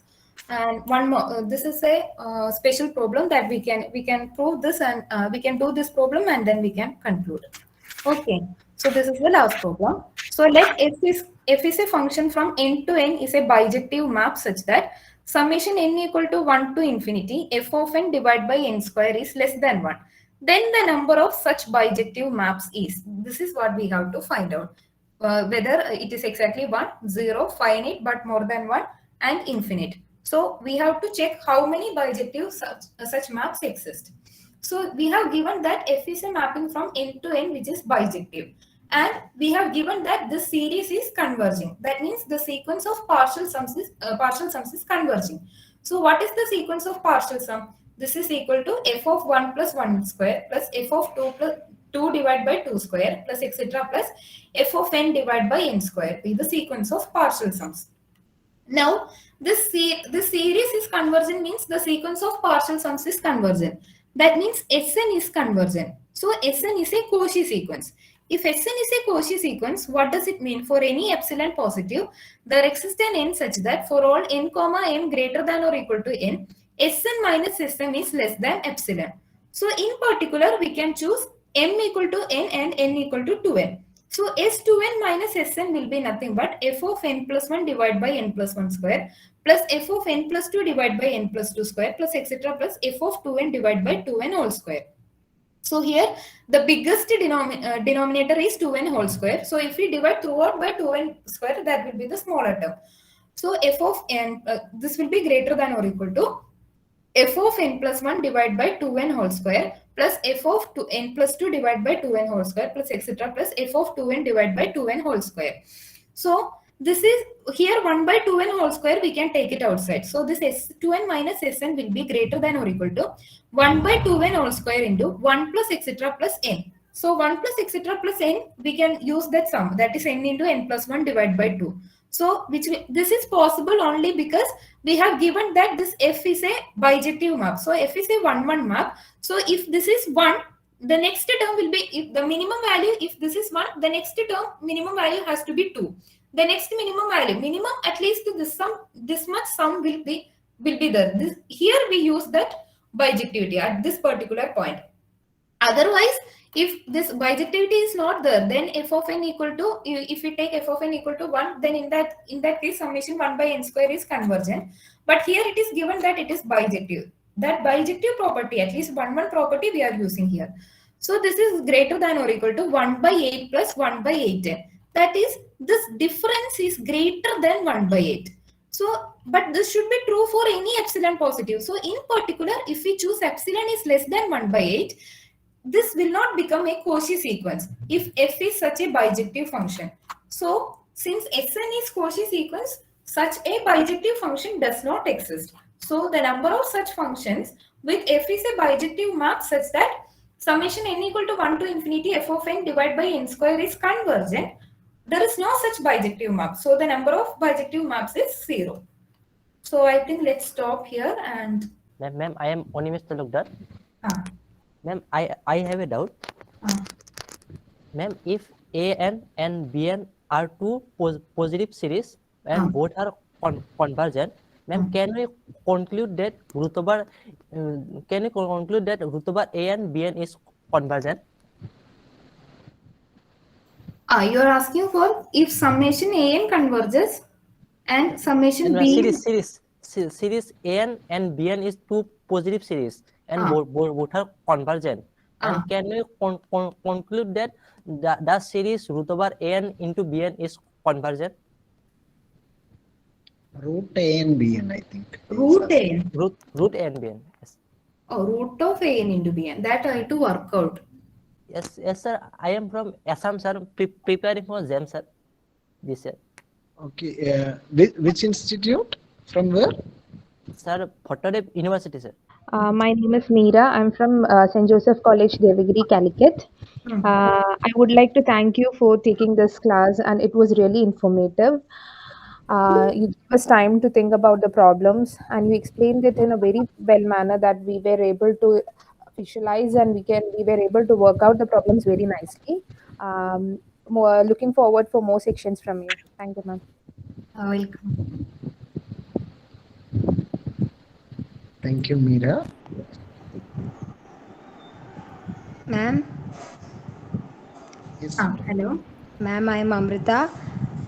and one more. This is a special problem that we can prove this, and we can do this problem and then we can conclude. Okay, So this is the last problem. So let f is a function from n to n is a bijective map such that summation n equal to 1 to infinity f of n divided by n square is less than 1. Then the number of such bijective maps is. This is what we have to find out. Whether it is exactly 1, 0, finite but more than 1 and infinite. So we have to check how many bijective such maps exist. So we have given that f is a mapping from n to n which is bijective. And we have given that this series is converging. That means the sequence of partial sums is converging. So what is the sequence of partial sum? This is equal to f of 1 plus 1 square plus f of 2 plus 2 divided by 2 square plus etc. plus f of n divided by n square be the sequence of partial sums. Now, this series is convergent means the sequence of partial sums is convergent. That means Sn is convergent. So Sn is a Cauchy sequence. If Sn is a Cauchy sequence, what does it mean? For any epsilon positive, there exists an n such that for all n comma m greater than or equal to n, Sn minus Sm is less than epsilon. So in particular, we can choose m equal to n and n equal to 2n. So S2n minus Sn will be nothing but f of n plus 1 divided by n plus 1 square plus f of n plus 2 divided by n plus 2 square plus etc. plus f of 2n divided by 2n whole square. So here the biggest denominator is 2n whole square. So if we divide throughout by 2n square, that will be the smaller term. So f of n, this will be greater than or equal to f of n plus 1 divided by 2n whole square plus f of n plus 2 divided by 2n whole square plus etc. plus f of 2n divided by 2n whole square. So this is here 1 by 2n whole square, we can take it outside. So this 2n minus Sn will be greater than or equal to 1 by 2n whole square into 1 plus etc. plus n. So 1 plus etc. plus n, we can use that sum, that is n into n plus 1 divided by 2. So this is possible only because we have given that this f is a bijective map. So f is a 1-1 map. So if this is 1, the next term will be, if the minimum value, if this is 1, the next term minimum value has to be 2. The next minimum value, minimum at least this much sum will be there. Here we use that bijectivity at this particular point. Otherwise, if this bijectivity is not there, then f of n equal to, if we take f of n equal to 1, then in that case summation 1 by n square is convergent. But here it is given that it is bijective. That bijective property, at least 1-1 property we are using here. So this is greater than or equal to 1 by 8 plus 1 by 8n. That is, this difference is greater than 1 by 8. So, but this should be true for any epsilon positive. So in particular, if we choose epsilon is less than 1 by 8, this will not become a Cauchy sequence if f is such a bijective function. So since Sn is Cauchy sequence, such a bijective function does not exist. So the number of such functions with f is a bijective map such that summation n equal to 1 to infinity f of n divided by n square is convergent. There is no such bijective map. So the number of bijective maps is 0. So I think let's stop here and... Ma'am, I am only Mr. Lugdar. Ma'am, I have a doubt. Ma'am, if an and bn are two positive series and both are convergent, ma'am, can we conclude that root over a and bn is convergent? You are asking for if summation an converges and summation b. Series an and bn is two positive series and both are convergent. And can we conclude that the series root over an into bn is convergent? Root a and bn, I think. Root an. Root a and bn. Yes. Oh, root of an into bn. That I have to work out. Yes, sir. I am from Assam, sir. Preparing for JAM, sir. This year. Okay. Which institute? From where? Sir, Bhattadev University, sir. My name is Meera. I'm from St. Joseph College, Devagiri, Calicut. I would like to thank you for taking this class, and it was really informative. You gave us time to think about the problems, and you explained it in a very well manner that we were able to visualize and we were able to work out the problems very nicely. Looking forward for more sections from you. Thank you, ma'am. Welcome. Thank you, Meera. Ma'am? Yes, Hello. Ma'am, I am Amrita.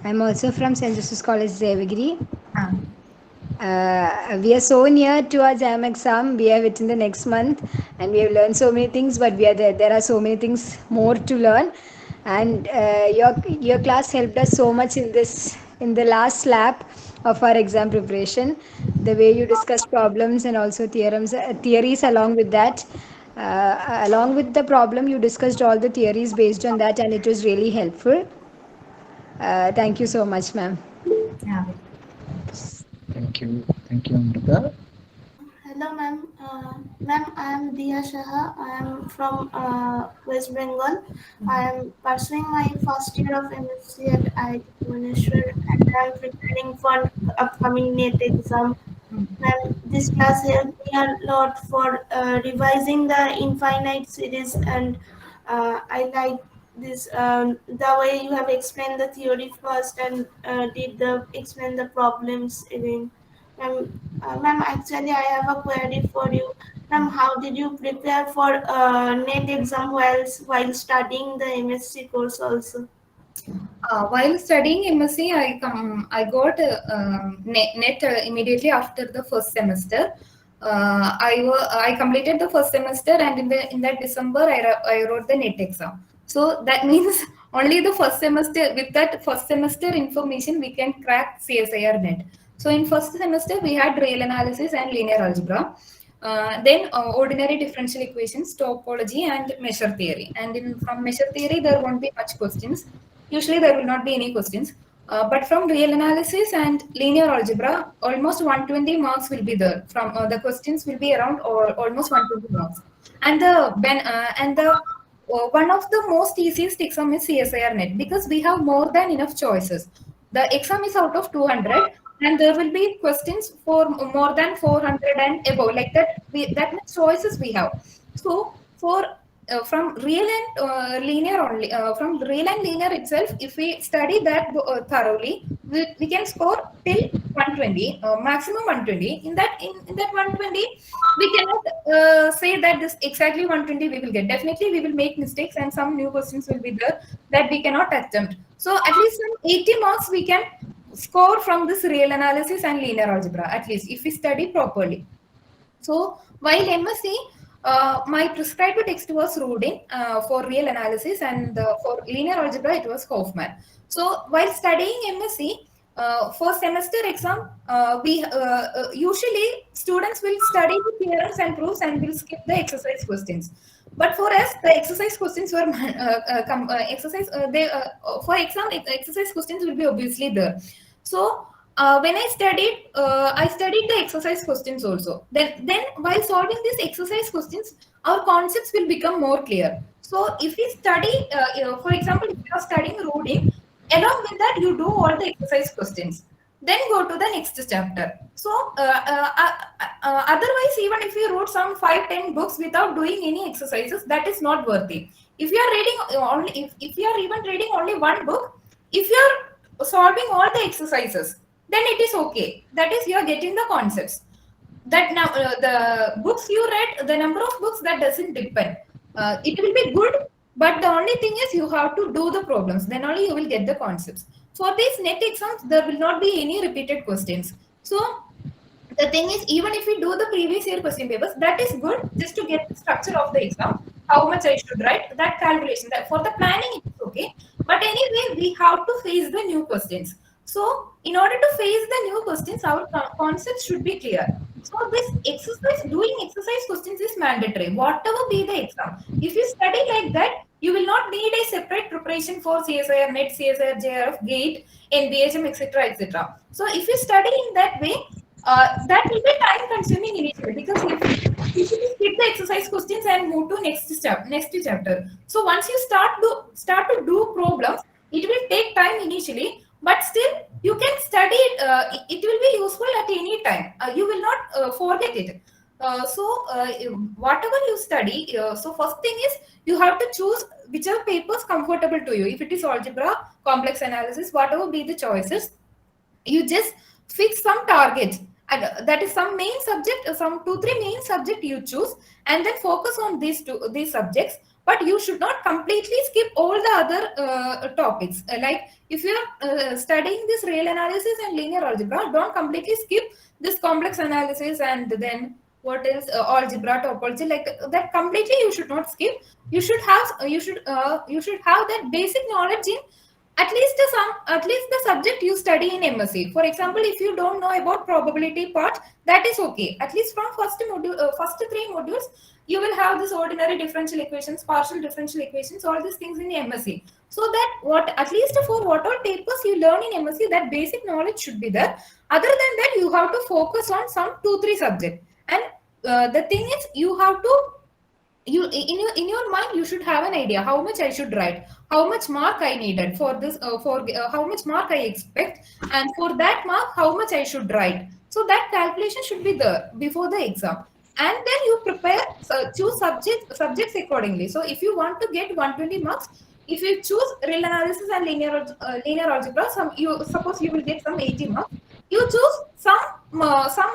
I am also from St. Joseph's College, Devagiri. We are so near to our JAM exam. We have it in the next month, and we have learned so many things. But we are there. There are so many things more to learn, and your class helped us so much in the last lap of our exam preparation. The way you discussed problems and also theories along with that. Along with the problem, you discussed all the theories based on that, and it was really helpful. Thank you so much, ma'am. Yeah. Thank you. Thank you, Amrita. Hello, ma'am. Ma'am, I am Diya Shah. I am from West Bengal. I am pursuing my first year of M.Sc at IIT Bhubaneswar, and I am preparing for upcoming NET exam. Ma'am, this class helped me a lot for revising the infinite series, and I like this the way you have explained the theory first and explain the problems again. Ma'am, actually, I have a query for you. Ma'am, how did you prepare for NET exam while studying the MSc course also? While studying MSc, I got NET immediately after the first semester. I completed the first semester, and in that December I wrote the NET exam. So that means only the first semester, with that first semester information we can crack CSIR NET. So in first semester we had real analysis and linear algebra. Then ordinary differential equations, topology, and measure theory. And from measure theory there won't be much questions. Usually there will not be any questions. But from real analysis and linear algebra, almost 120 marks will be there. From the questions will be around almost 120 marks. And the one of the most easiest exam is CSIR NET, because we have more than enough choices. The exam is out of 200, and there will be questions for more than 400 and above. Like that, that much choices we have. So for from real and linear only, from real and linear itself, if we study that thoroughly, we can score till 120, maximum 120. In that 120, we cannot say that this exactly 120 we will get. Definitely, we will make mistakes, and some new questions will be there that we cannot attempt. So at least some 80 marks we can score from this real analysis and linear algebra, at least if we study properly. So while MSc, my prescribed text was Rudin for real analysis, and for linear algebra it was Hoffman. So while studying MSc, for semester exam, we usually students will study the theorems and proofs and will skip the exercise questions. But for us, the exercise questions were for exam exercise questions will be obviously there. So when I studied the exercise questions also. Then while solving these exercise questions, our concepts will become more clear. So if we study, for example, if you are studying Rudin, along with that you do all the exercise questions. Then go to the next chapter. So otherwise, even if you wrote some 5-10 books without doing any exercises, that is not worthy. If you are reading only, if you are even reading only one book, if you are solving all the exercises, then it is okay. That is, you are getting the concepts. That now the books you read, the number of books, that doesn't depend. It will be good, but the only thing is you have to do the problems. Then only you will get the concepts. For these NET exams, there will not be any repeated questions. So the thing is, even if we do the previous year question papers, that is good just to get the structure of the exam, how much I should write, that calculation. That for the planning, it's okay. But anyway, we have to face the new questions. So in order to face the new questions, our concepts should be clear. So this exercise, doing exercise questions is mandatory, whatever be the exam. If you study like that, you will not need a separate preparation for CSIR NET, CSIR JRF, GATE, NBHM, etc., etc. So if you study in that way, that will be time consuming initially, because if you skip the exercise questions and move to next chapter. So once you start to do problems, it will take time initially, but still you can study it. It will be useful at any time. You will not forget it. Whatever you study, so first thing is you have to choose whichever paper is comfortable to you. If it is algebra, complex analysis, whatever be the choices, you just fix some targets that is some main subject, some 2-3 main subject you choose, and then focus on these subjects. But you should not completely skip all the other topics. Like if you are studying this real analysis and linear algebra, don't completely skip this complex analysis and then what else, algebra, topology, like that completely you should not skip. You should have that basic knowledge in at least the subject you study in MSc. For example, if you don't know about probability part, that is okay. At least from first 3 modules, you will have this ordinary differential equations, partial differential equations, all these things in MSc. So that at least for what all papers you learn in MSc, that basic knowledge should be there. Other than that, you have to focus on some 2-3 subjects. And the thing is, you have to in your mind you should have an idea how much I should write, how much mark I needed for this, how much mark I expect, and for that mark how much I should write. So that calculation should be there before the exam, and then you prepare, choose subjects accordingly. So if you want to get 120 marks, if you choose real analysis and linear algebra, suppose you will get some 80 marks. You choose some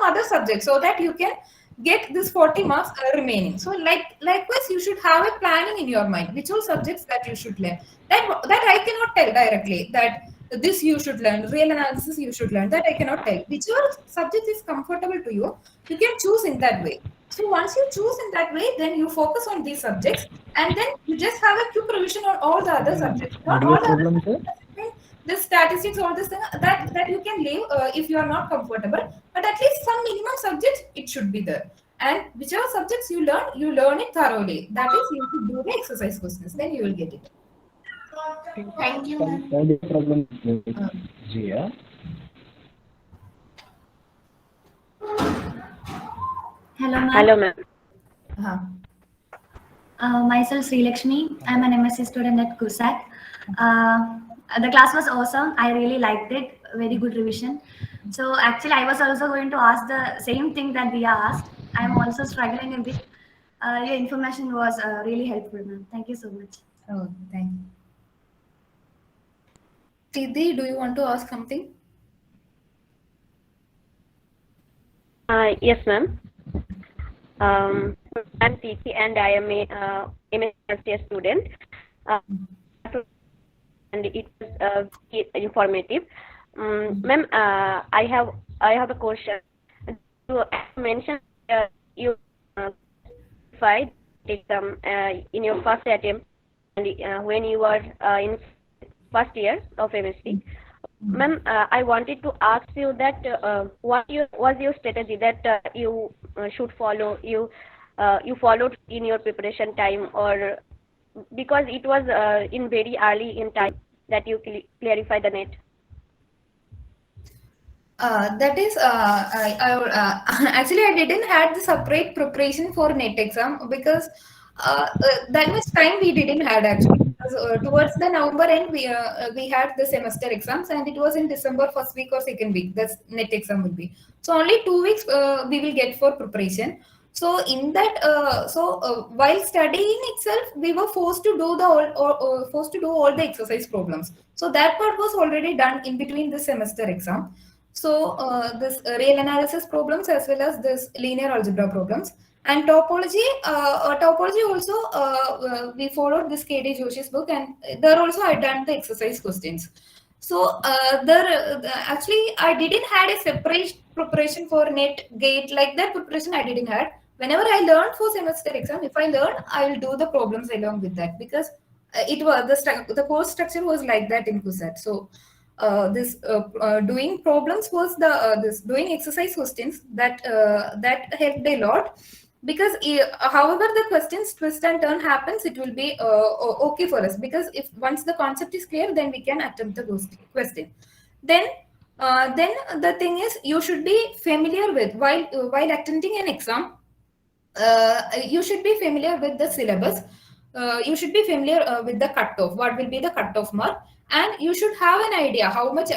other subject so that you can get this 40 marks remaining. So likewise, you should have a planning in your mind, which all subjects that you should learn. That I cannot tell directly that this you should learn, real analysis you should learn, that I cannot tell. Whichever subject is comfortable to you, you can choose in that way. So once you choose in that way, then you focus on these subjects, and then you just have a quick revision on all the other subjects. Not all the other subjects, the statistics, all this thing that you can leave if you are not comfortable, but at least some minimum subjects it should be there. And whichever subjects you learn it thoroughly. That is, you should do the exercise questions, then you will get it. Thank you, ma'am. No problem, Jiya. Hello, ma'am. Hello, ma'am. Myself, Sri Lakshmi. I'm an MSc student at CUSAT. The class was awesome. I really liked it. Very good revision. So actually, I was also going to ask the same thing that Diya asked. I'm also struggling a bit. Your information was really helpful, ma'am. Thank you so much. Oh, thank you. Siddhi, do you want to ask something? Yes, ma'am. I'm Tiki and I am a MSc student. And it was informative. Ma'am, I have a question. You mentioned you qualified exam in your first attempt, and when you were in first year of MSc. Ma'am, I wanted to ask you that what was your strategy that you should follow? You followed in your preparation time, or because it was in very early in time that you clarify the net? That is, actually I didn't had the separate preparation for NET exam because that much time we didn't had actually. Because, towards the November end, we had the semester exams, and it was in December first week or second week. That's NET exam will be. So only 2 weeks we will get for preparation. So in that, while studying itself, we were forced to do all the exercise problems. So that part was already done in between the semester exam. So this real analysis problems as well as this linear algebra problems. And topology also we followed this K.D. Joshi's book, and there also I done the exercise questions. So actually I didn't had a separate preparation for NET, GATE, like that preparation I didn't had. Whenever I learned for semester exam, if I learn, I will do the problems along with that, because it was the course structure was like that in CUSAT. So doing problems was this doing exercise questions that helped a lot, because however the questions twist and turn happens, it will be okay for us, because if once the concept is clear, then we can attempt the question. Then the thing is, you should be familiar with while attending an exam. You should be familiar with the syllabus. You should be familiar with the cutoff. What will be the cutoff mark? And you should have an idea how much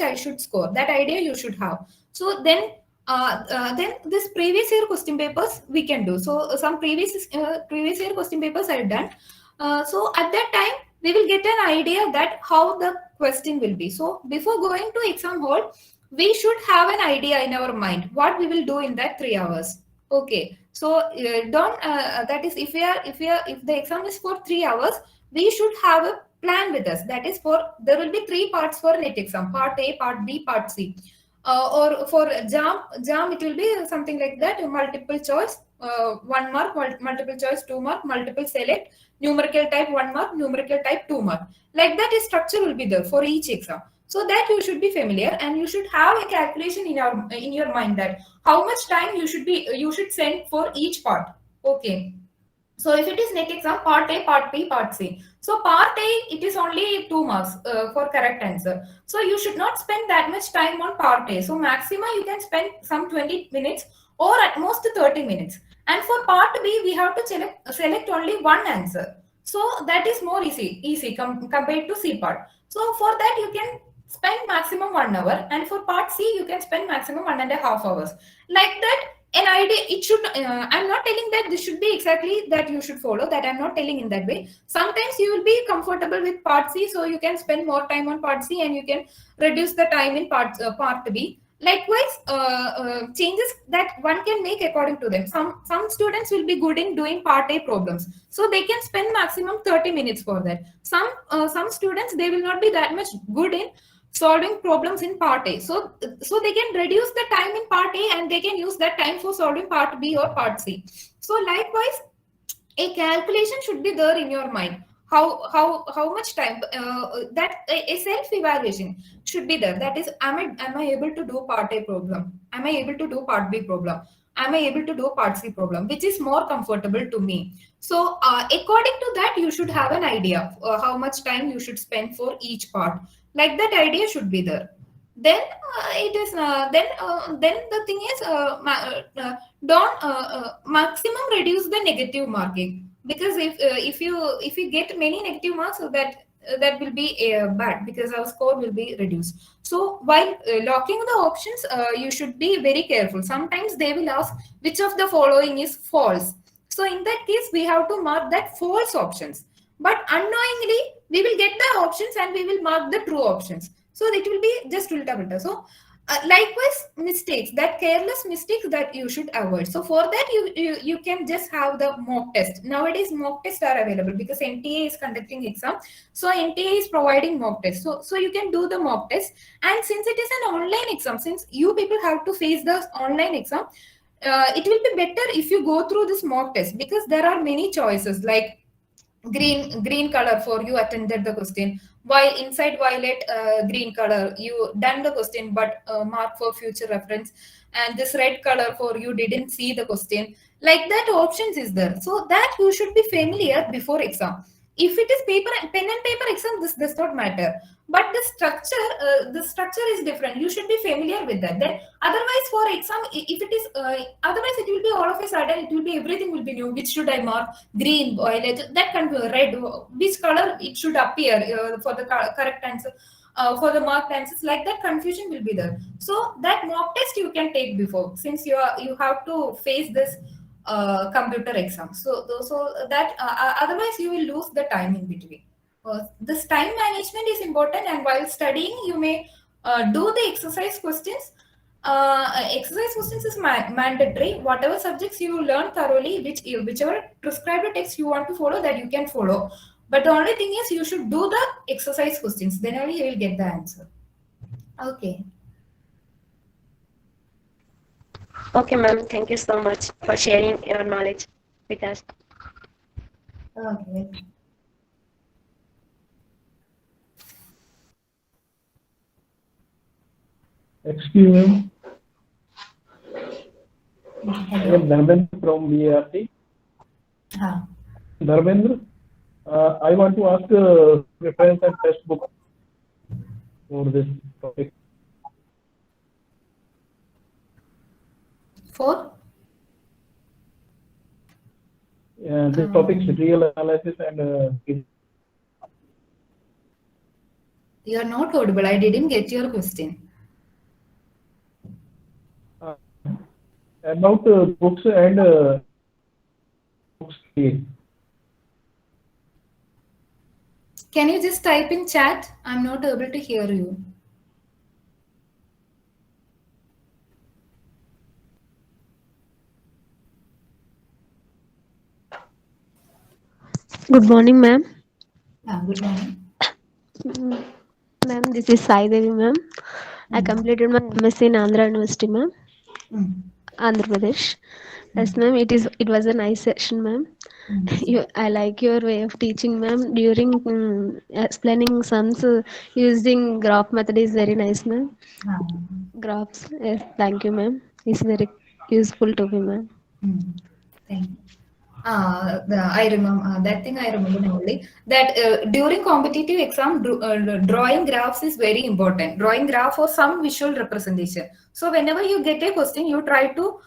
I should score. That idea you should have. So then this previous year question papers we can do. So some previous year question papers I have done. So at that time we will get an idea that how the question will be. So before going to exam hall, we should have an idea in our mind what we will do in that 3 hours. Okay, so don't that is if the exam is for 3 hours, we should have a plan with us. That is, there will be 3 parts for NET exam: part A, part B, part C. Or for JAM it will be something like that: multiple choice, 1 mark, multiple choice 2 mark, multiple select, numerical type 1 mark, numerical type 2 mark. Like that, a structure will be there for each exam. So that you should be familiar, and you should have a calculation in your mind that how much time you should send for each part. Okay. So if it is NET exam, part A, part B, part C. So part A, it is only 2 marks for correct answer. So you should not spend that much time on part A. So maximum you can spend some 20 minutes or at most 30 minutes. And for part B, we have to select only one answer. So that is more easy compared to C part. So for that you can spend maximum 1 hour, and for part C you can spend maximum 1.5 hours. Like that, an idea, it should I'm not telling that this should be exactly that you should follow that. I'm not telling in that way. Sometimes you will be comfortable with part C, so you can spend more time on part C and you can reduce the time in part B. Likewise, changes that one can make according to them. Some students will be good in doing part A problems, so they can spend maximum 30 minutes for that. Some students, they will not be that much good in solving problems in part A, so they can reduce the time in part A and they can use that time for solving part B or part C. So likewise, a calculation should be there in your mind. How much time that a self evaluation should be there. That is, am I able to do part A problem? Am I able to do part B problem? Am I able to do part C problem? Which is more comfortable to me? So according to that, you should have an idea how much time you should spend for each part. Like that idea should be there. Then then the thing is, don't maximum reduce the negative marking, because if you get many negative marks, so that will be bad, because our score will be reduced. So while locking the options, you should be very careful. Sometimes they will ask which of the following is false. So in that case, we have to mark that false options. But unknowingly, we will get the options and we will mark the true options. So it will be just ulta. So likewise, mistakes, that careless mistakes that you should avoid. So for that, you can just have the mock test. Nowadays, mock tests are available because NTA is conducting exam. So NTA is providing mock test. So you can do the mock test. And since it is an online exam, since you people have to face the online exam, it will be better if you go through this mock test, because there are many choices like green color for you attended the question, while inside violet green color you done the question but mark for future reference, and this red color for you didn't see the question. Like that, options is there, so that you should be familiar before exam. If it is pen and paper exam, this does not matter, but the structure is different. You should be familiar with that. Then otherwise, for exam, if it is otherwise, it will be all of a sudden, it will be everything will be new. Which should I mark? Green, violet, that can be red. Which color it should appear for the correct answer, for the marked answers? Like that, confusion will be there. So that mock test you can take before, since you have to face this computer exam. So that otherwise you will lose the time in between. This time management is important, and while studying, you may do the exercise questions. Exercise questions is mandatory. Whatever subjects you learn thoroughly, whichever prescribed text you want to follow, that you can follow. But the only thing is, you should do the exercise questions. Then only you will get the answer. Okay. Okay, ma'am. Thank you so much for sharing your knowledge with us. Okay. Excuse me. I am Dharmendra from VART. Dharmendra, I want to ask reference and test book for this topic. For? This topic is real analysis and You are not audible. I didn't get your question. about books and books. Can you just type in chat? I'm not able to hear you. Good morning, ma'am. Good morning. Ma'am, this is Sai Devi, ma'am. I completed my M.Sc in Andhra University, ma'am. Andhra Pradesh. Yes, ma'am. It was a nice session, ma'am. I like your way of teaching, ma'am. During explaining sums using graph method is very nice, ma'am. Graphs. Yes, thank you, ma'am. It's very useful to me, ma'am. Thank you. I remember that thing. I remember now only that during competitive exam, drawing graphs is very important. Drawing graph or some visual representation. So whenever you get a question, you try to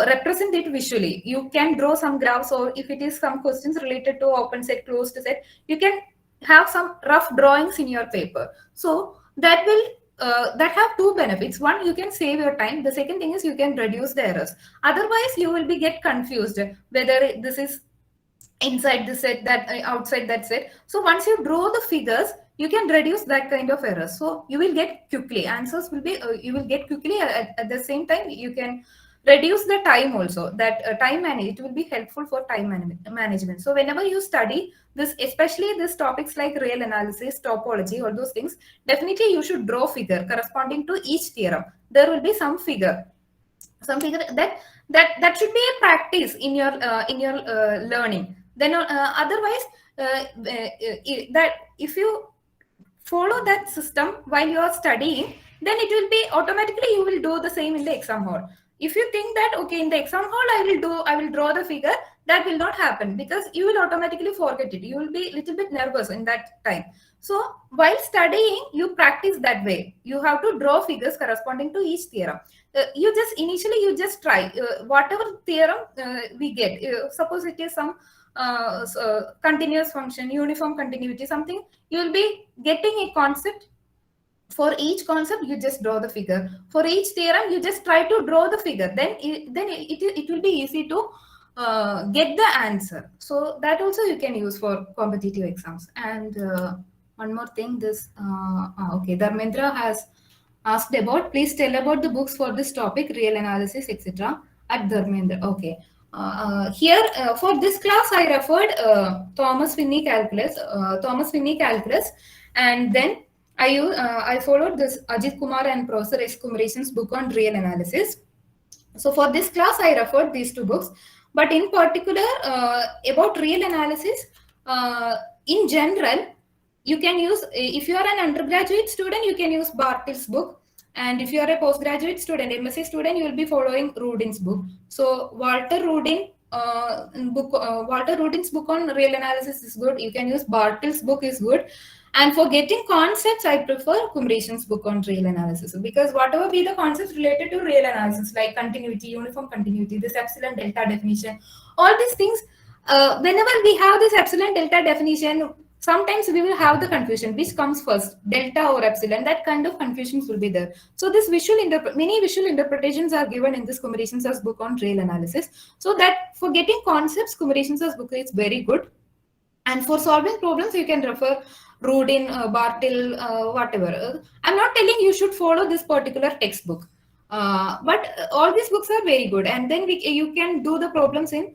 represent it visually. You can draw some graphs, or if it is some questions related to open set, closed set, you can have some rough drawings in your paper. So that will that have two benefits. One, you can save your time. The second thing is you can reduce the errors. Otherwise, you will be get confused whether this is inside the set, that outside that set. So once you draw the figures, you can reduce that kind of errors. So you will get quickly answers will be you will get quickly. At the same time, you can reduce the time also. That time management will be helpful for time management. So whenever you study this, especially this topics like real analysis, topology, all those things, definitely you should draw figure corresponding to each theorem. There will be some figure that should be a practice in your learning. Then otherwise that if you follow that system while you are studying, then it will be automatically you will do the same in the exam hall. If you think that okay, in the exam hall I will draw the figure, that will not happen, because you will automatically forget it. You will be a little bit nervous in that time. So while studying, you practice that way. You have to draw figures corresponding to each theorem. You just try whatever theorem we get. Suppose it is some continuous function, uniform continuity, something, you will be getting a concept. For each concept, you just draw the figure. For each theorem, you just try to draw the figure. Then it will be easy to get the answer. So that also you can use for competitive exams. And one more thing, this okay, Dharmendra has asked about, please tell about the books for this topic, real analysis, etc. at Dharmendra. Okay. Here for this class, I referred Thomas Finney calculus, and then I followed this Ajit Kumar and Professor S. Kumaresan's book on real analysis. So for this class, I referred these two books. But in particular, about real analysis, in general, you can use, if you are an undergraduate student, you can use Bartle's book. And if you are a postgraduate student, M.Sc student, you will be following Rudin's book. So Walter Rudin's book on real analysis is good. You can use Bartle's book is good. And for getting concepts, I prefer Kumaresan's book on real analysis, because whatever be the concepts related to real analysis, like continuity, uniform continuity, this epsilon delta definition, all these things, whenever we have this epsilon delta definition, sometimes we will have the confusion, which comes first, delta or epsilon, that kind of confusions will be there. So this many visual interpretations are given in this Kumaresan's book on real analysis. So that for getting concepts, Kumaresan's book is very good. And for solving problems, you can refer Rudin, Bartle, whatever. I'm not telling you should follow this particular textbook, but all these books are very good. And then you can do the problems in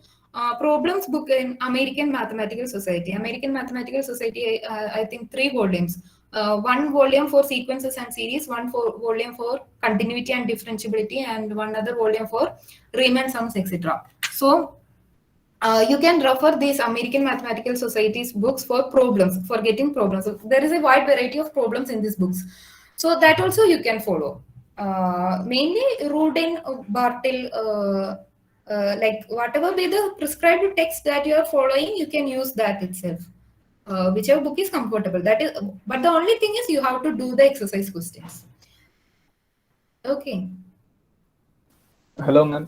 problems book in American Mathematical Society. American Mathematical Society, I think 3 volumes. One volume for sequences and series, one volume for continuity and differentiability, and one other volume for Riemann sums, etc. So you can refer these American Mathematical Society's books for problems, for getting problems. So there is a wide variety of problems in these books. So that also you can follow. Mainly Rudin, Bartle, like whatever be the prescribed text that you are following, you can use that itself. Whichever book is comfortable. That is, but the only thing is you have to do the exercise questions. Okay. Hello, ma'am.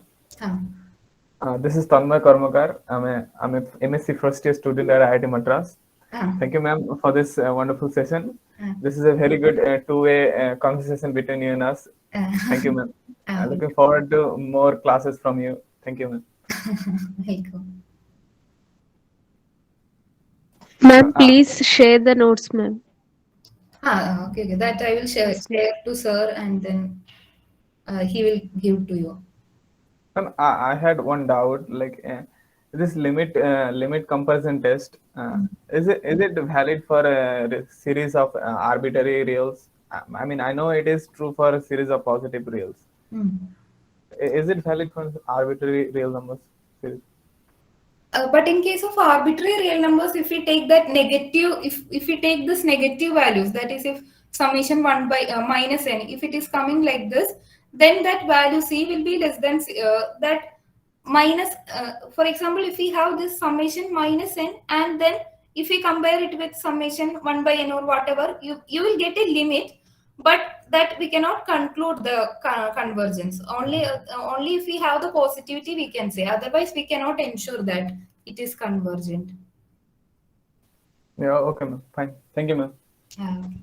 This is Tanmay Karmakar. I'm a M.Sc first year student at IIT Madras. Thank you, ma'am, for this wonderful session. This is a very good two-way conversation between you and us. Thank you, ma'am. Looking forward to more classes from you. Thank you, ma'am. Welcome. Ma'am, please share the notes, ma'am. Okay. That I will share to sir, and then he will give to you. I had one doubt. Like this limit comparison test, is it valid for a series of arbitrary reals? I mean, I know it is true for a series of positive reals. Is it valid for arbitrary real numbers series? But in case of arbitrary real numbers, if we take that negative, if we take this negative values, that is, if summation 1 by minus n, if it is coming like this, then that value c will be less than that minus. For example, if we have this summation minus n, and then if we compare it with summation 1 by n or whatever, you will get a limit, but that we cannot conclude the convergence. Only if we have the positivity we can say. Otherwise, we cannot ensure that it is convergent. Yeah. Okay, ma'am. Fine. Thank you, ma'am. Okay.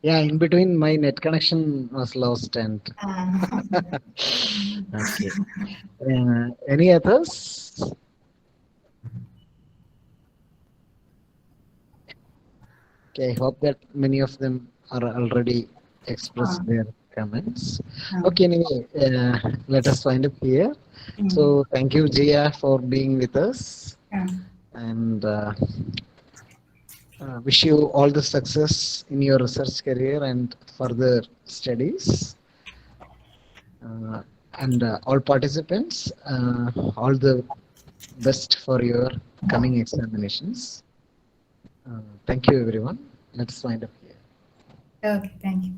Yeah, in between my net connection was lost and okay. Any others? Okay, I hope that many of them are already expressed their comments. Okay, anyway, let us wind up here. So thank you, Jiya, for being with us, and wish you all the success in your research career and further studies. And all participants, all the best for your coming examinations. Thank you, everyone. Let's wind up here. Okay, thank you.